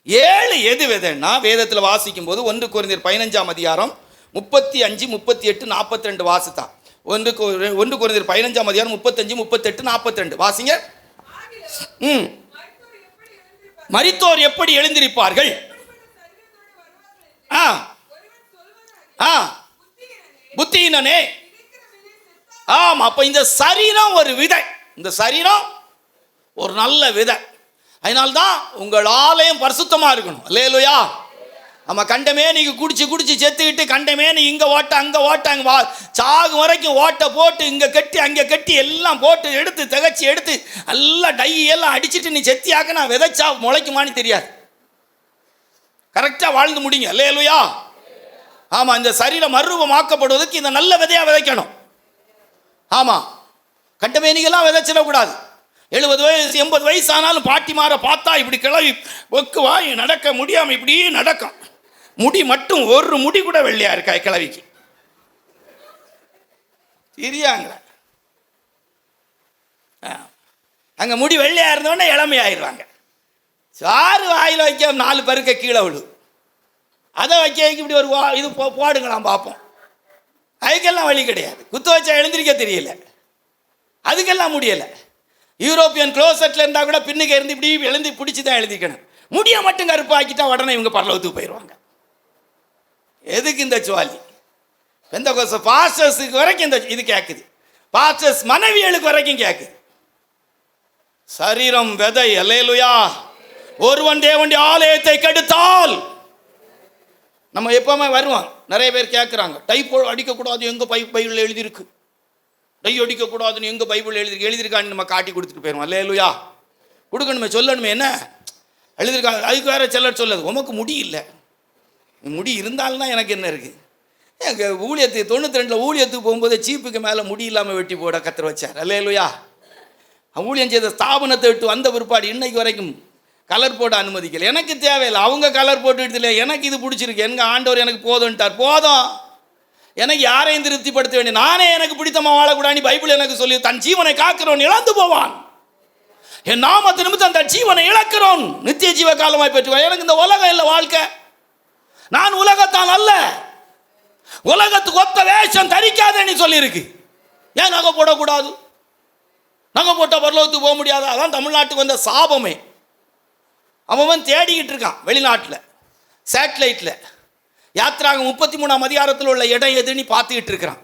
7 எது விதைன்னா, வேதத்தில் வாசிக்கும் போது 1 கொரிந்தியர் 15ஆம் அதிகாரம் 35, 38, 42 வாசித்தா. 1 கொரிந்தியர் 15ஆம் அதிகாரம் 35, 38, 42 வாசிங்க. மரித்தோர் எப்படி எழுந்திருப்பார்கள்? புத்தியினே. ஆமா. அப்ப இந்த சரீரம் ஒரு விதை. இந்த சரீரம் ஒரு நல்ல விதை. அதனால்தான் உங்கள் ஆலயம் பரிசுத்தமா இருக்கணும். அல்லேலூயா. நம்ம கண்டமே நீங்க குடிச்சு குடிச்சு செத்துக்கிட்டு கண்டமே நீ இங்க ஓட்ட அங்க ஓட்ட அங்க சாகு வரைக்கும் ஓட்ட போட்டு இங்க கட்டி அங்க கட்டி எல்லாம் போட்டு எடுத்து தகச்சி எடுத்து எல்லாம் டை எல்லாம் அடிச்சுட்டு நீ செத்தியாக்க நான் விதைச்சா முளைக்குமான்னு தெரியாது. கரெக்டாக வாழ்ந்து முடிங்க. அல்லேலூயா. ஆமாம். இந்த சரீரம் மறுரூபமாக்கப்படுவதற்கு இந்த நல்ல விதையாக விதைக்கணும். ஆமாம். கண்டமேனிகள்லாம் விதைச்சிடக்கூடாது. 70 வயசு 80 வயசு ஆனாலும் பாட்டிமாரை பார்த்தா இப்படி கிளவி ஒக்கு வாய் நடக்க முடியாமல் இப்படியே நடக்கும். முடி மட்டும் ஒரு முடி கூட வெள்ளையா இருக்கா கிளவிக்கு தெரியாங்கள. அங்கே முடி வெள்ளையாக இருந்தோடனே இளமையாயிருவாங்க. சாறு வாயில் வைக்க 4 பேருக்கு கீழே விழு. அதை வைக்க இப்படி ஒரு இது போடுங்களாம் பார்ப்போம். அதுக்கெல்லாம் வழி கிடையாது. குத்து வச்சா எழுந்திருக்க தெரியல, அதுக்கெல்லாம் முடியலை. யூரோப்பியன் க்ளோசெட்டில் இருந்தால் கூட பின்னுக்கு இருந்து இப்படி எழுந்து பிடிச்சி தான் எழுதிக்கணும். முடிய மட்டும் கருப்பாக்கிட்டா உடனே இவங்க பரலோகத்துக்கு போயிடுவாங்க. எதுக்கு இந்த சுவாலி? எந்த பாஸ்டர்ஸுக்கு வரைக்கும் இந்த இது கேட்குது, பாஸ்டர்ஸ் மனைவிகளுக்கு வரைக்கும் கேட்குது. சரீரம் விதை. அல்லேலூயா. ஒருவன் தேவனுடைய ஆலயத்தை கெடுத்தால், நம்ம எப்பவுமே வருவோம். நிறைய பேர் கேட்குறாங்க, டைப் அடிக்கக்கூடாது எங்க பைபிள் எழுதியிருக்கு, டை அடிக்கக்கூடாதுன்னு எங்க பைபிள் எழுதியிருக்கான்னு நம்ம காட்டி கொடுத்துட்டு போயிடுவோம். அல்லேலூயா. கொடுக்கணுமே, சொல்லணுமே, என்ன எழுதியிருக்காங்க. அதுக்கு வேற சிலர் சொல்லுது, உமக்கு முடி இல்லை, முடி இருந்தால்தான் எனக்கு என்ன இருக்குது. எங்கள் ஊழியத்துக்கு 92 ஊழியத்துக்கு போகும்போது சீப்புக்கு மேலே முடி இல்லாமல் வெட்டி போட கத்தர் வச்சார். அல்லேலூயா. ஊழியம் செய்த ஸ்தாபனத்தை விட்டு வந்த பிற்பாடு இன்னைக்கு வரைக்கும் கலர் போட அனுமதிக்கலை. எனக்கு தேவையில்லை, அவங்க கலர் போட்டுக்கிட்டு எனக்கு இது பிடிச்சிருக்கு, எங்கள் ஆண்டவர் எனக்கு போதும்ட்டார். போதும், எனக்கு யாரையும் திருப்திப்படுத்த வேண்டிய, நானே எனக்கு பிடித்தமாக வாழக்கூடாது. பைபிள் எனக்கு சொல்லி, தன் ஜீவனை காக்கிறவன் இழந்து போவான், என் நாமத்து நிமித்தம் தன் ஜீவனை இழக்கிறோன் நித்திய ஜீவ காலமாய் பெற்றுவான். எனக்கு இந்த உலகம் இல்லை வாழ்க்கை, நான் உலகத்தான் அல்ல, உலகத்துக்கு ஒத்த வேஷம் தரிக்காதேன்னு சொல்லியிருக்கு. ஏன் நகை போடக்கூடாது? நகை போட்டால் பரலோகத்துக்கு போக முடியாது. அதான் தமிழ்நாட்டுக்கு வந்த சாபமே. அவன் தேடிக்கிட்டு இருக்கான் வெளிநாட்டில், சேட்டலைட்டில். யாத்ராகம் 33ஆம் அதிகாரத்தில் உள்ள இடம் எதுன்னு பார்த்துக்கிட்டு இருக்கிறான்.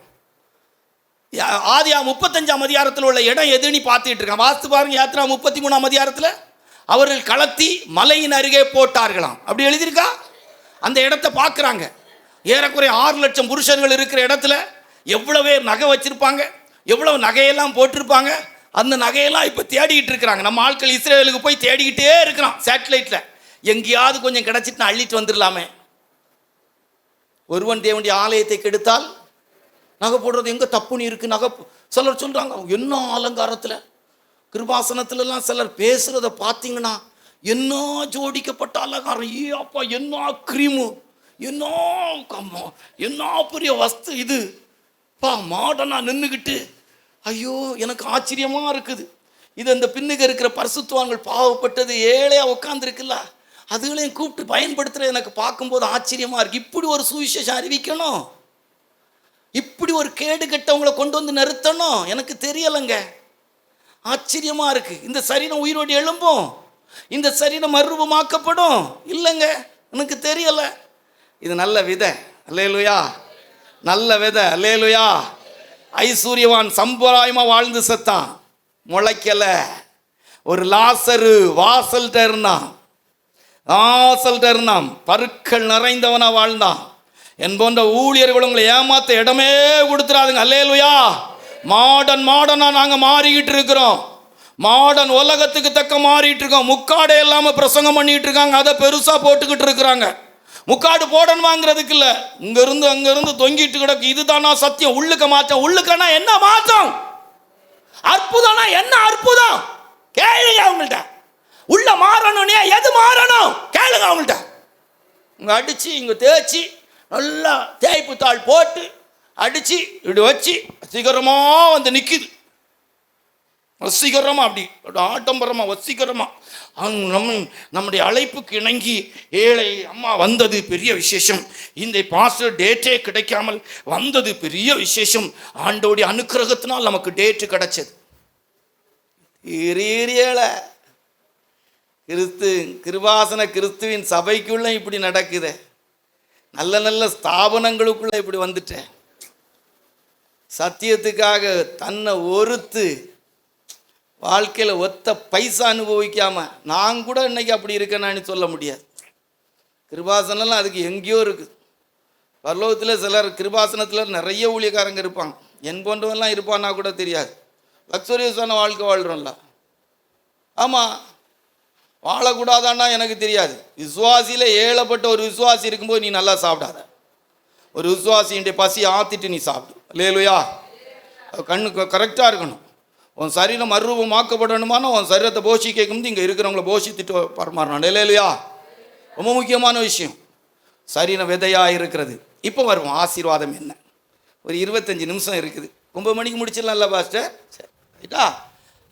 ஆதியாகமம் 35ஆம் அதிகாரத்தில் உள்ள இடம் எதுன்னு பார்த்துக்கிட்டு இருக்கான். வாஸ்து பாருங்க, யாத்ராகம் 33ஆம் அதிகாரத்தில் அவர்கள் களத்தி மலையின் அருகே போட்டார்களாம், அப்படி எழுதியிருக்கா. அந்த இடத்த பார்க்குறாங்க. ஏறக்குறைய 6 லட்சம் புருஷர்கள் இருக்கிற இடத்துல எவ்வளவு நகை வச்சிருப்பாங்க, எவ்வளவு நகையெல்லாம் போட்டிருப்பாங்க. அந்த நகையெல்லாம் இப்போ தேடிக்கிட்டு இருக்கிறாங்க. நம்ம ஆட்கள் இஸ்ரேலுக்கு போய் தேடிக்கிட்டே இருக்கிறான் சேட்டலைட்டில். எங்கேயாவது கொஞ்சம் கிடச்சிட்டு நான் அள்ளிட்டு வந்துடலாமே. ஒருவன் தேவனுடைய ஆலயத்தை கெடுத்தால், நகை போடுறது எங்கே தப்புன்னு இருக்குது. நகை சிலர் சொல்கிறாங்க, என்ன அலங்காரத்தில் கிருபாசனத்துலலாம் சிலர் பேசுகிறத பார்த்தீங்கன்னா, என்ன ஜோடிக்கப்பட்ட அலங்காரம், ஏ அப்பா என்ன க்ரீமு, என்ன பெரிய வஸ்து இது பா, மாடனாக நின்றுக்கிட்டு. ஐயோ, எனக்கு ஆச்சரியமாக இருக்குது. இது அந்த பின்னுக்கு இருக்கிற பரிசுத்தவான்கள் பாவப்பட்டது ஏழையாக உட்காந்துருக்குல்ல, அதுகளையும் கூப்பிட்டு பயன்படுத்துகிற எனக்கு பார்க்கும்போது ஆச்சரியமாக இருக்குது. இப்படி ஒரு சுவிசேஷம் அறிவிக்கணும், இப்படி ஒரு கேடு கெட்டவங்களை கொண்டு வந்து நிறுத்தணும், எனக்கு தெரியலைங்க. ஆச்சரியமாக இருக்குது. இந்த சரீரம் உயிரோடு எழும்பும், இந்த சரீரம் மறுரூபமாக்கப்படும். இல்லைங்க, எனக்கு தெரியலை. இது நல்ல விதை. அல்லேலூயா. நல்ல விதை. அல்லேலூயா. ஐஸ்வர்யவான் சம்பிரதாயமாக வாழ்ந்து செத்தான், முளைக்கலை. ஒரு லாசரு வாசல்கிட்ட இருந்தான், பருக்கள் நிறைந்தவனா வாழ்ந்தான். என் போன்ற ஊழியர்கள் உங்களை ஏமாத்த இடமே கொடுத்துறாதுங்க. அல்லேலூயா. மாடனா நாங்கள் மாறிக்கிட்டு இருக்கிறோம். மாடன் உலகத்துக்கு தக்க மாறிட்டு இருக்கோம். முக்காடே இல்லாமல் பிரசங்கம் பண்ணிட்டு இருக்காங்க, அதை பெருசாக போட்டுக்கிட்டு இருக்கிறாங்க. முக்காடு போடணும் வாங்குறதுக்கு இல்லை, இங்கிருந்து அங்கிருந்து தொங்கிட்டு கிடக்கு. இதுதானா சத்தியம்? உள்ளுக்க மாற்றம். உள்ளுக்கனா என்ன மாற்றம்? அற்புதம்னா என்ன அற்புதம்? கேளுங்க அவங்கள்ட்ட. உள்ள மாறணும்னே எது மாறணும் கேளுங்க அவங்கள்ட்ட. இங்கே அடித்து இங்கே தேய்ச்சி நல்லா தேய்ப்பு தாள் போட்டு அடித்து இப்படி வச்சு சீக்கிரமாக வந்து நிற்கிது. வசீகரமாக அப்படி ஆடம்பரமாக வசீகரமாக நம்முடைய அழைப்புக்கு இணங்கி ஏழை அம்மா வந்தது பெரிய விசேஷம். இந்த பாஸ்டர் டேட்டே கிடைக்காமல் வந்தது பெரிய விசேஷம். ஆண்டோடைய அனுக்கிரகத்தினால் நமக்கு டேட்டு கிடைச்சது. கிருபாசன கிறிஸ்துவின் சபைக்குள்ள இப்படி நடக்குது. நல்ல நல்ல ஸ்தாபனங்களுக்குள்ள இப்படி வந்துட்டேன். சத்தியத்துக்காக தன்னை ஒருத்து வாழ்க்கையில் ஒத்த பைசா அனுபவிக்காமல் நான் கூட இன்னைக்கு அப்படி இருக்கேன்னு சொல்ல முடியாது. கிருபாசனம்லாம் அதுக்கு எங்கேயோ இருக்குது. பரலோகத்தில் சிலர் கிருபாசனத்தில் நிறைய ஊழியக்காரங்க இருப்பாங்க. என் போன்றவெல்லாம் இருப்பான்னா கூட தெரியாது. லக்ஸரியஸான வாழ்க்கை வாழ்கிறோம்ல. ஆமாம், வாழக்கூடாதான்னா எனக்கு தெரியாது. விசுவாசியில் ஏழப்பட்ட ஒரு விசுவாசி இருக்கும்போது நீ நல்லா சாப்பிடாத. ஒரு விசுவாசியுடைய பசி ஆற்றிட்டு நீ சாப்பிடு. அல்லேலூயா. கண்ணு கரெக்டாக இருக்கணும். உன் சரீரம் மறுரூபமாக்கப்படணுமானா உன் சரீரத்தை போஷிக்கும்போது இங்கே இருக்கிறவங்கள போஷித்துட்டு பரமாறணும். அல்லேலூயா. ரொம்ப முக்கியமான விஷயம் சரீரம் விதையாக இருக்கிறது. இப்போ வருவோம் ஆசீர்வாதம் என்ன. ஒரு 25 நிமிஷம் இருக்குது. 9 மணிக்கு முடிச்சிடலாம்ல பாஸ்டர்? சரிட்டா.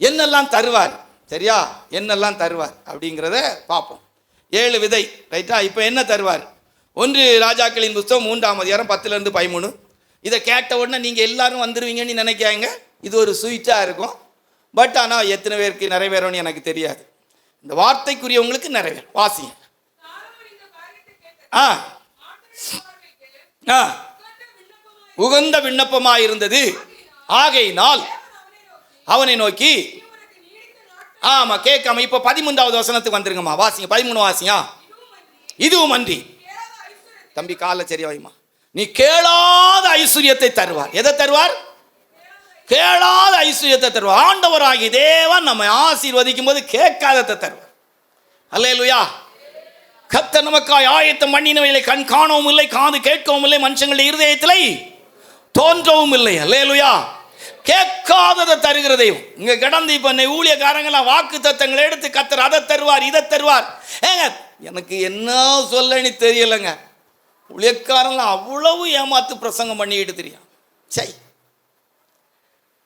என்னெல்லாம் தருவார், சரியா? என்னெல்லாம் தருவார் அப்படிங்கிறத பார்ப்போம். 7 விதை, ரைட்டா? இப்போ என்ன தருவார்? 1 ராஜாக்களின் புஸ்தகம் 3ஆம் அதிகாரம் 10-13. இதை கேட்ட உடனே நீங்கள் எல்லாரும் வந்துடுவீங்கன்னு நினைக்காங்க. இது ஒரு ஸ்வீட்டாக இருக்கும். பட் ஆனால் எத்தனை பேருக்கு நிறைவேறும்னு எனக்கு தெரியாது. இந்த வார்த்தைக்குரியவங்களுக்கு நிறைவேறும். வாசிங்க. உகந்த விண்ணப்பமாக இருந்தது. ஆகையினால் அவனை நோக்கி, ஆமா கேட்காம இப்ப 13வது வசனத்துக்கு வந்துருங்கம்மா. வாசிங்க, 13 வாசிங்க. இதுவும் அன்றி, தம்பி கால சரியா வைமா, நீ கேளாத ஐஸ்வர்யத்தை தருவார். எதை தருவார்? கேளாத ஐஸ்வர்யத்தை தருவார். ஆண்டவராகிய தேவன் நம்மை ஆசீர்வதிக்கும் போது கேட்காததை தருவார். அல்லேலூயா. கர்த்தர் நமக்காய் ஆயத்தம் பண்ணினவைகளை கண் காணவும் இல்லை, காது கேட்கவும் இல்லை, மனுஷங்களுடைய இருதயத்திலே தோன்றவும் இல்லை. அல்லேலூயா. கேட்காததை தருகிற தெய்வம். இங்க கடந்து இப்ப ஊழியக்காரங்களாம் வாக்கு தத்தங்களை எடுத்து கர்த்தர் அதை தருவார் இதை தருவார். ஏங்க எனக்கு என்ன சொல்லன்னு தெரியலைங்க. ஊழியக்காரங்களாம் அவ்வளவு ஏமாத்து பிரசங்கம் பண்ணிக்கிட்டு தெரியும். சரி,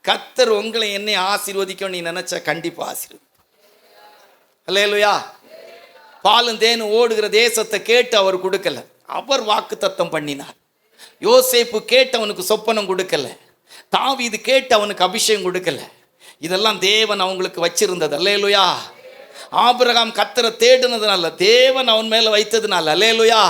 கர்த்தர் உங்களை என்னை ஆசீர்வதிக்கும் நீ நினைச்சா கண்டிப்பா ஆசீர்வதி. அல்லேலூயா. பாலும் தேனும் ஓடுகிற தேசத்தை கேட்டு அவர் கொடுக்கல, அவர் வாக்கு தத்தம் பண்ணினார். யோசேப்பு கேட்டு அவனுக்கு சொப்பனம் கொடுக்கல, தாவீது கேட்டு அவனுக்கு அபிஷேகம் கொடுக்கல. இதெல்லாம் தேவன் அவங்களுக்கு வச்சிருந்தது. அல்லேலூயா. ஆபிரகாம் கர்த்தரை தேடினதுனால, தேவன் அவன் மேல வைத்ததுனால. அல்லேலூயா.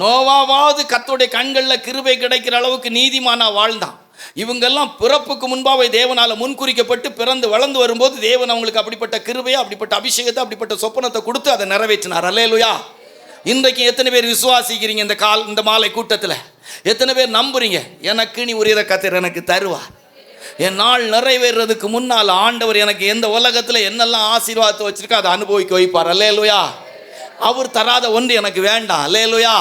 நோவாவாவது கர்த்தருடைய கண்களில் கிருபை கிடைக்கிற அளவுக்கு நீதிமானா வாழ்ந்தான். இவங்கெல்லாம் பிறப்புக்கு முன்பாக தேவனால முன்குறிக்கப்பட்டு பிறந்து வளர்ந்து வரும்போது தேவன் அவங்களுக்கு அப்படிப்பட்ட கிருபையை, அப்படிப்பட்ட அபிஷேகத்தை, அப்படிப்பட்ட சொப்பனத்தை கொடுத்து அதை நிறைவேற்றினார். அல்லேலூயா. இன்றைக்கு எத்தனை பேர் விசுவாசிக்கிறீங்க? இந்த மாலை கூட்டத்தில் எத்தனை பேர் நம்புறீங்க? எனக்கு நீ உரியதை கர்த்தர் எனக்கு தருவார். என் நாள் நிறைவேறதுக்கு முன்னால் ஆண்டவர் எனக்கு எந்த உலகத்தில் என்னெல்லாம் ஆசீர்வாதத்தை வச்சிருக்கா அதை அனுபவிக்க வைப்பார். அல்லேலூயா. அவர் தராத ஒன்று எனக்கு வேண்டாம். அல்லேலூயா.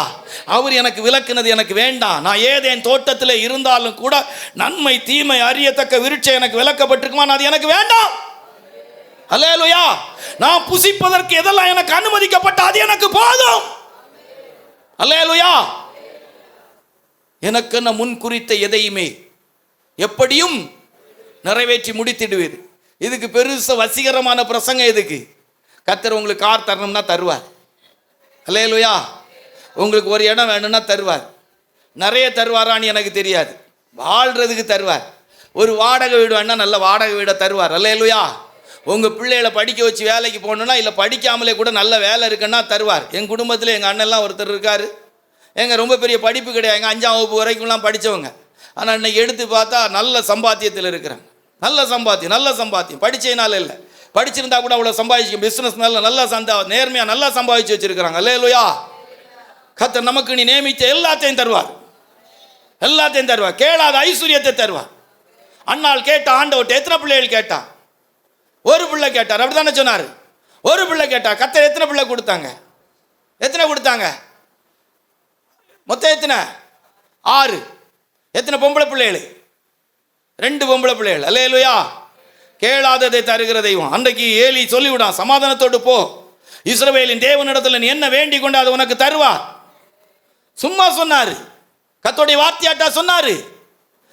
அவர் எனக்கு விலக்குனது எனக்கு வேண்டாம். நான் ஏதேன் தோட்டத்தில் இருந்தாலும் கூட நன்மை தீமை அறியத்தக்க விருட்சம் எனக்கு விலக்கப்பட்டிருக்குமா, அது எனக்கு வேண்டாம். அல்லேலூயா. நான் புசிப்பதற்கு எதெல்லாம் எனக்கு அனுமதிக்கப்பட்ட அது எனக்கு போதும். அல்லேலூயா. எனக்கு நான் முன் குறித்த எதையுமே எப்படியும் நிறைவேற்றி முடித்திடுவீர். இதுக்கு பெருச வசீகரமான பிரசங்கம் எதுக்கு? கர்த்தர் உங்களுக்கு கார் தரணும்னா தருவார். அல்லேலூயா. உங்களுக்கு ஒரு இடம் வேணும்னா தருவார். நிறைய தருவாரான்னு எனக்கு தெரியாது, வாழ்றதுக்கு தருவார். ஒரு வாடகை வீடு வேணா நல்ல வாடகை வீடை தருவார். அல்லேலூயா. உங்கள் பிள்ளைகளை படிக்க வச்சு வேலைக்கு போகணுன்னா, இல்லை படிக்காமலே கூட நல்ல வேலை இருக்குன்னா தருவார். என் குடும்பத்தில் எங்கள் அண்ணெல்லாம் ஒருத்தர் இருக்கார். ரொம்ப பெரிய படிப்பு கிடையாது, 5ஆம் வகுப்பு வரைக்கும்லாம் படித்தவங்க. ஆனால் இன்னைக்கு எடுத்து பார்த்தா நல்ல சம்பாத்தியத்தில் இருக்கிறாங்க. நல்ல சம்பாத்தியம் படித்ததுனால இல்லை, படிச்சிருந்தா கூட அவ்வளோ சம்பாதிச்சு பிஸ்னஸ் நல்லா நேர்மையாக நல்லா சம்பாதிச்சு வச்சிருக்கிறாங்க. அல்லேலூயா. கர்த்தர் நமக்கு நீ நியமித்த எல்லாத்தையும் தருவார். கேளாத ஐஸ்வர்யத்தை தருவார். அண்ணாள் கேட்ட ஆண்டவர்கிட்ட எத்தனை பிள்ளைகள் கேட்டா? ஒரு பிள்ளை கேட்டார். அப்படித்தானே சொன்னார். ஒரு பிள்ளை கேட்டா. கர்த்தர் எத்தனை பிள்ளை கொடுத்தாங்க? மொத்தம் எத்தனை? 6. எத்தனை பொம்பளை பிள்ளைகள்? 2 பொம்பளை பிள்ளைகள். அல்லேலூயா. கேளாததை தருகிற தெய்வம். அன்றைக்கு ஏலி சொல்லிவிடான், சமாதானத்தோடு போ, இஸ்ரவேலின் தேவனிடத்தில் நீ என்ன வேண்டிக் கொண்டு அதை உனக்கு தருவார். சும்மா சொன்னாரு? கர்த்தருடைய வார்த்தையாட்டா சொன்னாரு?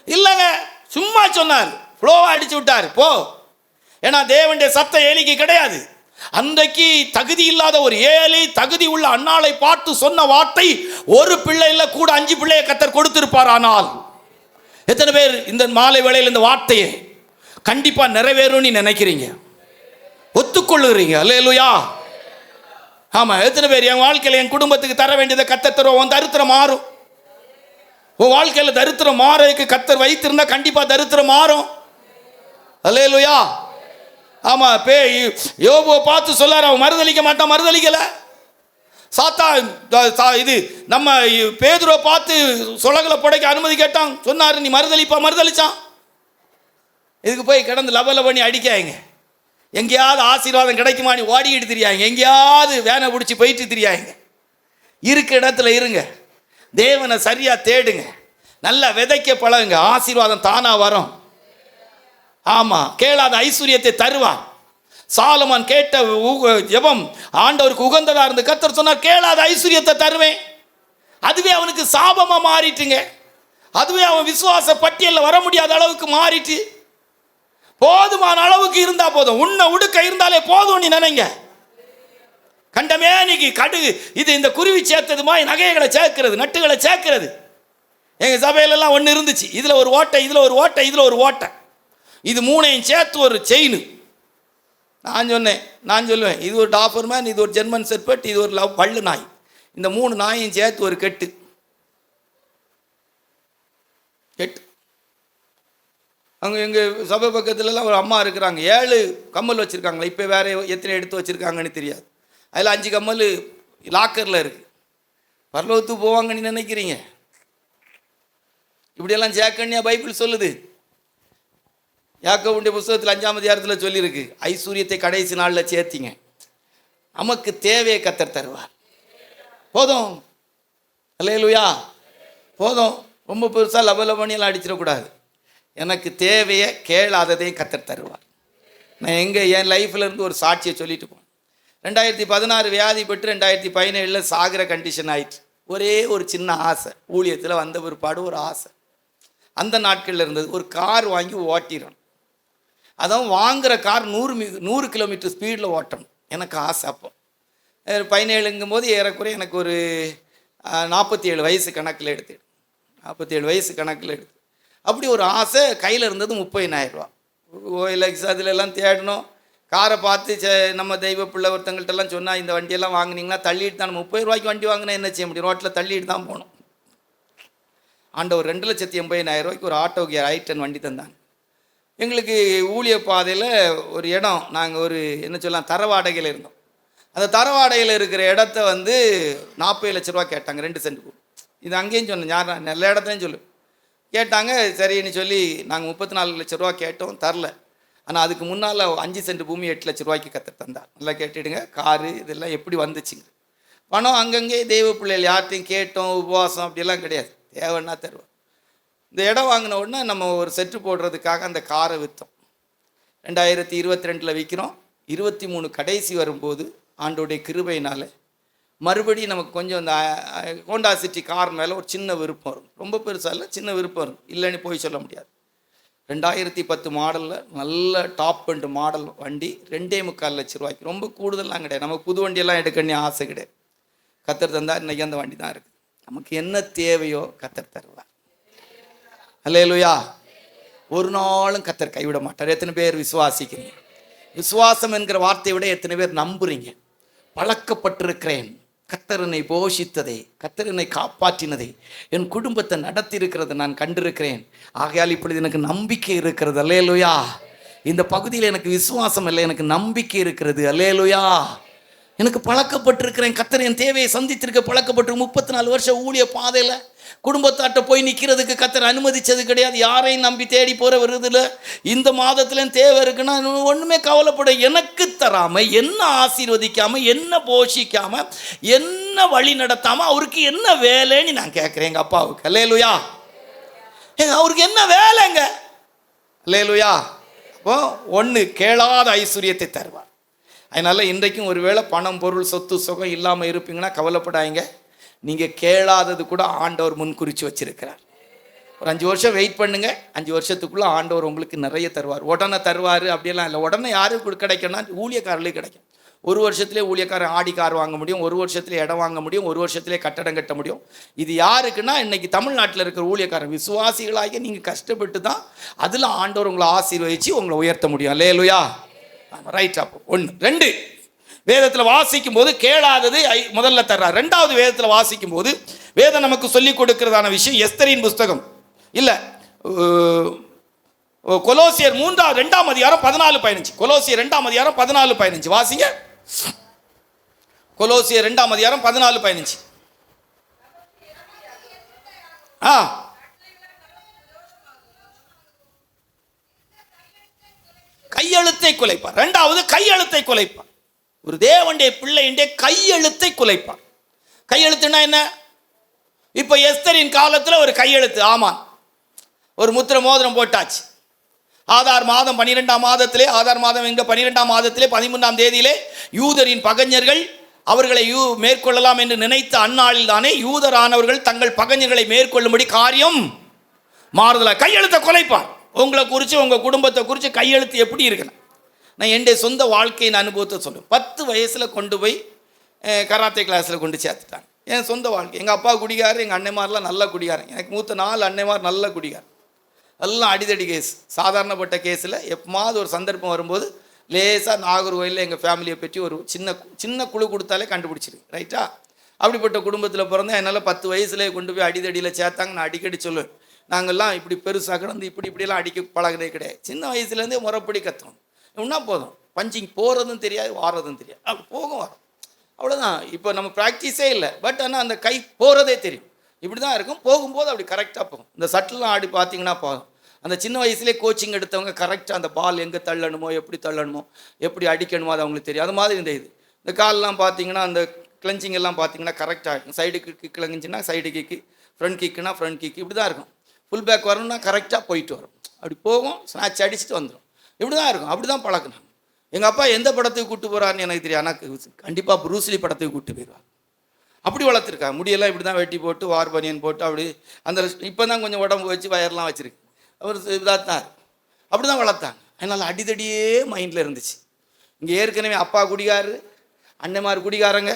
இல்லைங்க, சும்மா சொன்னார். ஃப்ளோவா அடிச்சு விட்டார், போ. ஏன்னா தேவனுடைய சத்தம் ஏலிக்கு கிடையாது. அன்றைக்கு தகுதி இல்லாத ஒரு ஏலி தகுதி உள்ள அன்னாளை பார்த்து சொன்ன வார்த்தை, ஒரு பிள்ளை இல்லை கூட 5 பிள்ளையை கர்த்தர் கொடுத்திருப்பார். ஆனால் எத்தனை பேர் இந்த மாலை வேளையில் இந்த வார்த்தையை கண்டிப்பா நிறைவேறும் நினைக்கிறீங்க, ஒத்துக்கொள்ளுறீங்க? அல்லேலூயா. ஆமா. எத்தனை பேர் என் வாழ்க்கையில் என் குடும்பத்துக்கு தர வேண்டியதை கர்த்தர் தருவோம், உன் தரித்திரம் மாறும். உன் வாழ்க்கையில் தரித்திரம் மாறதுக்கு கர்த்தர் வைத்திருந்தா கண்டிப்பா தரித்திரம் மாறும். அல்லேலூயா. ஆமா. யோபுவை பார்த்து சொல்லார், அவன் மறுதளிக்க மாட்டான், மறுதளிக்கல. இது நம்ம பேதுருவை பார்த்து சொலகளை புடைக்க அனுமதி கேட்டான், சொன்னாரு நீ மறுதளிச்சான். இதுக்கு போய் கிடந்து லவல பண்ணி அடிக்காங்க. எங்கேயாவது ஆசீர்வாதம் கிடைக்குமா நீ ஓடிக்கிட்டு தெரியாங்க, எங்கேயாவது வேனை பிடிச்சி போயிட்டு தெரியாங்க. இருக்க இடத்துல இருங்க, தேவனை சரியா தேடுங்க, நல்லா விதைக்க பழகுங்க, ஆசீர்வாதம் தானா வரும். ஆமா. கேளாத ஐஸ்வர்யத்தை தருவார். சாலமன் கேட்ட ஜெபம் ஆண்டவருக்கு உகந்ததா இருந்து கர்த்தர் சொன்னார், கேளாத ஐஸ்வர்யத்தை தருவேன். அதுவே அவனுக்கு சாபமா மாறிட்டுங்க. அதுவே அவன் விசுவாச பட்டியலில் வர முடியாத அளவுக்கு மாறிட்டு, போதுமான அளவுக்கு இருந்தா போதும், உன்னை உடுக்க இருந்தாலே போதும் நீ நினைங்க. கண்டமேனிக்கு கடுகு இது இந்த குருவி சேர்த்ததுமா நகைகளை சேர்க்கிறது, நட்டுகளை சேர்க்கிறது. எங்கள் சபையிலெல்லாம் ஒன்று இருந்துச்சு, இதில் ஒரு ஓட்டை, இதில் ஒரு ஓட்டை, இதில் ஒரு ஓட்டை, இது மூணையும் சேர்த்து ஒரு செயின். நான் சொல்லுவேன் இது ஒரு டாபர்மேன், இது ஒரு ஜெர்மன் செப்பர்ட், இது ஒரு பள்ளு நாய். இந்த 3 நாயையும் சேர்த்து ஒரு கெட்டு. அங்கே எங்கள் சபை பக்கத்துலலாம் ஒரு அம்மா இருக்கிறாங்க, 7 கம்மல் வச்சுருக்காங்களா, இப்போ வேறு எத்தனை எடுத்து வச்சுருக்காங்கன்னு தெரியாது. அதில் 5 கம்மல் லாக்கரில் இருக்குது. பரலோகத்துக்கு போவாங்கன்னு நினைக்கிறீங்க? இப்படியெல்லாம் சேர்க்கண்ணியா பைபிள் சொல்லுது. யாக்கோபுடைய புஸ்தகத்தில் 5ஆம் அதிகாரத்தில் சொல்லியிருக்கு, ஐஸ்வர்யத்தை கடைசி நாளில் சேர்த்திங்க. நமக்கு தேவையை கர்த்தர் தருவார். போதும், அல்லேலூயா, போதும். ரொம்ப பெருசாக லபலபணியெல்லாம் அடிச்சிடக்கூடாது. எனக்கு தேவையை கேளாததையும் கர்த்தர் தருவார். நான் என் லைஃப்பில் இருந்து ஒரு சாட்சியை சொல்லிட்டு போனேன். 2016 வியாதிப்பட்டு 2017 சாகிற கண்டிஷன் ஆயிடுச்சு. ஒரே ஒரு சின்ன ஆசை, ஊழியத்தில் வந்த பிற்பாடு ஒரு ஆசை அந்த நாட்களில் இருந்தது, ஒரு கார் வாங்கி ஓட்டிடணும். அதான் வாங்குகிற கார் 100 கிலோமீட்டர் ஸ்பீடில் ஓட்டணும் எனக்கு ஆசை. அப்போ 17ங்கும் போது ஏறக்குறைய எனக்கு ஒரு 47 வயசு கணக்கில் எடுத்து அப்படி ஒரு ஆசை. கையில் இருந்தது 30,000 ரூபா. ஓஎல்எக்ஸ் அதிலெல்லாம் தேடணும். காரை பார்த்து நம்ம தெய்வ பிள்ளை ஒருத்தங்கள்ட்டெல்லாம் சொன்னால், இந்த வண்டியெல்லாம் வாங்கினீங்கன்னா தள்ளிட்டு தான், 30 ரூபாய்க்கு வண்டி வாங்கினா என்ன செய்ய முடியும், ரோட்டில் தள்ளிட்டு தான் போகணும். ஆண்டவர் 2,80,000 ரூபாய்க்கு ஒரு ஆட்டோ கியர் i10 வண்டி தந்தாங்க. எங்களுக்கு ஊழிய பாதையில் ஒரு இடம், நாங்கள் ஒரு என்ன சொல்லலாம் தரவாடகையில் இருந்தோம். அந்த தரவாடகையில் இருக்கிற இடத்த 40 லட்ச ரூபா கேட்டாங்க, 2 சென்ட். இது அங்கேயும் சொன்னேன், யார் நல்ல இடத்தையும் சொல்லு கேட்டாங்க. சரின்னு சொல்லி நாங்கள் 34 லட்ச ரூபா கேட்டோம், தரல. ஆனால் அதுக்கு முன்னால் 5 சென்ட் பூமி 8 லட்ச ரூபாய்க்கு கற்று தந்தார். நல்லா கேட்டுடுங்க, காரு இதெல்லாம் எப்படி வந்துச்சுங்க. பணம் அங்கங்கே தெய்வ பிள்ளைகள் யார்ட்டையும் கேட்டோம், உபவாசம் அப்படியெல்லாம் கிடையாது, தேவைன்னா தருவோம். இந்த இடம் வாங்கின உடனே நம்ம ஒரு செட்டு போடுறதுக்காக அந்த காரை விற்றோம். 2022 விற்கிறோம். 23 கடைசி வரும்போது ஆண்டோடைய கிருபையினால் மறுபடியும் நமக்கு கொஞ்சம் இந்த ஹோண்டா சிட்டி கார் மேலே ஒரு சின்ன விருப்பம் வரும். ரொம்ப பெருசாக இல்லை, சின்ன விருப்பம் வரும், இல்லைன்னு போய் சொல்ல முடியாது. 2010 மாடலில் நல்ல டாப் அண்ட் மாடல் வண்டி 2.25 லட்ச ரூபாய்க்கு. ரொம்ப கூடுதலாம் கிடையாது, நமக்கு புது வண்டியெல்லாம் எடுக்கணும்னு ஆசை கிடையாது. கர்த்தர் தந்தால் இன்றைக்கி அந்த வண்டி தான் இருக்குது. நமக்கு என்ன தேவையோ கர்த்தர் தருவார். அல்லேலூயா. ஒரு நாளும் கர்த்தர் கைவிட மாட்டார். எத்தனை பேர் விசுவாசிக்கிறீங்க? விசுவாசம் என்கிற வார்த்தையை விட எத்தனை பேர் நம்புறீங்க? பழக்கப்பட்டிருக்கிறேன், கர்த்தர் என்னை போஷித்ததை, கர்த்தர் என்னை காப்பாற்றினதை, என் குடும்பத்தை நடத்தி இருக்கிறத நான் கண்டிருக்கிறேன். ஆகையால் இப்பொழுது எனக்கு நம்பிக்கை இருக்கிறது. அல்லேலூயா. இந்த பகுதியில் எனக்கு விசுவாசம் இல்லை, எனக்கு நம்பிக்கை இருக்கிறது. அல்லேலூயா. எனக்கு பழக்கப்பட்டிருக்கிறேன், கர்த்தர் என் தேவையை சந்தித்திருக்க பழக்கப்பட்டு 34 வருஷம் ஊழிய பாதையில் குடும்பத்தாட்ட போய் நிற்கிறதுக்கு கர்த்தர் அனுமதிச்சது கிடையாது. யாரையும் நம்பி தேடி போகிற வருதில்ல. இந்த மாதத்துல தேவை இருக்குன்னா ஒன்றுமே கவலைப்பட, எனக்கு தராமல், என்ன ஆசீர்வதிக்காமல், என்ன போஷிக்காமல், என்ன வழி நடத்தாமல் அவருக்கு என்ன வேலைன்னு நான் கேட்குறேன் எங்கள் அப்பாவுக்கு. அல்லேலூயா. அவருக்கு என்ன வேலைங்க? அல்லேலூயா. அப்போ ஒன்று, கேளாத ஐஸ்வர்யத்தை தருவார். அதனால் இன்றைக்கும் ஒருவேளை பணம், பொருள், சொத்து, சுகம் இல்லாமல் இருப்பீங்கன்னா கவலைப்படாதீங்க. நீங்கள் கேளாதது கூட ஆண்டவர் முன்குறித்து வச்சிருக்கிறார். ஒரு 5 வருஷம் வெயிட் பண்ணுங்க, 5 வருஷத்துக்குள்ளே ஆண்டவர் உங்களுக்கு நிறைய தருவார். உடனே தருவார் அப்படியெல்லாம் இல்லை. உடனே யாருக்கு கிடைக்கும்னா ஊழியக்காரர்களே கிடைக்கும். 1 வருஷத்துலேயே ஊழியக்காரன் ஆடி கார் வாங்க முடியும், 1 வருஷத்துலேயே இடம் வாங்க முடியும், 1 வருஷத்துலேயே கட்டடம் கட்ட முடியும். இது யாருக்குன்னா இன்னைக்கு தமிழ்நாட்டில் இருக்கிற ஊழியக்காரன் விசுவாசிகளாகி நீங்கள் கஷ்டப்பட்டு தான் அதில் ஆண்டவர் உங்களை ஆசீர்வதிச்சு உங்களை உயர்த்த முடியும். அல்லேலூயா. ரைட். அப்போ 1. 2, வேதத்தில் வாசிக்கும் போது கேளாதது முதல்ல தர்றார். 2வது வேதத்தில் வாசிக்கும் போது வேதம் நமக்கு சொல்லிக் கொடுக்கிறதான விஷயம் எஸ்தரின் புஸ்தகம் இல்லை, கொலோசியர் 2ஆம் அதிகாரம் 14-15. கொலோசியர் 2ஆம் அதிகாரம் 14-15 வாசிங்க. கொலோசியர் 2ஆம் அதிகாரம் 14-15. கையெழுத்தை குலைப்பார். 2வது கையெழுத்தை குலைப்பார். ஒரு தேவனுடைய பிள்ளையுடைய கையெழுத்தை குலைப்பார். கையெழுத்துனா என்ன? இப்போ எஸ்தரின் காலத்தில் ஒரு கையெழுத்து, ஆமான் ஒரு முத்திர மோதிரம் போட்டாச்சு. ஆதார் மாதம் 12ஆம் மாதத்திலே, ஆதார் மாதம் எங்க 12ஆம் மாதத்திலே 13ஆம் தேதியிலே யூதரின் பகைஞர்கள் அவர்களை மேற்கொள்ளலாம் என்று நினைத்த அந்நாளில் தானே யூதரானவர்கள் தங்கள் பகைஞர்களை மேற்கொள்ளும்படி காரியம் மாறுதலா. கையெழுத்தை குலைப்பார். உங்களை குறித்து, உங்கள் குடும்பத்தை குறித்து கையெழுத்து எப்படி இருக்கணும்? நான் என்னுடைய சொந்த வாழ்க்கையின் அனுபவத்தை சொல்லுவேன். 10 வயசில் கொண்டு போய் கராத்தே கிளாஸில் கொண்டு சேர்த்துட்டாங்க. என் சொந்த வாழ்க்கை, எங்கள் அப்பா குடிகாரு, எங்கள் அன்னைமாரெலாம் நல்ல குடிகாரன். எனக்கு மூத்த 4 அன்னைமார் நல்ல குடிகார். எல்லாம் அடிதடி கேஸ், சாதாரணப்பட்ட கேஸில் எப்போமாவது ஒரு சந்தர்ப்பம் வரும்போது லேசாக நாகர்கோயிலில் எங்கள் ஃபேமிலியை பற்றி ஒரு சின்ன குழு கொடுத்தாலே கண்டுபிடிச்சிருக்கு. ரைட்டா? அப்படிப்பட்ட குடும்பத்தில் பிறந்தேன். என்னால் 10 வயசுலேயே கொண்டு போய் அடிதடியில் சேர்த்தாங்க. நான் அடிக்கடி சொல்லுவேன், நாங்கள்லாம் இப்படி பெருசாக கிடந்து இப்படிலாம் அடிக்க பழகிறதே கிடையாது. சின்ன வயசுலேருந்தே முறைப்படி கற்றோம். இன்னும் போதும், பஞ்சிங் போகிறதும் தெரியாது, வாரதும் தெரியாது, அப்படி போகும் வரும், அவ்வளோதான். இப்போ நம்ம ப்ராக்டிஸே இல்லை, பட் ஆனால் அந்த கை போகிறதே தெரியும். இப்படி தான் இருக்கும். போகும்போது அப்படி கரெக்டாக போகும். இந்த சட்டிலாம் ஆடி பார்த்தீங்கன்னா போதும், அந்த சின்ன வயசுலேயே கோச்சிங் எடுத்தவங்க கரெக்டாக அந்த பால் எங்கே தள்ளணுமோ, எப்படி தள்ளணுமோ, எப்படி அடிக்கணுமோ அது அவங்களுக்கு தெரியும். அது மாதிரி இந்த கால்லாம் பார்த்தீங்கன்னா அந்த கிளஞ்சிங் எல்லாம் பார்த்தீங்கன்னா கரெக்டாக இருக்கும். சைடு கிக்கு கிளங்குச்சுன்னா சைடு கிக்கு, ஃப்ரண்ட் கிக்குனா ஃப்ரண்ட் கிக்கு, இப்படி தான் இருக்கும். ஃபுல் பேக் வரணும்னா கரெக்டாக போயிட்டு வரும், அப்படி போகும், ஸ்நாட்ச் அடிச்சுட்டு வந்துடும். இப்படி தான் இருக்கும். அப்படி தான் பழக்கணும். எங்கள் அப்பா எந்த படத்துக்கு கூப்பிட்டு போகிறான்னு எனக்கு தெரியும், ஆனால் கண்டிப்பாக ப்ரூஸ்லி படத்துக்கு கூப்பிட்டு போயிடுவார். அப்படி வளர்த்துருக்கா. முடியெல்லாம் இப்படி தான் வெட்டி போட்டு வார் பனியன் போட்டு அப்படி அந்த இப்போ தான் கொஞ்சம் உடம்பு வச்சு வயர்லாம் வச்சுருக்கு. அவர் இதாக தான் அப்படி தான் வளர்த்தாங்க. அதனால் அடிதடியே மைண்டில் இருந்துச்சு. இங்கே ஏற்கனவே அப்பா குடிகாரு, அண்ணன்மார் குடிகாரங்க.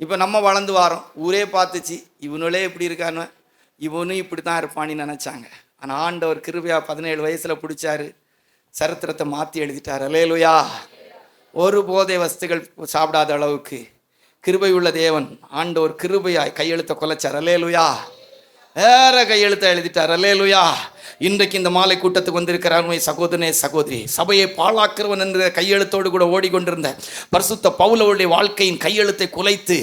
இப்போ நம்ம வளர்ந்து வாரோம், ஊரே பார்த்துச்சு இவனுங்களே இப்படி இருக்கான்னு, இவனும் இப்படி தான் இருப்பான்னு நினச்சாங்க. ஆனால் ஆண்டவர் கிருபையா 17 வயசில் பிடிச்சாரு, சரித்திரத்தை மாற்றி எழுதிட்டார். அல்லேலூயா. ஒரு போதை வஸ்துகள் சாப்பிடாத அளவுக்கு கிருபை உள்ள தேவன் ஆண்டவர் கிருபையாய் கையெழுத்தை கொலைச்சார். அல்லேலூயா. வேற கையெழுத்தை எழுதிட்டார். அல்லேலூயா. இன்றைக்கு இந்த மாலை கூட்டத்துக்கு வந்திருக்கிறார் சகோதரனே சகோதரி, சபையை பாழாக்குறவன் என்ற கையெழுத்தோடு கூட ஓடிக்கொண்டிருந்த பரிசுத்த பவுலோடைய வாழ்க்கையின் கையெழுத்தை குலைத்து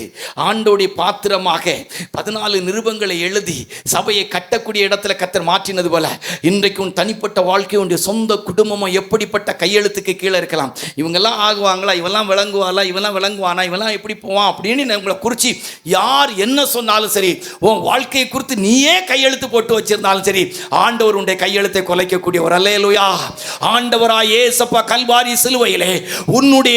ஆண்டோடைய பாத்திரமாக 14 நிருபங்களை எழுதி சபையை கட்டக்கூடிய இடத்துல கர்த்தர் மாற்றினது போல இன்றைக்கு உன் தனிப்பட்ட வாழ்க்கை, உன்னுடைய சொந்த குடும்பமும் எப்படிப்பட்ட கையெழுத்துக்கு கீழே இருக்கலாம். இவங்கெல்லாம் ஆகுவாங்களா, இவெல்லாம் விளங்குவாளா, இவெல்லாம் விளங்குவானா, இவெல்லாம் எப்படி போவான் அப்படின்னு உங்களை குறித்து யார் என்ன சொன்னாலும் சரி, உன் வாழ்க்கையை குறித்து நீயே கையெழுத்து போட்டு வச்சிருந்தாலும் சரி, ஆண்டவர் கையெழுத்தை கொலைக்கக்கூடிய ஒரு அல்லேலூயா. ஆண்டவராய் இயேசப்பா கல்வாரி சிலுவையிலே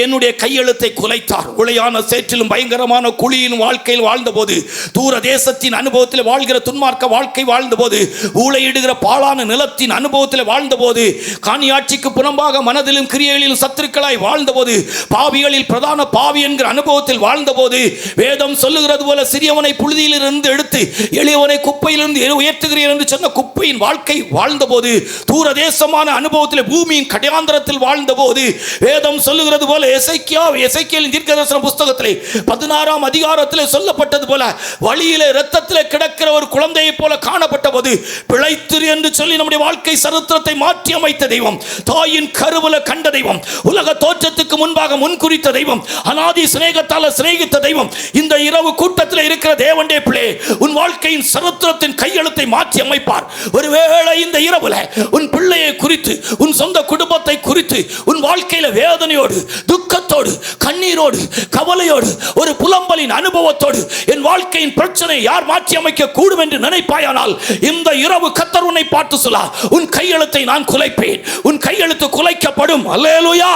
என்னுடைய கையெழுத்தை குலைத்தார். உளையான சேற்றிலும் பயங்கரமான குழியின் வாழ்க்கையில் வாழ்ந்தபோது, தூர தேசத்தின் அனுபவத்தில் வாழ்கிற துன்மார்க்க வாழ்க்கை வாழ்ந்தபோது, ஊளையிடுகிற பாழான நிலத்தின் அனுபவத்தில் வாழ்ந்தபோது, காணியாட்சிக்கு புறம்பாக மனதிலும் கிரியைகளிலும் சத்துருக்களாய் வாழ்ந்தபோது, பாவிகளில் பிரதான பாவி என்கிற அனுபவத்தில் வாழ்ந்தபோது, வேதம் சொல்லுகிறது போல சிறியவனை புழுதியிலிருந்து எடுத்து எளியவனை குப்பையிலிருந்து உயர்த்துகிறேன் என்று சொன்ன குப்பையின் வாழ்க்கை வாழ்ந்தபோது, தூரதேசமான அனுபவத்தில் பூமியின் கடையாந்தரத்தில் வாழ்ந்தபோது, வேதம் சொல்லுகிறது போல எசேக்கியேலின் தீர்க்கதரிசன புத்தகத்திலே 16ஆம் அதிகாரத்திலே சொல்லப்பட்டது போல வழியிலே இரத்தத்திலே கிடக்கிற ஒரு குழந்தையை போல காணப்பட்ட போது, பிழைத்திரு என்று சொல்லி நம்முடைய வாழ்க்கை சரித்திரத்தை மாற்றி அமைத்த தெய்வம், தாயின் கருவில கண்ட தெய்வம், உலக தோற்றத்துக்கு முன்பாக முன்குறித்த தெய்வம், அநாதி சிநேகத்தால் சிநேகித்த தெய்வம், இந்த இரவு கூட்டத்தில் இருக்கிற தேவனுடைய பிள்ளை, உன் வாழ்க்கையின் சரித்திரத்தின் கையெழுத்தை மாற்றி அமைப்பார். ஒருவேளை இந்த இரவுல உன் பிள்ளையை குறித்து, உன் சொந்த குடும்பத்தை குறித்து, உன் வாழ்க்கையில வேதனையோடு, துக்கத்தோடு, கண்ணீரோடு, கவலையோடு, ஒரு புலம்பலின் அனுபவத்தோடு என் வாழ்க்கையின் பிரச்சனை யார் மாற்றி அமைக்க கூடும் என்று நினைப்பாயானால், இந்த இரவு கர்த்தர் உன்னை பார்த்து சொல்ல, உன் கையெழுத்தை நான் குலைப்பேன், உன் கையெழுத்து குலைக்கப்படும். அல்லேலூயா.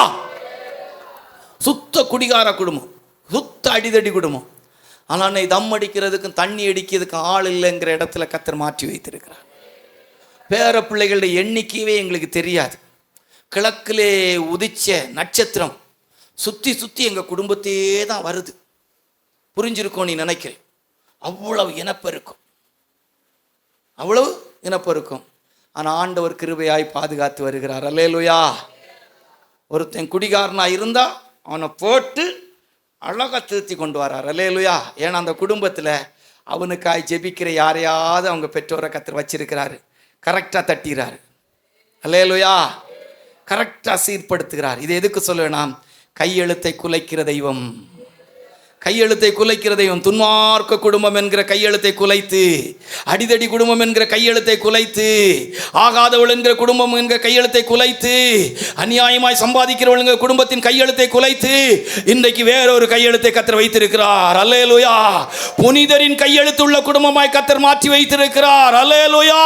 சுத்த குடிகார குடும்பம், சுத்த அடிதடி குடும்பம், ஆனால் தம் அடிக்கிறதுக்கும் தண்ணி அடிக்கிறதுக்கு ஆள் இல்லைங்கிற இடத்துல கர்த்தர் மாற்றி வைத்திருக்கிறார். பேர பிள்ளைகளுடைய எண்ணிக்கையே எங்களுக்கு தெரியாது. கிழக்கிலே உதிச்ச நட்சத்திரம் சுற்றி சுற்றி எங்கள் குடும்பத்தையே தான் வருது. புரிஞ்சிருக்கோம் நீ நினைக்கிறேன். அவ்வளவு இனப்பெருக்கம், அவ்வளவு இனப்பெருக்கம். ஆனால் ஆண்டவர் கிருபையாய் பாதுகாத்து வருகிறார். அல்லேலூயா. ஒருத்தன் குடிகாரனா இருந்தா அவனை போட்டு அழகா திருத்தி கொண்டு வரார். அல்லேலூயா. ஏன்னா அந்த குடும்பத்தில் அவனுக்காய் ஜெபிக்கிற யாரையாவது அவங்க பெற்றோரை கர்த்தர் வச்சிருக்கிறாரு. கரெக்டாக தட்டிறாரு. அல்லேலூயா. கரெக்டாக சீர்படுத்துகிறார். இது எதுக்கு சொல்லுவேனா, கையெழுத்தை குலைக்கிற தெய்வம், கையெழுத்தை குலைக்கிற தெய்வம். துன்மார்க்க குடும்பம் என்கிற கையெழுத்தை குலைத்து, அடிதடி குடும்பம் என்கிற கையெழுத்தை குலைத்து, ஆகாதவள் என்கிற குடும்பம் என்கிற கையெழுத்தை குலைத்து, அநியாயமாய் சம்பாதிக்கிறவள் என்கிற குடும்பத்தின் கையெழுத்தை குலைத்து, இன்றைக்கு வேறொரு கையெழுத்தை கர்த்தர் வைத்திருக்கிறார். அல்லேலூயா. புனிதரின் கையெழுத்து உள்ள குடும்பமாய் கர்த்தர் மாற்றி வைத்திருக்கிறார். அல்லேலூயா.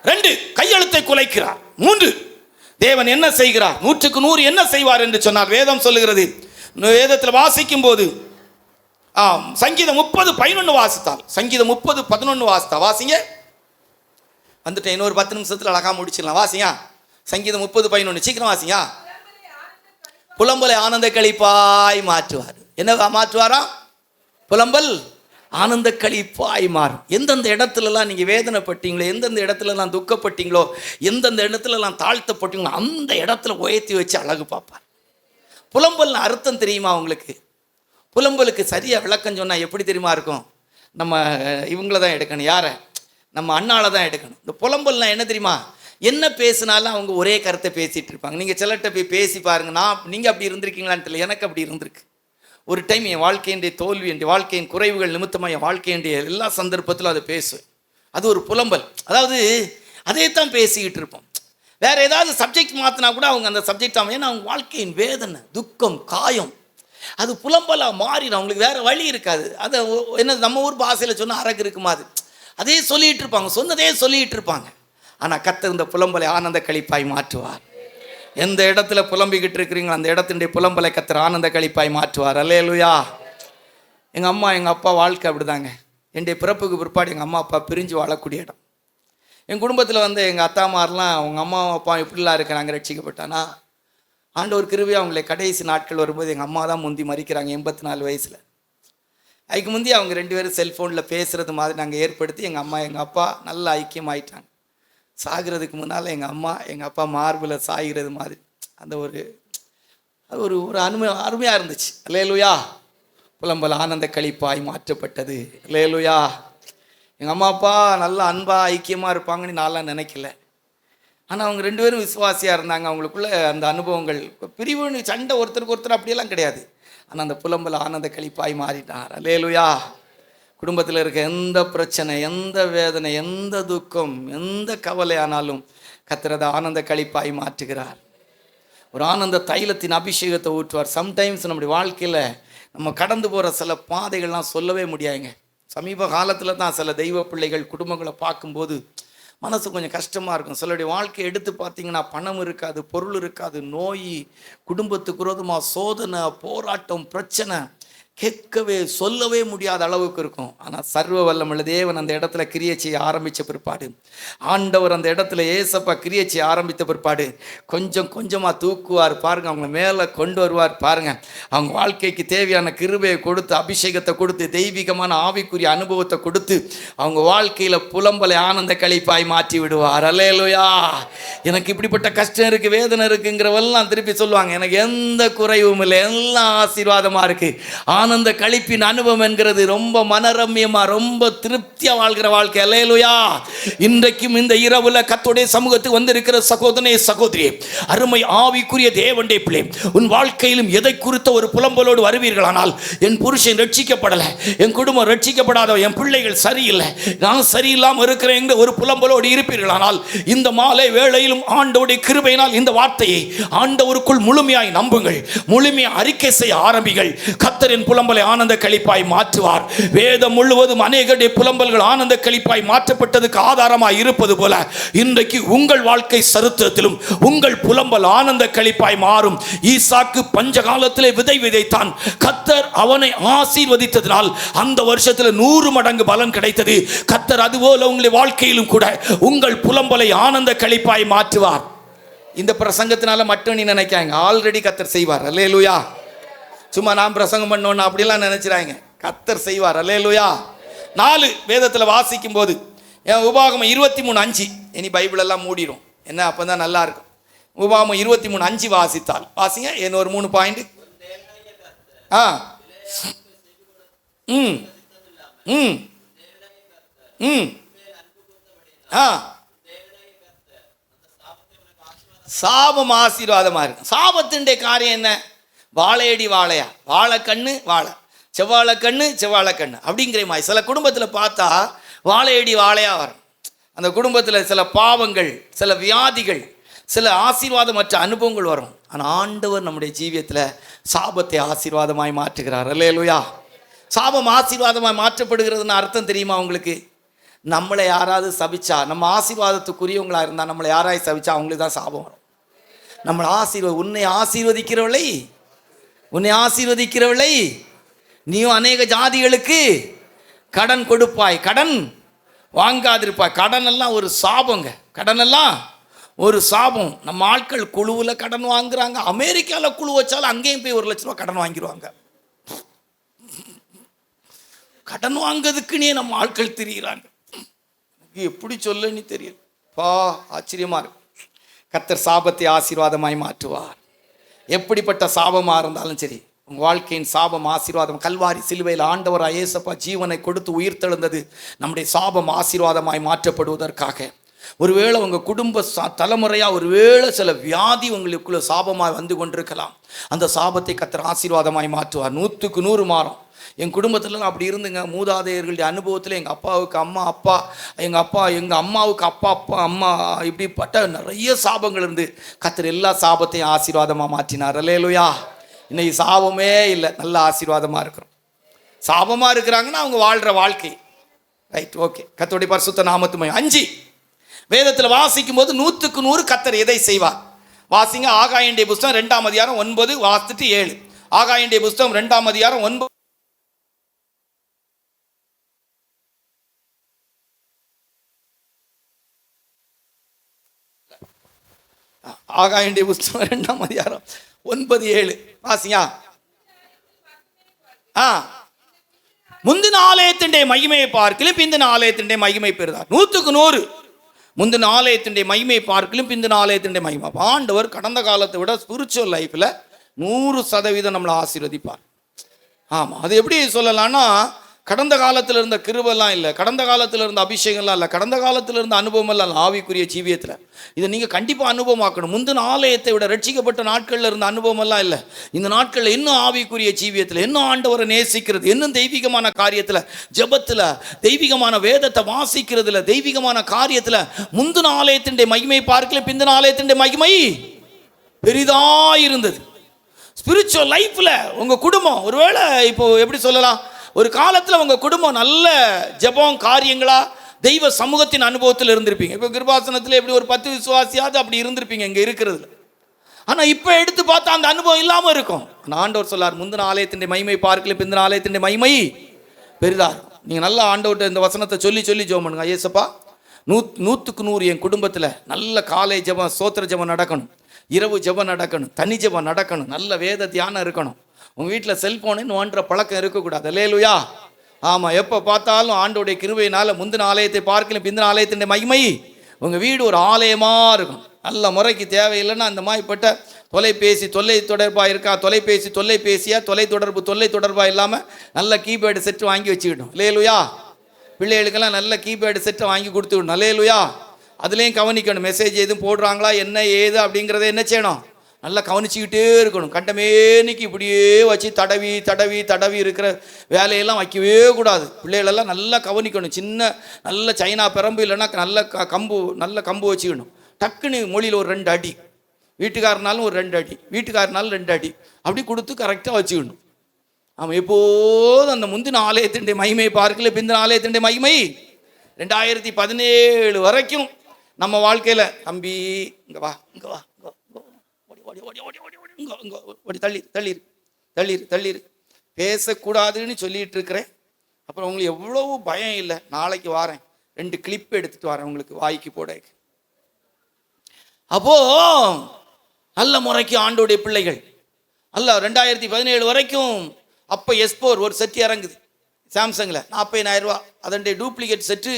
2 கையெழுத்தை குலைக்கிறார். 3 தேவன் என்ன செய்கிறார், 100க்கு 100 என்ன செய்வார் என்று சொன்னார். வேதம் சொல்லுகிறது. வேதத்தில் வாசிக்கும் போது சங்கீதம் 30:11 வாசித்தால், சங்கீதம் 30:11 வாசித்தா வாசிங்க. வந்துட்டேன், இன்னொரு 10 நிமிஷத்தில் அழகா முடிச்சிடலாம். வாசிங்க சங்கீதம் 30:11 சீக்கிரம் வாசிங்க. புலம்பலை ஆனந்த கழிப்பாய் மாற்றுவார். என்னவா மாற்றுவாரா? புலம்பல் ஆனந்த களிப்பாய் மாறும். எந்தெந்த இடத்துலலாம் நீங்கள் வேதனைப்பட்டீங்களோ, எந்தெந்த இடத்துலலாம் துக்கப்பட்டீங்களோ, எந்தெந்த இடத்துலலாம் தாழ்த்தப்பட்டீங்களோ, அந்த இடத்துல உயர்த்தி வச்சு அழகு பார்ப்பார். புலம்பல்னு அர்த்தம் தெரியுமா உங்களுக்கு? புலம்பலுக்கு சரியாக விளக்கம் சொன்னால் எப்படி தெரியுமா இருக்கும்? நம்ம இவங்கள தான் எடுக்கணும். யாரை? நம்ம அண்ணால தான் எடுக்கணும். இந்த புலம்பல்னால் என்ன தெரியுமா? என்ன பேசினாலும் அவங்க ஒரே கருத்தை பேசிகிட்டு இருப்பாங்க. நீங்கள் சிலர்கிட்ட போய் பேசி பாருங்கள். நீங்கள் அப்படி இருந்திருக்கீங்களான்னு தெரியல, எனக்கு அப்படி இருந்திருக்கு. ஒரு டைம் என் வாழ்க்கையினுடைய தோல்வி, என் வாழ்க்கையின் குறைவுகள் நிமித்தமாக என் வாழ்க்கையினுடைய எல்லா சந்தர்ப்பத்திலும் அதை பேசுவேன். அது ஒரு புலம்பல். அதாவது அதே தான் பேசிக்கிட்டு இருப்போம். வேறு ஏதாவது சப்ஜெக்ட் மாற்றினா கூட அவங்க அந்த சப்ஜெக்ட் ஆகும். ஏன்னா அவங்க வாழ்க்கையின் வேதனை, துக்கம், காயம் அது புலம்பலாக மாறிடும். அவங்களுக்கு வேறு வழி இருக்காது. அதை என்ன நம்ம ஊர் பாஷையில் சொன்னால் அரகு இருக்குமா, அது அதே சொல்லிகிட்டு இருப்பாங்க, சொன்னதே சொல்லிகிட்டு இருப்பாங்க. ஆனால் கர்த்தர் இந்த புலம்பலை ஆனந்த களிப்பாய் மாற்றுவார். எந்த இடத்துல புலம்பிக்கிட்டு இருக்கிறீங்களோ அந்த இடத்துடைய புலம்பலை கர்த்தர் ஆனந்த களிப்பாய் மாற்றுவார். அல்லேலூயா. எங்கள் அம்மா எங்கள் அப்பா வாழ்க்கை அப்படிதாங்க. என்னுடைய பிறப்புக்கு பிற்பாடு எங்கள் அம்மா அப்பா பிரிஞ்சு வாழக்கூடிய இடம். என் குடும்பத்தில் எங்கள் அத்தாமாரெலாம் அவங்க அம்மா அப்பா எப்படிலாம் இருக்கிறாங்க, ரட்சிக்கப்பட்டானா ஆண்டவர் கிருபை. அவங்களை கடைசி நாட்கள் வரும்போது எங்கள் அம்மா தான் முந்தி மறிக்கிறாங்க 84 வயசில். அதுக்கு முந்தி அவங்க 2 பேரும் செல்ஃபோனில் பேசுகிறது மாதிரி நாங்கள் ஏற்படுத்தி எங்கள் அம்மா எங்கள் அப்பா நல்ல ஐக்கியமாயிட்டாங்க. சாகிறதுக்கு முன்னால் எங்கள் அம்மா எங்கள் அப்பா மார்பில் சாகிறது மாதிரி அந்த ஒரு ஒரு ஒரு அருமையாக இருந்துச்சு. அல்லேலூயா. புலம்பல் ஆனந்த களிப்பாய் மாற்றப்பட்டது. அல்லேலூயா. எங்கள் அம்மா அப்பா நல்ல அன்பாக ஐக்கியமாக இருப்பாங்கன்னு நான்லாம் நினைக்கல. ஆனால் அவங்க 2 பேரும் விசுவாசியாக இருந்தாங்க. அவங்களுக்குள்ள அந்த அனுபவங்கள் பிரிவுன்னு சண்டை ஒருத்தருக்கு ஒருத்தர் அப்படியெல்லாம் கிடையாது. ஆனால் அந்த புலம்பல் ஆனந்த களிப்பாய் மாறிட்டார். அல்லேலூயா. குடும்பத்தில் இருக்க எந்த பிரச்சனை, எந்த வேதனை, எந்த துக்கம், எந்த கவலை ஆனாலும் கர்த்தர் அதை ஆனந்த களிப்பாய் மாற்றுகிறார். ஒரு ஆனந்த தைலத்தின் அபிஷேகத்தை ஊற்றுவார். சம்டைம்ஸ் நம்முடைய வாழ்க்கையில் நம்ம கடந்து போகிற சில பாதைகள்லாம் சொல்லவே முடியாதுங்க. சமீப காலத்தில் தான் சில தெய்வ பிள்ளைகள் குடும்பங்களை பார்க்கும்போது மனசு கொஞ்சம் கஷ்டமாக இருக்கும். சிலருடைய வாழ்க்கையை எடுத்து பார்த்தீங்கன்னா பணம் இருக்காது, பொருள் இருக்காது, நோய், குடும்பத்துக்கு விரோதமாக சோதனை, போராட்டம், பிரச்சனை கேட்கவே சொல்லவே முடியாத அளவுக்கு இருக்கும். ஆனால் சர்வ வல்லமுள்ள தேவன் அந்த இடத்துல கிரியை செய்ய ஆரம்பித்த பிற்பாடு, ஆண்டவர் அந்த இடத்துல ஏசப்பா கிரியை செய்ய ஆரம்பித்த பிற்பாடு கொஞ்சம் கொஞ்சமாக தூக்குவார் பாருங்கள், அவங்கள மேலே கொண்டு வருவார் பாருங்கள். அவங்க வாழ்க்கைக்கு தேவையான கிருபையை கொடுத்து, அபிஷேகத்தை கொடுத்து, தெய்வீகமான ஆவிக்குரிய அனுபவத்தை கொடுத்து அவங்க வாழ்க்கையில் புலம்பலை ஆனந்த களிப்பாய் மாற்றி விடுவார். அல்லேலூயா. எனக்கு இப்படிப்பட்ட கஷ்டம் இருக்குது, வேதனை இருக்குங்கிறவெல்லாம் திருப்பி சொல்லுவாங்க, எனக்கு எந்த குறைவும் இல்லை, எல்லாம் ஆசீர்வாதமாக இருக்குது. ஆனந்த களிப்பின் அனுபவம் என்கிறது ரொம்ப மனரம்யமா, ரொம்ப திருப்தியா வாழ்கிற வாழ்க்கை. அல்லேலூயா. இன்றைக்கும் இந்த இரவுல கர்த்தருடைய சமூகத்துக்கு வந்திருக்கிற சகோதரனே, சகோதரியே, அருமை ஆவிக்குரிய தேவனுடைய பிள்ளை, உன் வாழ்க்கையிலும் எதை குறித்த ஒரு புலம்பலோடு வருவீர்களானால், என் புருஷன் ரட்சிக்கப்படல, என் குடும்பம் ரட்சிக்கப்படாத, என் பிள்ளைகள் சரியில்லை, நான் சரியில்லாமல் இருக்கிறேன் என்ற ஒரு புலம்பலோடு இருப்பீர்களானால், இந்த மாலை வேளையிலும் ஆண்டவருடைய கிருபையினால் இந்த வார்த்தையை ஆண்டவருக்குள் முழுமையாய் நம்புங்கள், முழுமையாக அறிக்கை செய்ய ஆரம்பிங்கள். கர்த்தரின் புலம்பலை ஆனந்த களிப்பாய் மாற்றுவார். வேதம் முழுவதும் அநேகருடைய புலம்பல்கள் ஆனந்த களிப்பாய் மாற்றப்பட்டதுக்கு ஆதாரமாய் இருப்பது போல இன்றைக்கு உங்கள் வாழ்க்கை சரித்திரத்திலும் உங்கள் புலம்பல் ஆனந்த களிப்பாய் மாறும். ஈசாக்கு பஞ்ச காலத்திலே விதை விதைத்தான். கர்த்தர் அவனை ஆசீர்வதித்ததினால் அந்த வருஷத்தில் 100 மடங்கு பலன் கிடைத்தது. கர்த்தர் அதுபோல உங்களுடைய வாழ்க்கையிலும் கூட உங்கள் புலம்பலை ஆனந்த களிப்பாய் மாற்றுவார். இந்த பிரசங்கத்தினால மட்டும் நீ நினைக்காங்க, ஆல்ரெடி கர்த்தர் செய்வார். அல்லேலூயா. சும்மா நான் பிரசங்கம் பண்ணோன்னு அப்படிலாம் நினைச்சிடாங்க, கர்த்தர் செய்வார். அல்லேலூயா. 4 வேதத்தில் வாசிக்கும் போது உபாகமம் 23:5, இனி பைபிள் எல்லாம் மூடிடும் என்ன, அப்போ தான் நல்லா இருக்கும். உபாகமம் 23:5 வாசித்தால் வாசிங்க. என்ன ஒரு 3 பாயிண்ட். சாபம் ஆசீர்வாதமா இருக்கு. சாபத்தின் காரியம் என்ன? வாழையடி வாழையா, வாழைக்கண்ணு வாழை, செவ்வாழைக்கண்ணு செவ்வாழைக்கண்ணு அப்படிங்கிற மாதிரி சில குடும்பத்தில் பார்த்தா வாழையடி வாழையா வரும். அந்த குடும்பத்தில் சில பாவங்கள், சில வியாதிகள், சில ஆசீர்வாதமற்ற அனுபவங்கள் வரும். ஆனால் ஆண்டவர் நம்முடைய ஜீவியத்தில் சாபத்தை ஆசீர்வாதமாய் மாற்றுகிறார். அல்லேலூயா. சாபம் ஆசீர்வாதமாய் மாற்றப்படுகிறதுன்னு அர்த்தம் தெரியுமா உங்களுக்கு? நம்மளை யாராவது சபிச்சா, நம்ம ஆசீர்வாதத்துக்குரியவங்களாக இருந்தால் நம்மளை யாராவது சபிச்சா அவங்களுக்கு தான் சாபம் வரும். நம்மளை உன்னை ஆசீர்வதிக்கிறவளை நீயும் அநேக ஜாதிகளுக்கு கடன் கொடுப்பாய், கடன் வாங்காதிருப்பாய். கடன் எல்லாம் ஒரு சாபங்க. கடன் எல்லாம் ஒரு சாபம். நம்ம ஆட்கள் குழுவில் கடன் வாங்குறாங்க. அமெரிக்காவில் குழு வச்சாலும் அங்கேயும் போய் 1 லட்ச ரூபா கடன் வாங்கிடுவாங்க. கடன் வாங்கிறதுக்குன்னே நம்ம ஆட்கள் தெரிகிறாங்க. எப்படி சொல்லன்னு தெரியல. ஆச்சரியமா இருக்கு. கர்த்தர் சாபத்தை ஆசீர்வாதமாய் மாற்றுவார். எப்படிப்பட்ட சாபமா இருந்தாலும் சரி, உங்க வாழ்க்கையின் சாபம் ஆசீர்வாதம். கல்வாரி சிலுவையில் ஆண்டவர் இயேசப்பா ஜீவனை கொடுத்து உயிர் தெழுந்தது நம்முடைய சாபம் ஆசீர்வாதமாய் மாற்றப்படுவதற்காக. ஒருவேளை உங்க குடும்ப தலைமுறையா ஒருவேளை சில வியாதி உங்களுக்குள்ள சாபமாய் வந்து கொண்டிருக்கலாம். அந்த சாபத்தை கர்த்தர் ஆசீர்வாதமாய் மாற்றுவார். 100க்கு 100 மாறும். என் குடும்பத்துல அப்படி இருந்துங்க. மூதாதையர்களுடைய அனுபவத்தில் எங்கள் அப்பாவுக்கு அம்மா அப்பா, எங்கள் அம்மாவுக்கு அப்பா அம்மா, இப்படிப்பட்ட நிறைய சாபங்கள் இருந்து கர்த்தர் எல்லா சாபத்தையும் ஆசீர்வாதமாக மாற்றினார். அல்லேலூயா. இன்னைக்கு சாபமே இல்லை, நல்ல ஆசீர்வாதமாக இருக்கிறோம். சாபமாக இருக்கிறாங்கன்னா அவங்க வாழ்கிற வாழ்க்கை ரைட். ஓகே, கர்த்தருடைய பரிசுத்த நாமத்துமே. 5 வேதத்தில் வாசிக்கும் போது 100க்கு 100 கர்த்தர் எதை செய்வார். வாசிங்க. ஆகாயனுடைய புஸ்தகம் 2ஆம் அதிகாரம் 9 வாசிட்டு 7. ஆகாயனுடைய புஸ்தகம் 2ஆம் அதிகாரம் 9. ஆகாயனுடைய புஸ்தகம் 2ஆம் அதிகாரம் 9, 7 வாசியா. முந்தின ஆலயத்தினுடைய மகிமையை பார்க்கலும் பிந்தின ஆலயத்தினுடைய மகிமை பெறுதார். 100க்கு 100 முந்தின ஆலயத்தினுடைய மகிமையை பார்க்கலும் பிந்தின ஆலயத்தினுடைய மகிமை. ஆண்டவர் கடந்த காலத்தை விட ஸ்பிரிச்சுவல் லைஃப்பில் 100% நம்மளை ஆசீர்வதிப்பார். ஆமாம், அது எப்படி சொல்லலாம்னா, கடந்த காலத்தில் இருந்த கிருபெல்லாம் இல்லை, கடந்த காலத்தில் இருந்த அபிஷேகம்லாம் இல்லை, கடந்த காலத்தில் இருந்த அனுபவமெல்லாம் இல்லை. ஆவிக்குரிய ஜீவியத்தில் இதை நீங்கள் கண்டிப்பாக அனுபவமாக்கணும். முந்தின ஆலயத்தை விட ரட்சிக்கப்பட்ட நாட்களில் இருந்த அனுபவமெல்லாம் இல்லை. இந்த நாட்களில் இன்னும் ஆவிக்குரிய ஜீவியத்தில், இன்னும் ஆண்டவரை நேசிக்கிறது, இன்னும் தெய்வீகமான காரியத்தில், ஜெபத்தில், தெய்வீகமான வேதத்தை வாசிக்கிறதுல, தெய்வீகமான காரியத்தில் முந்தின ஆலயத்தினுடைய மகிமை பார்க்கல பிந்தின ஆலயத்தினுடைய மகிமை பெரிதாக இருந்தது. ஸ்பிரிச்சுவல் லைஃப்பில் உங்கள் குடும்பம் ஒருவேளை இப்போ எப்படி சொல்லலாம், ஒரு காலத்தில் உங்கள் குடும்பம் நல்ல ஜெபம் காரியங்களா தெய்வ சமூகத்தின் அனுபவத்தில் இருந்திருப்பீங்க. இப்போ கிருபாசனத்தில் எப்படி ஒரு 10 விசுவாசியாவது அப்படி இருந்திருப்பீங்க இங்கே இருக்கிறதுல. ஆனால் இப்போ எடுத்து பார்த்தா அந்த அனுபவம் இல்லாமல் இருக்கும். ஆனால் ஆண்டவர் சொல்லார், முந்தின ஆலயத்தின் மகிமை பார்க்கல பிந்தின ஆலயத்தின் மகிமை பெரிதா. நீங்கள் நல்லா ஆண்டவர்கிட்ட இந்த வசனத்தை சொல்லி ஜெபம் பண்ணுங்க. ஐயேசப்பா 100க்கு 100 என் குடும்பத்தில் நல்ல காலை ஜெபம், ஸ்தோத்திர ஜெபம் நடக்கணும், இரவு ஜெபம் நடக்கணும், தனி ஜெபம் நடக்கணும், நல்ல வேத தியானம் இருக்கணும். உங்கள் வீட்டில் செல்ஃபோனு நோன்ற பழக்கம் இருக்கக்கூடாது. அல்லேலூயா. ஆமாம், எப்போ பார்த்தாலும் ஆண்டோடைய கிருபையினால் முந்தின ஆலயத்தை பார்க்கல பிந்தின ஆலயத்தின் மகிமை உங்கள் வீடு ஒரு ஆலயமாக இருக்கும். நல்ல முறைக்கு தேவையில்லைன்னா அந்த மாதிரிப்பட்ட தொலைபேசி தொல்லை தொடர்பாக இருக்கா, தொலைபேசியாக தொலை தொடர்பாக இல்லாமல் நல்ல கீபேடு செட்டு வாங்கி வச்சுக்கிட்டோம். அல்லேலூயா. பிள்ளைகளுக்கெல்லாம் நல்ல கீபேடு செட்டை வாங்கி கொடுத்துக்கணும். அல்லேலூயா. அதுலேயும் கவனிக்கணும், மெசேஜ் எதுவும் போடுறாங்களா என்ன ஏது அப்படிங்கிறத என்ன செய்யணும், நல்லா கவனிச்சுக்கிட்டே இருக்கணும். கண்டமேனிக்கு இப்படியே வச்சு தடவி இருக்கிற வேலையெல்லாம் வைக்கவே கூடாது. பிள்ளைகளெல்லாம் நல்லா கவனிக்கணும். சின்ன நல்ல சைனா பெரம்பு இல்லைன்னா நல்ல கம்பு வச்சுக்கணும். டக்குன்னு மொழியில் ஒரு 2 அடி, வீட்டுக்காரனாலும் ஒரு 2 அடி, வீட்டுக்காரனாலும் 2 அடி அப்படி கொடுத்து கரெக்டாக வச்சுக்கணும். ஆமாம், எப்போதும் அந்த முந்தின ஆலயத்தினுடைய மகிமை பார்க்கல பிந்தின ஆலயத்தினுடைய மகிமை 2017 வரைக்கும் நம்ம வாழ்க்கையில், தம்பி இங்கே வா தள்ளிரு பேசக்கூடாதுன்னு சொல்லிட்டு இருக்கிறேன். அப்புறம் உங்களுக்கு எவ்வளவு பயம் இல்லை, நாளைக்கு வாரேன் 2 கிளிப் எடுத்துட்டு வரேன் உங்களுக்கு வாய்க்கு போட. அப்போ நல்ல முறைக்கு ஆண்டோடைய பிள்ளைகள் அல்ல 2017 வரைக்கும். அப்போ S4 ஒரு செட்டு இறங்குது சாம்சங்கில் 40,000 ரூபா. அதனுடைய டூப்ளிகேட் செட்டு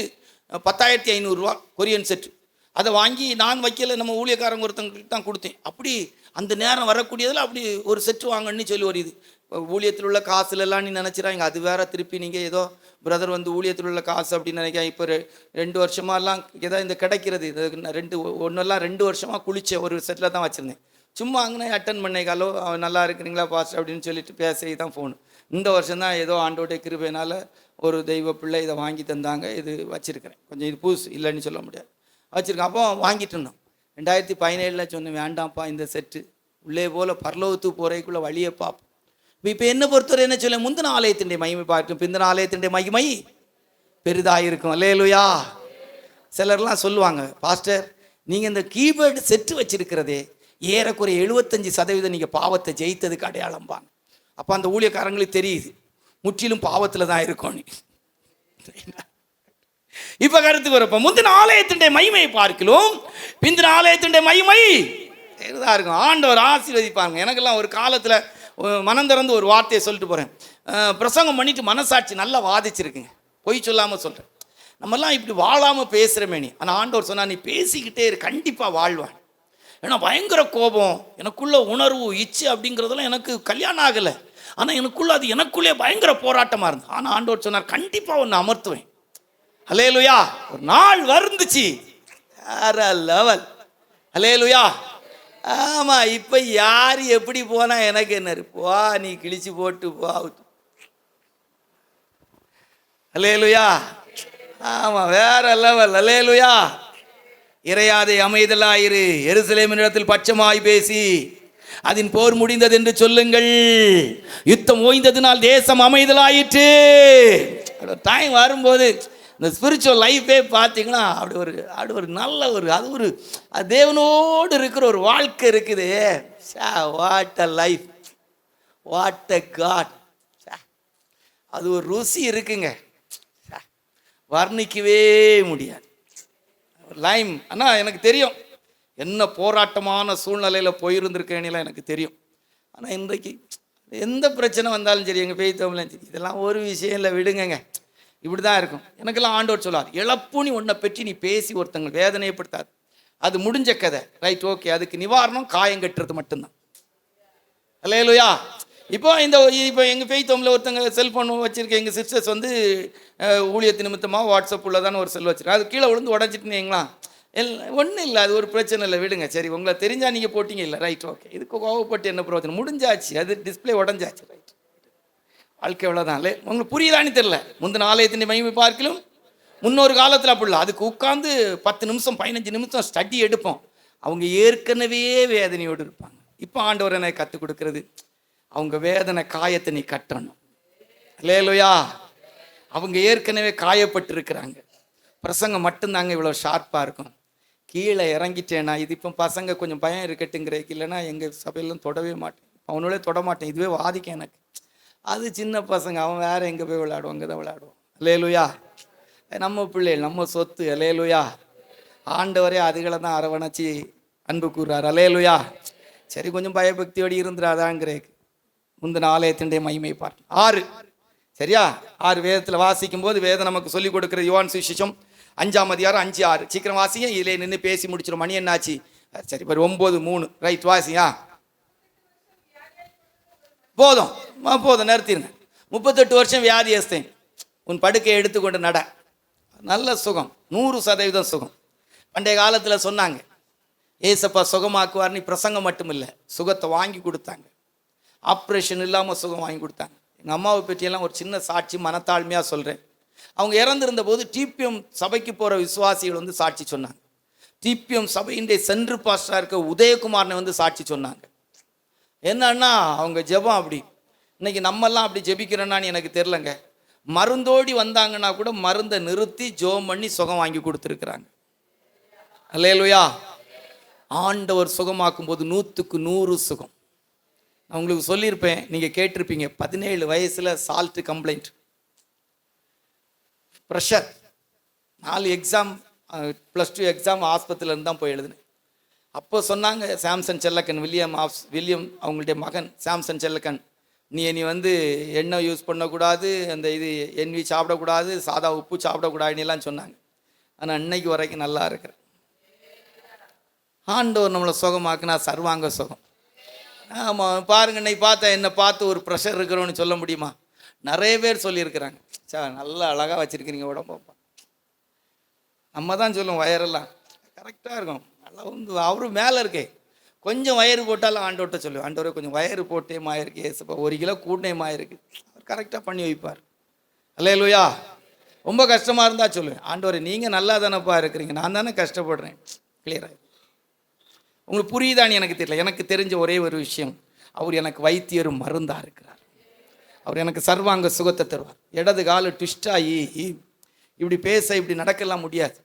10,500 ரூபா கொரியன் செட்டு. அதை வாங்கி நான் வைக்கல, நம்ம ஊழியக்காரங்க ஒருத்தங்களுக்கு தான் கொடுத்தேன். அப்படி அந்த நேரம் வரக்கூடியதில் அப்படி ஒரு செட்டு வாங்கன்னு சொல்லி ஒரு இது ஊழியத்தில் உள்ள காசுலெல்லாம் நீ நினச்சிடாங்க. அது வேற திருப்பி நீங்கள் ஏதோ பிரதர் வந்து ஊழியத்தில் உள்ள காசு அப்படின்னு நினைக்க. இப்போ 2 வருஷமாலாம் ஏதோ இந்த கிடைக்கிறது இது ஒன்றெல்லாம் 2 வருஷமாக குளிச்ச ஒரு செட்டில் தான் வச்சுருந்தேன். சும்மா அங்கே அட்டன் பண்ணேக்காலோ நல்லா இருக்கிறீங்களா பாஸ்டர் அப்படின்னு சொல்லிட்டு பேசி தான் ஃபோனு. இந்த வருஷம்தான் ஏதோ ஆண்டோடைய கிருபையினால் ஒரு தெய்வ பிள்ளை இதை வாங்கி தந்தாங்க. இது வச்சுருக்கிறேன், கொஞ்சம் இது புதுசு இல்லைன்னு சொல்ல முடியாது, வச்சுருக்கேன். அப்போ வாங்கிட்டு இருந்தோம். 2017 சொன்னேன், வேண்டாம்ப்பா இந்த செட்டு உள்ளே போல் பரலோகத்துக்கு போகிறதுக்குள்ளே வழியை பார்ப்போம். இப்போ என்ன பொறுத்தவரை என்ன சொல்ல, முந்தின ஆலயத்தினுடைய மகிமை பார்க்கும் பிந்தின ஆலயத்தினுடைய மகிமை பெரிதாக இருக்கும். அல்லேலூயா. சிலர்லாம் சொல்லுவாங்க, பாஸ்டர் நீங்கள் இந்த கீபோர்டு செட்டு வச்சிருக்கிறதே ஏறக்குறைய 75% நீங்கள் பாவத்தை ஜெயித்ததுக்கு அடையாளம்பாங்க. அப்போ அந்த ஊழியக்காரங்களுக்கு தெரியுது முற்றிலும் பாவத்தில் தான் இருக்கும். இப்ப கருத்து வரப்ப முந்தின ஆலயத்தினுடைய மகிமையை பார்க்கலாம் பிந்தின ஆலயத்தினுடைய மகிமை இருக்கும். ஆண்டவர் ஆசீர்வதிப்பாங்க. எனக்கெல்லாம் ஒரு காலத்தில் மனம் திறந்து ஒரு வார்த்தையை சொல்லிட்டு போகிறேன். பிரசங்கம் பண்ணிட்டு மனசாட்சி நல்லா வாதிச்சிருக்குங்க, பொய் சொல்லாமல் சொல்கிறேன். நம்மெல்லாம் இப்படி வாழாமல் பேசுகிறமேனி, ஆனால் ஆண்டவர் சொன்னால் நீ பேசிக்கிட்டே இரு, கண்டிப்பாக வாழ்வான். ஏன்னா பயங்கர கோபம், எனக்குள்ள உணர்வு இச்சு அப்படிங்கிறதெல்லாம் எனக்கு கல்யாணம் ஆகலை, ஆனால் எனக்குள்ள அது எனக்குள்ளே பயங்கர போராட்டமாக இருந்தது. ஆனால் ஆண்டவர் சொன்னார் கண்டிப்பாக ஒன்று அமர்த்துவேன். அல்லேலூயா. ஒரு நாள் வந்துச்சு, வேற லெவல். அல்லேலூயா. ஆமாம், இப்போ யார் எப்படி போனால் எனக்கு என்ன, போ நீ கிழிச்சு போட்டு போ. அல்லேலூயா. ஆமாம், வேற லெவல். அல்லேலூயா. இறையாதை அமைதலாயிரு, எருசலேமினிடத்தில் பட்சமாய் பேசி அதன் போர் முடிந்தது என்று சொல்லுங்கள், யுத்தம் ஓய்ந்ததினால் தேசம் அமைதலாயிற்று. டைம் வரும்போது இந்த ஸ்பிரிச்சுவல் லைஃபே பார்த்தீங்கன்னா அப்படி ஒரு நல்ல அது தேவனோடு இருக்கிற ஒரு வாழ்க்கை இருக்குது. What a life, what a god. அது ஒரு ருசி இருக்குங்க, வர்ணிக்கவே முடியாது. லைம். ஆனால் எனக்கு தெரியும் என்ன போராட்டமான சூழ்நிலையில் போயிருந்திருக்கேன்லாம் எனக்கு தெரியும். ஆனால் இன்றைக்கு எந்த பிரச்சனை வந்தாலும் சரி, எங்கள் பெய்தவங்களாம் சரி, இதெல்லாம் ஒரு விஷயம் இல்லை, விடுங்கங்க, இப்படி தான் இருக்கும். எனக்கெல்லாம் ஆண்டவர் சொல்லார், இழப்புனி ஒன்றை பற்றி நீ பேசி ஒருத்தங்க வேதனைப்படுத்தாது, அது முடிஞ்ச கதை, ரைட், ஓகே. அதுக்கு நிவாரணம் காயம் கட்டுறது மட்டும்தான். அல்லேலூயா. இப்போ எங்கள் பெய்தோமில் ஒருத்தங்க செல்ஃபோன் வச்சுருக்க எங்கள் சிஸ்டர்ஸ் ஊழியத்து நிமித்தமாக வாட்ஸ்அப் உள்ளதான ஒரு செல் வச்சுருக்கேன். அது கீழே விழுந்து உடஞ்சிட்டுனீங்களா, ஒன்றும் இல்லை, அது ஒரு பிரச்சனை இல்லை, விடுங்க. சரி, உங்களை தெரிஞ்சால் நீங்கள் போட்டிங்க, இல்லை, ரைட், ஓகே. இதுக்கு கோவப்பட்டு என்ன பிரயோஜனம், முடிஞ்சாச்சு, அது டிஸ்பிளே உடஞ்சாச்சு, ரைட். வாழ்க்கை எவ்வளோதான். இல்லை, உங்களுக்கு புரியுதான்னு தெரில. முந்தின ஆலயத்தின் மகிமை பார்க்கலும் முன்னொரு காலத்தில் அப்படி இல்லை, அதுக்கு உட்காந்து 10 நிமிஷம் 15 நிமிஷம் ஸ்டடி எடுப்போம். அவங்க ஏற்கனவே வேதனையோடு இருப்பாங்க. இப்போ ஆண்டவர் எனக்கு கற்றுக் கொடுக்கறது, அவங்க வேதனை காயத்தை நீ கட்டணும். அல்லேலூயா. அவங்க ஏற்கனவே காயப்பட்டு இருக்கிறாங்க. பிரசங்கம் மட்டும்தாங்க இவ்வளோ ஷார்ப்பாக இருக்கும். கீழே இறங்கிட்டேன்னா, இது இப்போ பசங்க கொஞ்சம் பயம் இருக்கட்டுங்கிறதுக்கு, இல்லைன்னா எங்கள் சபையெல்லாம் தொடவே மாட்டேன், அவனோட தொட மாட்டேன், இதுவே வாதிக்கும் எனக்கு. அது சின்ன பசங்க, அவன் வேறு எங்கே போய் விளையாடுவோம், அங்கே தான் விளையாடுவோம். அல்லேலூயா. நம்ம பிள்ளைகள், நம்ம சொத்து. அல்லேலூயா. ஆண்டவரே அதுகளை தான் அரவணைச்சி அன்பு கூறுறார். அல்லேலூயா. சரி, கொஞ்சம் பயபக்தியோடு இருந்துடாதாங்கிறேக்கு முந்தின ஆலயத்தினுடைய மகிமை பார். 6 சரியா, 6 வேதத்தில் வாசிக்கும் போது வேதம் நமக்கு சொல்லிக் கொடுக்குற யோவான் சுவிசேஷம் 5ஆம் அதிகாரம் 5-6. சீக்கிரம் வாசிங்க, இதிலே நின்று பேசி முடிச்சிடும், மணி என்னாச்சு. சரி, பாரு 9:3, ரைட், வாசியா. போதும் போதும், நிறுத்திடுங்க. 38 வருஷம் வியாதியஸ்தேன், உன் படுக்கையை எடுத்துக்கொண்டு நட, நல்ல சுகம், 100% சுகம். பண்டைய காலத்தில் சொன்னாங்க ஏசப்பா சுகமாக்குவார்னு. பிரசங்கம் மட்டும் இல்லை, சுகத்தை வாங்கி கொடுத்தாங்க. ஆப்ரேஷன் இல்லாமல் சுகம் வாங்கி கொடுத்தாங்க. எங்கள் அம்மாவை பற்றியெல்லாம் ஒரு சின்ன சாட்சி மனத்தாழ்மையாக சொல்கிறேன். அவங்க இறந்துருந்த போது டிபிஎம் சபைக்கு போகிற விசுவாசிகள் சாட்சி சொன்னாங்க. டிபிஎம் சபையினுடைய சென்ட்ரு பாஸ்டராக இருக்க உதயகுமார்னை சாட்சி சொன்னாங்க. என்னன்னா அவங்க ஜெபம் அப்படி. இன்னைக்கு நம்மெல்லாம் அப்படி ஜெபிக்கிறோன்னான்னு எனக்கு தெரிலங்க. மருந்தோடி வந்தாங்கன்னா கூட மருந்தை நிறுத்தி ஜெபம் பண்ணி சுகம் வாங்கி கொடுத்துருக்குறாங்க. அல்லேலூயா. ஆண்டவர் சுகமாக்கும் போது 100க்கு 100 சுகம். நான் உங்களுக்கு சொல்லியிருப்பேன், நீங்கள் கேட்டிருப்பீங்க. 17 வயசில் salt complaint, pressure, 4 exam, +2 exam ஆஸ்பத்திரியிலேருந்து தான் போய் எழுதுனேன். அப்போ சொன்னாங்க, சாம்சன் செல்லக்கன், வில்லியம் அவங்களுடைய மகன் சாம்சன் செல்லக்கன், நீ எண்ணெய் யூஸ் பண்ணக்கூடாது, அந்த எண்ணெய் சாப்பிடக்கூடாது, சாதா உப்பு சாப்பிடக்கூடாதுன்னெலாம் சொன்னாங்க. ஆனால் இன்னைக்கு வரைக்கும் நல்லா இருக்கிறேன். ஆண்டவர் நம்மளை சுகமாக்குனா சர்வாங்க சுகம். ஆமாம், பாருங்க, இன்னைக்கு என்னை பார்த்து ஒரு ப்ரெஷர் இருக்கிறோன்னு சொல்ல முடியுமா? நிறைய பேர் சொல்லியிருக்கிறாங்க, நல்லா அழகாக வச்சுருக்கிறீங்க உடம்பப்பா. நம்ம தான் சொல்லுவோம் வயரெல்லாம் கரெக்டாக இருக்கும், நல்லா அவரும் மேலே இருக்கே. கொஞ்சம் வயிறு போட்டாலும் ஆண்டவர்கிட்ட சொல்லுவேன், ஆண்டவரே கொஞ்சம் வயிறு போட்டே மாயிருக்கு, ஏசப்பா 1 கிலோ கூடனே மாயிருக்கு, அவர் கரெக்டாக பண்ணி வைப்பார். அல்லேலூயா. ரொம்ப கஷ்டமாக இருந்தால் சொல்லுவேன், ஆண்டவரே நீங்கள் நல்லா தானேப்பா இருக்கிறீங்க, நான் தானே கஷ்டப்படுறேன். கிளியராக உங்களுக்கு புரியுதான்னு எனக்கு தெரியல. எனக்கு தெரிஞ்ச ஒரே ஒரு விஷயம், அவர் எனக்கு வைத்தியரும் மருந்தாக இருக்கிறார். அவர் எனக்கு சர்வாங்க சுகத்தை தருவார். இடது காலு ட்விஸ்டாகி இப்படி பேச இப்படி நடக்கலாம் முடியாது.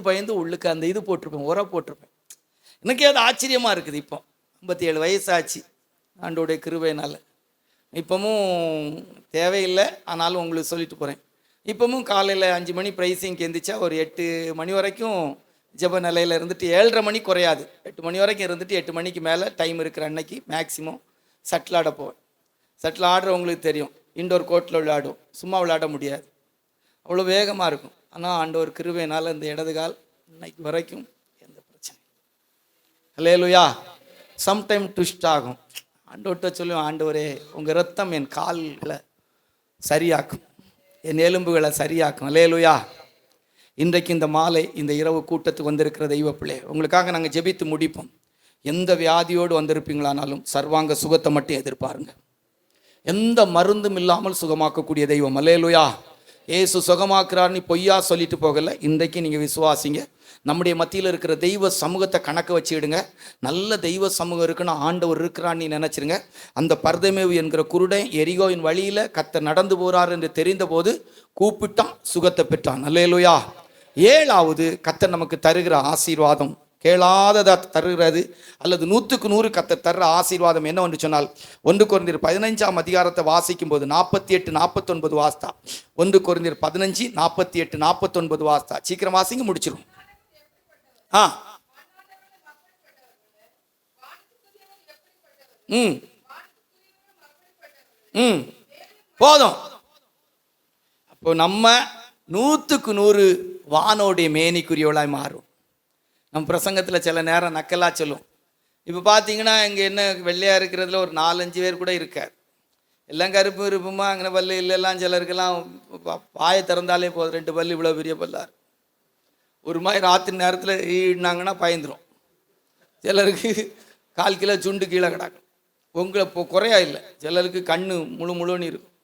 பயந்து உள்ளுக்கு அந்த போட்டிருப்பேன், உர போட்டிருப்பேன். எனக்கே அது ஆச்சரியமாக இருக்குது. இப்போ 57 வயசாச்சு ஆண்டோடைய கிருபையினால். இப்போவும் தேவையில்லை, ஆனாலும் உங்களுக்கு சொல்லிட்டு போகிறேன். இப்போவும் காலையில் 5 மணி ப்ரைஸிங்க்கு எந்திரிச்சா ஒரு 8 மணி வரைக்கும் ஜப நிலையில் இருந்துட்டு 7:30 மணி குறையாது, 8 மணி வரைக்கும் இருந்துட்டு 8 மணிக்கு மேலே டைம் இருக்கிற அன்னைக்கு மேக்ஸிமம் சட்டிலாட போவேன். ஷட்டில் ஆடுறவங்களுக்கு தெரியும், இண்டோர் கோர்ட்டில் விளையாடும், சும்மா விளையாட முடியாது, அவ்வளோ வேகமாக இருக்கும். ஆனால் ஆண்டவர் கிருபையினால் இந்த இடது கால் இன்னைக்கு வரைக்கும் எந்த பிரச்சனை. அல்லேலூயா. சம்டைம் ட்விஸ்ட் ஆகும். ஆண்டவர்கிட்ட சொல்லுவேன், ஆண்டவரே உங்கள் ரத்தம் என் கால்களை சரியாக்கும், என் எலும்புகளை சரியாக்கும். அல்லேலூயா. இன்றைக்கு இந்த மாலை இந்த இரவு கூட்டத்துக்கு வந்திருக்கிற தெய்வ பிள்ளை, உங்களுக்காக நாங்கள் ஜெபித்து முடிப்போம். எந்த வியாதியோடு வந்திருப்பீங்களானாலும் சர்வாங்க சுகத்தை மட்டும் எதிர்பாருங்க. எந்த மருந்தும் இல்லாமல் சுகமாக்கக்கூடிய தெய்வம். அல்லேலூயா. ஏசு சுகமாக்குறாருன்னு பொய்யா சொல்லிட்டு போகலை. இன்றைக்கு நீங்கள் விசுவாசிங்க. நம்முடைய மத்தியில் இருக்கிற தெய்வ சமூகத்தை கணக்கு வச்சுக்கிடுங்க. நல்ல தெய்வ சமூகம் இருக்குன்னு ஆண்டவர் இருக்கிறான்னு நினச்சிருங்க. அந்த பர்தமேவு என்கிற குருடன் எரிகோவின் வழியில் கர்த்தர் நடந்து போகிறார் என்று தெரிந்த போது கூப்பிட்டான், சுகத்தை பெற்றான். அல்லேலூயா. 7வது கர்த்தர் நமக்கு தருகிற ஆசீர்வாதம், கேளாததா தருகிறது அல்லது 100க்கு 100 கர்த்தர் தர்ற ஆசீர்வாதம் என்னவென்று சொன்னால், 1 கொரிந்தியர் 15ஆம் அதிகாரத்தை வாசிக்கும் போது 48, 49 வாஸ்தா. 1 கொரிந்தியர் 15, 48, 49 வாஸ்தா. சீக்கிரம் வாசிங்க, முடிச்சிடும். போதும். அப்போ நம்ம 100க்கு 100 வானோடைய மேனிக்குரியவளாய் மாறும். நம்ம பிரசங்கத்தில் சில நேரம் நக்கலாக சொல்லும். இப்போ பார்த்தீங்கன்னா இங்கே என்ன வெள்ளையாக இருக்கிறதுல ஒரு 4-5 பேர் கூட இருக்கார். எல்லாம் கருப்பு இருப்புமா, அங்கே பல்லு இல்லைலாம். சிலருக்கெல்லாம் வாயை திறந்தாலே போதும், 2 பல்லு இவ்வளோ பெரிய பல்லார். ஒரு மாதிரி ராத்திரி நேரத்தில் ஈடினாங்கன்னா பயந்துடும். சிலருக்கு 1/4 கிலோ சுண்டு கீழே கிடக்கும். உங்களை குறையா இல்லை. சிலருக்கு கண்ணு முழுன்னு இருக்கும்,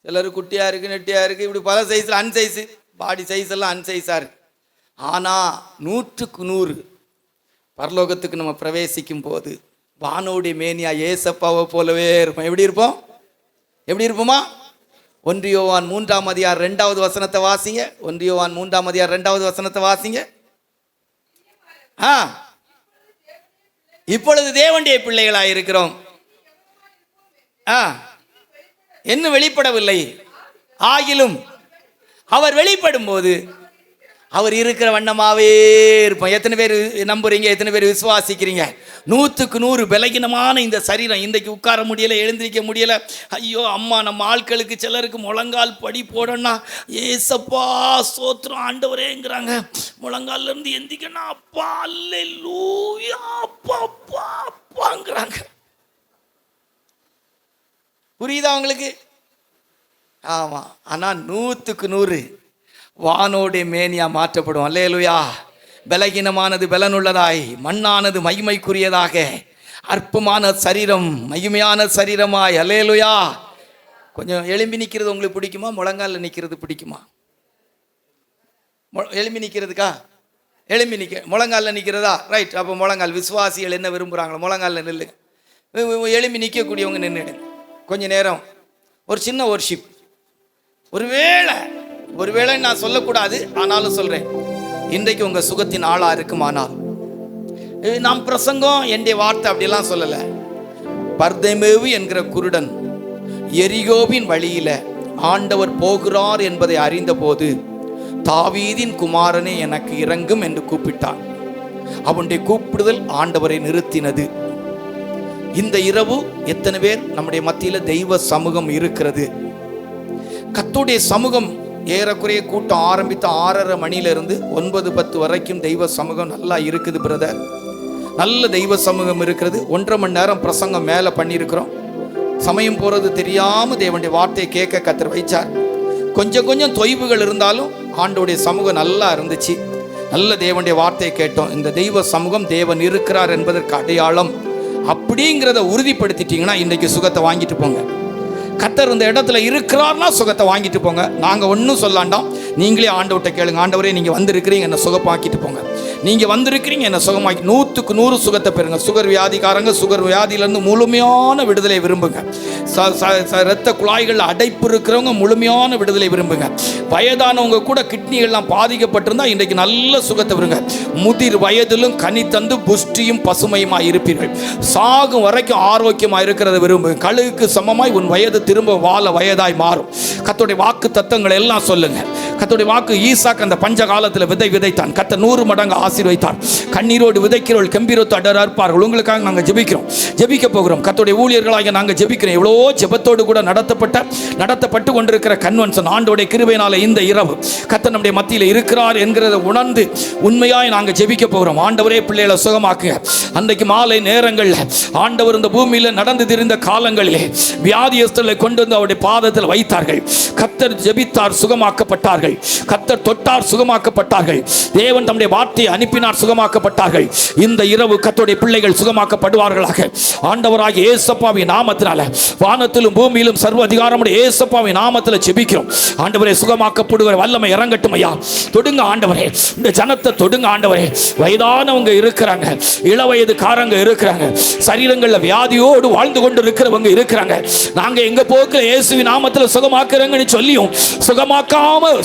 சிலருக்கு குட்டியாக இருக்குது, நெட்டியாக இருக்குது, இப்படி பல சைஸில் அன்சைஸு, பாடி சைஸ் எல்லாம் அன்சைஸாக இருக்குது. ஆனால் 100க்கு 100 பரலோகத்துக்கு நம்ம பிரவேசிக்கும் போது வானோடைய மேனியா ஏசப்பாவை போலவே இருப்போம். எப்படி இருப்போம்? எப்படி இருப்போமா? 1 யோவான் 3ஆம் அதிகாரம் 2வது வசனத்தை வாசிங்க. 1 யோவான் 3ஆம் அதிகாரம் 2வது வசனத்தை வாசிங்க. இப்பொழுது தேவனுடைய பிள்ளைகளாக இருக்கிறோம், இன்னும் வெளிப்படவில்லை, ஆகிலும் அவர் வெளிப்படும் போது அவர் இருக்கிற வண்ணமாவே இருப்போம். எத்தனை பேர் நம்புறீங்க? எத்தனை பேர் விசுவாசிக்கிறீங்க? 100க்கு 100 பலகீனமான இந்த சரீரம், இன்றைக்கு உட்கார முடியலை, எழுந்திரிக்க முடியலை. ஐயோ அம்மா, நம்ம ஆட்களுக்கு சிலருக்கு முழங்கால் படி போடனா ஏசப்பா சோத்திரம் ஆண்டவரேங்கிறாங்க. முழங்கால்ல இருந்து எந்திக்கன்னா அப்பா அல்லேலூயா அப்பா அப்பா அப்பாங்கிறாங்க. புரியுதா உங்களுக்கு? ஆமாம். ஆனால் 100க்கு 100 வானோடைய மேனியா மாற்றப்படும். அல்லேலூயா. பலகீனமானது பலனுள்ளதாய், மண்ணானது மகிமைக்குரியதாக, அற்பமான சரீரம் மகிமையான சரீரமாய். அல்லேலூயா. கொஞ்சம் எலும்பி நிற்கிறது உங்களுக்கு பிடிக்குமா? முழங்காலில் நிற்கிறது பிடிக்குமா? எலும்பி நிற்கிறதுக்கா? எலும்பி நிற்க முழங்காலில் நிற்கிறதா? ரைட். அப்போ முழங்கால் விசுவாசிகள் என்ன விரும்புகிறாங்களோ முழங்காலில் நில்லு. எலும்பி நிற்கக்கூடியவங்க நின்றுடு கொஞ்ச நேரம் ஒரு சின்ன ஒர்ஷிப். ஒருவேளை நான் சொல்லக்கூடாது, ஆனாலும் சொல்கிறேன். இன்றைக்கு உங்கள் சுகத்தின் ஆளாக இருக்குமானால், நாம் பிரசங்கம் என்னுடைய வார்த்தை அப்படிலாம் சொல்லலை. பர்தமேவு என்கிற குருடன் எரிகோவின் வழியில் ஆண்டவர் போகிறார் என்பதை அறிந்தபோது, தாவீதின் குமாரனே எனக்கு இறங்கும் என்று கூப்பிட்டான். அவனுடைய கூப்பிடுதல் ஆண்டவரை நிறுத்தினது. இந்த இரவு எத்தனை பேர் நம்முடைய மத்தியில் தெய்வ சமூகம் இருக்கிறது? கர்த்தருடைய சமூகம் ஏறக்குறைய கூட்டம் ஆரம்பித்த 6:30 மணியிலிருந்து 9-10 வரைக்கும் தெய்வ சமூகம் நல்லா இருக்குது பிரதர். நல்ல தெய்வ சமூகம் இருக்கிறது. 1.5 மணி நேரம் பிரசங்கம் மேலே பண்ணியிருக்கிறோம். சமயம் போகிறது தெரியாமல் தேவனுடைய வார்த்தையை கேட்க கர்த்தர் வைச்சார். கொஞ்சம் தொய்வுகள் இருந்தாலும் ஆண்டோடைய சமூகம் நல்லா இருந்துச்சு. நல்ல தேவனுடைய வார்த்தையை கேட்டோம். இந்த தெய்வ சமூகம் தேவன் இருக்கிறார் என்பதற்கு அடையாளம் அப்படிங்கிறத உறுதிப்படுத்திட்டீங்கன்னா இன்றைக்கு சுகத்தை வாங்கிட்டு போங்க. கர்த்தர் இந்த இடத்துல இருக்கிறார்னா சுகத்தை வாங்கிட்டு போங்க. நாங்கள் ஒன்றும் சொல்லாண்டாம், நீங்களே ஆண்டவர்கிட்ட கேளுங்க. ஆண்டவரே, நீங்கள் வந்திருக்கிறீங்க, என்னை சுகமாக்கிட்டு போங்க. நீங்கள் வந்திருக்கிறீங்க, என்னை சுகமாக்கி 100க்கு 100 சுகத்தை பெறுங்க. சுகர் வியாதிக்காரங்க சுகர் வியாதியிலேருந்து முழுமையான விடுதலை விரும்புங்க. இரத்த குழாய்களில் அடைப்பு இருக்கிறவங்க முழுமையான விடுதலை விரும்புங்க. வயதானவங்க கூட கிட்னிகள்லாம் பாதிக்கப்பட்டிருந்தா இன்றைக்கு நல்ல சுகத்தை விருங்க. முதிர் வயதிலும் கனி தந்து புஷ்டியும் பசுமையுமாய் இருப்பீர்கள். சாகும் வரைக்கும் ஆரோக்கியமாக இருக்கிறத விரும்புங்க. கழுகுக்கு சமமாய் உன் வயது திரும்ப வாழ வயதாய் மாறும். கர்த்தருடைய வாக்கு தத்தங்களை எல்லாம் சொல்லுங்க. கர்த்தருடைய வாக்கு, ஈசாக்கு அந்த பஞ்ச காலத்தில் விதைத்தான். கர்த்தர் 100 மடங்கு ஆசீர்வதித்தார். கண்ணீரோடு விதைக்கிறவள் கம்பீரத்தோடு அறுப்பார்கள். உங்களுக்காக நாங்கள் ஜெபிக்கிறோம், ஜெபிக்க போகிறோம். கர்த்தருடைய ஊழியர்களாக நாங்கள் ஜெபிக்கிறோம். எவ்வளோ ஜெபத்தோடு கூட நடத்தப்பட்டு கொண்டிருக்கிற கன்வென்ஷன் ஆண்டோடைய கிருபையினால இந்த இரவு கர்த்தர் நம்முடைய மத்தியில் இருக்கிறார் என்கிறத உணர்ந்து உண்மையாய் நாங்கள் ஜெபிக்க போகிறோம். ஆண்டவரே பிள்ளைகளை சுகமாக்குங்க. அன்றைக்கு மாலை நேரங்களில் ஆண்டவர் இந்த பூமியில் நடந்து திரிந்த காலங்களிலே வியாதியஸ்தர்களை கொண்டு வந்து அவருடைய பாதத்தில் வைத்தார்கள். கர்த்தர் ஜெபித்தார், சுகமாக்கப்பட்டார்கள். கர்த்தர் தொட்டார், சுகமாக்கப்பட்டார்கள். தேவன் தம்முடைய வார்த்தையை அனுப்பினார், சுகமாக்கப்பட்டார்கள். இந்த இரவு கர்த்தருடைய பிள்ளைகள் சுகமாக்கப்படுவார்களாக. ஆண்டவராகிய இயேசுவின் நாமத்தினால வானத்திலும் பூமியிலும் சர்வ அதிகாரமுடைய இயேசுவின் நாமத்தில் ஜெபிக்கிறோம். ஆண்டவரே சுகமாக்கப்படுகிற வல்லமை இறங்கட்டும் ஐயா. தொடுங்க ஆண்டவரே, இந்த ஜனத்தை தொடுங்க ஆண்டவரே. வயதானவங்க இருக்கிறாங்க, இளவயதுக்காரங்க இருக்கிறாங்க, சரீரங்களில் வியாதியோடு வாழ்ந்து கொண்டு இருக்கிறவங்க இருக்கிறாங்க. நாங்க எங்க போக்குல இயேசுவின் நாமத்தில் சுகமாக்குறேங்கன்னு சொல்லியும்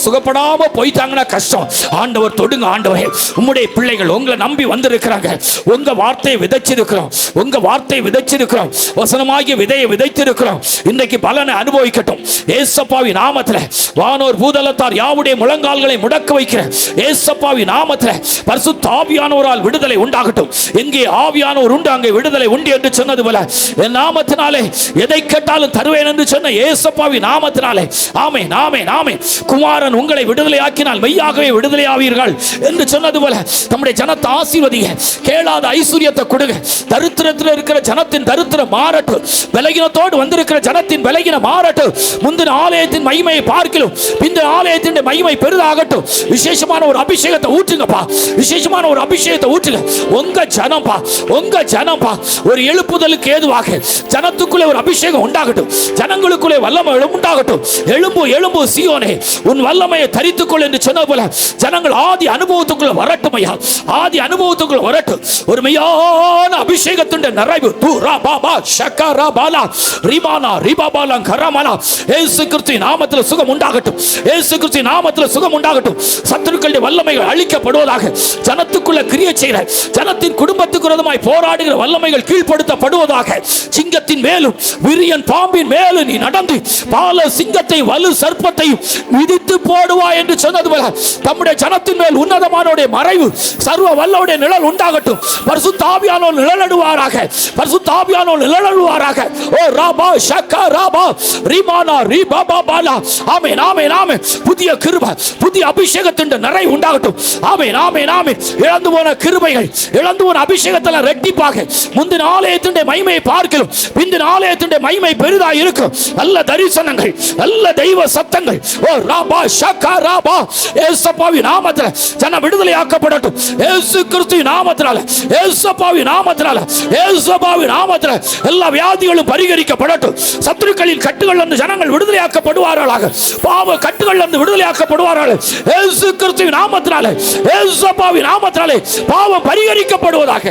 சுகப்படாம போயிட்டாங்கன்னா கஷ்டம். ஆண்டவர் தொடுங்க ஆண்டவரே. உம்முடைய பிள்ளைகள் உங்களை நம்பி வந்திருக்கிறாங்க. உங்க வார்த்தையை விதைச்சிருக்கிறோம், உங்க வார்த்தையை விதைச்சிருக்கிறோம், வசனமாகிய விதையை விதைத்திருக்கிறோம். இன்றைக்கு பலனை அனுபவிக்கட்டும் இயேசுவின் நாமத்தில். வானோர் பூதலத்தார் யாவுடைய முழங்கால்களை முடக்க வைக்கிற இயேசுவின் நாமத்தில் பரிசுத்த ஆவியானவரால் விடுதலை உண்டாகட்டும். எங்கே ஆவியானவர் உண்டு அங்கே விடுதலை உண்டு என்று சொன்னது போல என் நாமத்தினாலே எதை கேட்டாலும் தருவேன் என்று சொன்ன இயேசுவின் நாமத்தினாலே ஆமென் ஆமென் ஆமென். குமாரன் உங்களை விடுதலை ஆக்கினால் மெய்யாகவே விடுதலை ஆவீர்கள் என்று சொன்னது போல நம்முடைய ஜனத்தை ஆசீர்வதிங்க. கேளாத ஐஸ்வரியத்தை கொடுங்க. தரித்திரத்தில் இருக்கிற ஜனத்தின் தரித்திரம் மாறட்டும். பலகீனத்தோடு வந்திருக்கிற ஜனத்தின் பலகீனம் மாறட்டும். முந்தின ஆலயத்தின் மகிமையை பார்க்கலாம், இந்த ஆலயத்தின் மகிமை பெரிதாகட்டும். விசேஷமான ஒரு அபிஷேகத்தை ஊற்றுங்கப்பா, விசேஷமான ஒரு அபிஷேகத்தை ஊற்றுங்க. உங்க ஜனம்பா, உங்க ஜனம்பா ஒரு எழுப்புதலுக்கு ஏதுவாக ஜனத்துக்குள்ளே ஒரு அபிஷேகம் உண்டாகட்டும். ஜனங்களுக்குள்ளே வல்லமை உண்டாகட்டும். எழும்பு எழும்பு சீயோனே, உன் வல்லமையை தரித்துக்கொள் என்று சொன்ன போல ஜனங்கள் ஆதி அனுபவத்துக்குள்ள வரட்டும் ஐயா. ஆதி அனுபவத்துக்குள்ள வரட்டும். ஒரு மெய்யான அபிஷேகத்தின் நிறைவு இயேசு கிறிஸ்துவின் நாமத்தில் சுகம் உண்டாகட்டும். இயேசு கிறிஸ்துவின் நாமத்தில் சுகம் உண்டாகட்டும். சத்துருக்களுடைய வல்லமைகள் அழிக்கப்படுவதாக. ஜனத்துக்குள்ள கிரியை செய்கிற ஜனத்தின் குடும்பத்துக்கு விரோதமாய் போராடுகிற வல்லமைகள் கீழ்ப்படுத்தப்படுவதாக. சிங்கத்தின் மேலும் விரியன் பாம்பின் மேலும் நீ நடந்து பால சிங்கத்தை வலு சர்ப்பத்தையும் மிதித்து போடுவா என்று சொன்னது போல தம்முடைய ஜனத்தின் மேல் உன்னதமானோடைய மறைவு சர்வ வல்லோடைய நிழல் உண்டாகட்டும். பரிசுத்த ஆவியானவர் நிழலிடுவாராக, பரிசுத்த ஆவியானவர் நிழலிடுவாராக. ஓ ராபா ஷக்கா ராபா ரிமானா ரிபாபா பாலா. ஆமென் ஆமென் ஆமென். புதிய கிருபை, புதிய அபிஷேகத்தின் நிறைவு உண்டாகட்டும். ஆமென் ஆமென் ஆமென். இழந்து போன கிருபைகள், இழந்து போன அபிஷேகத்தில் ரெட்டிப்பாக முந்தின ஆலயத்தின் மகிமையை பார்க்கிறோம். பிந்தின ஆலயத்தின் மகிமை பெரிதா இருக்கும். நல்ல தரிசனங்கள், நல்ல தெய்வ சத்தங்கள். ஓ ராபா ஷக்கா ராபா. இயேசுவின் நாமத்தில் ஜன விடுதலை ஆக்கப்படட்டும். இயேசு கிறிஸ்துவின் நாமத்தினால, இயேசுவின் நாமத்தினால, இயேசுவின் நாமத்தினால எல்லா வியாதிகளும் பரிகரிக்கப்படட்டும். சத்துருக்களின் கட்டுகள் வந்து ஜனங்கள் விடுதலை ஆக்கப்படுவார்களாக. பாவ கட்டுகள் வந்து விடுதலை ஆக்கப்படுவார்கள். இயேசு கிறிஸ்துவின் நாமத்தினால, இயேசுவின் நாமத்தினாலே பாவம் பரிகரிக்கப்படுவதாக.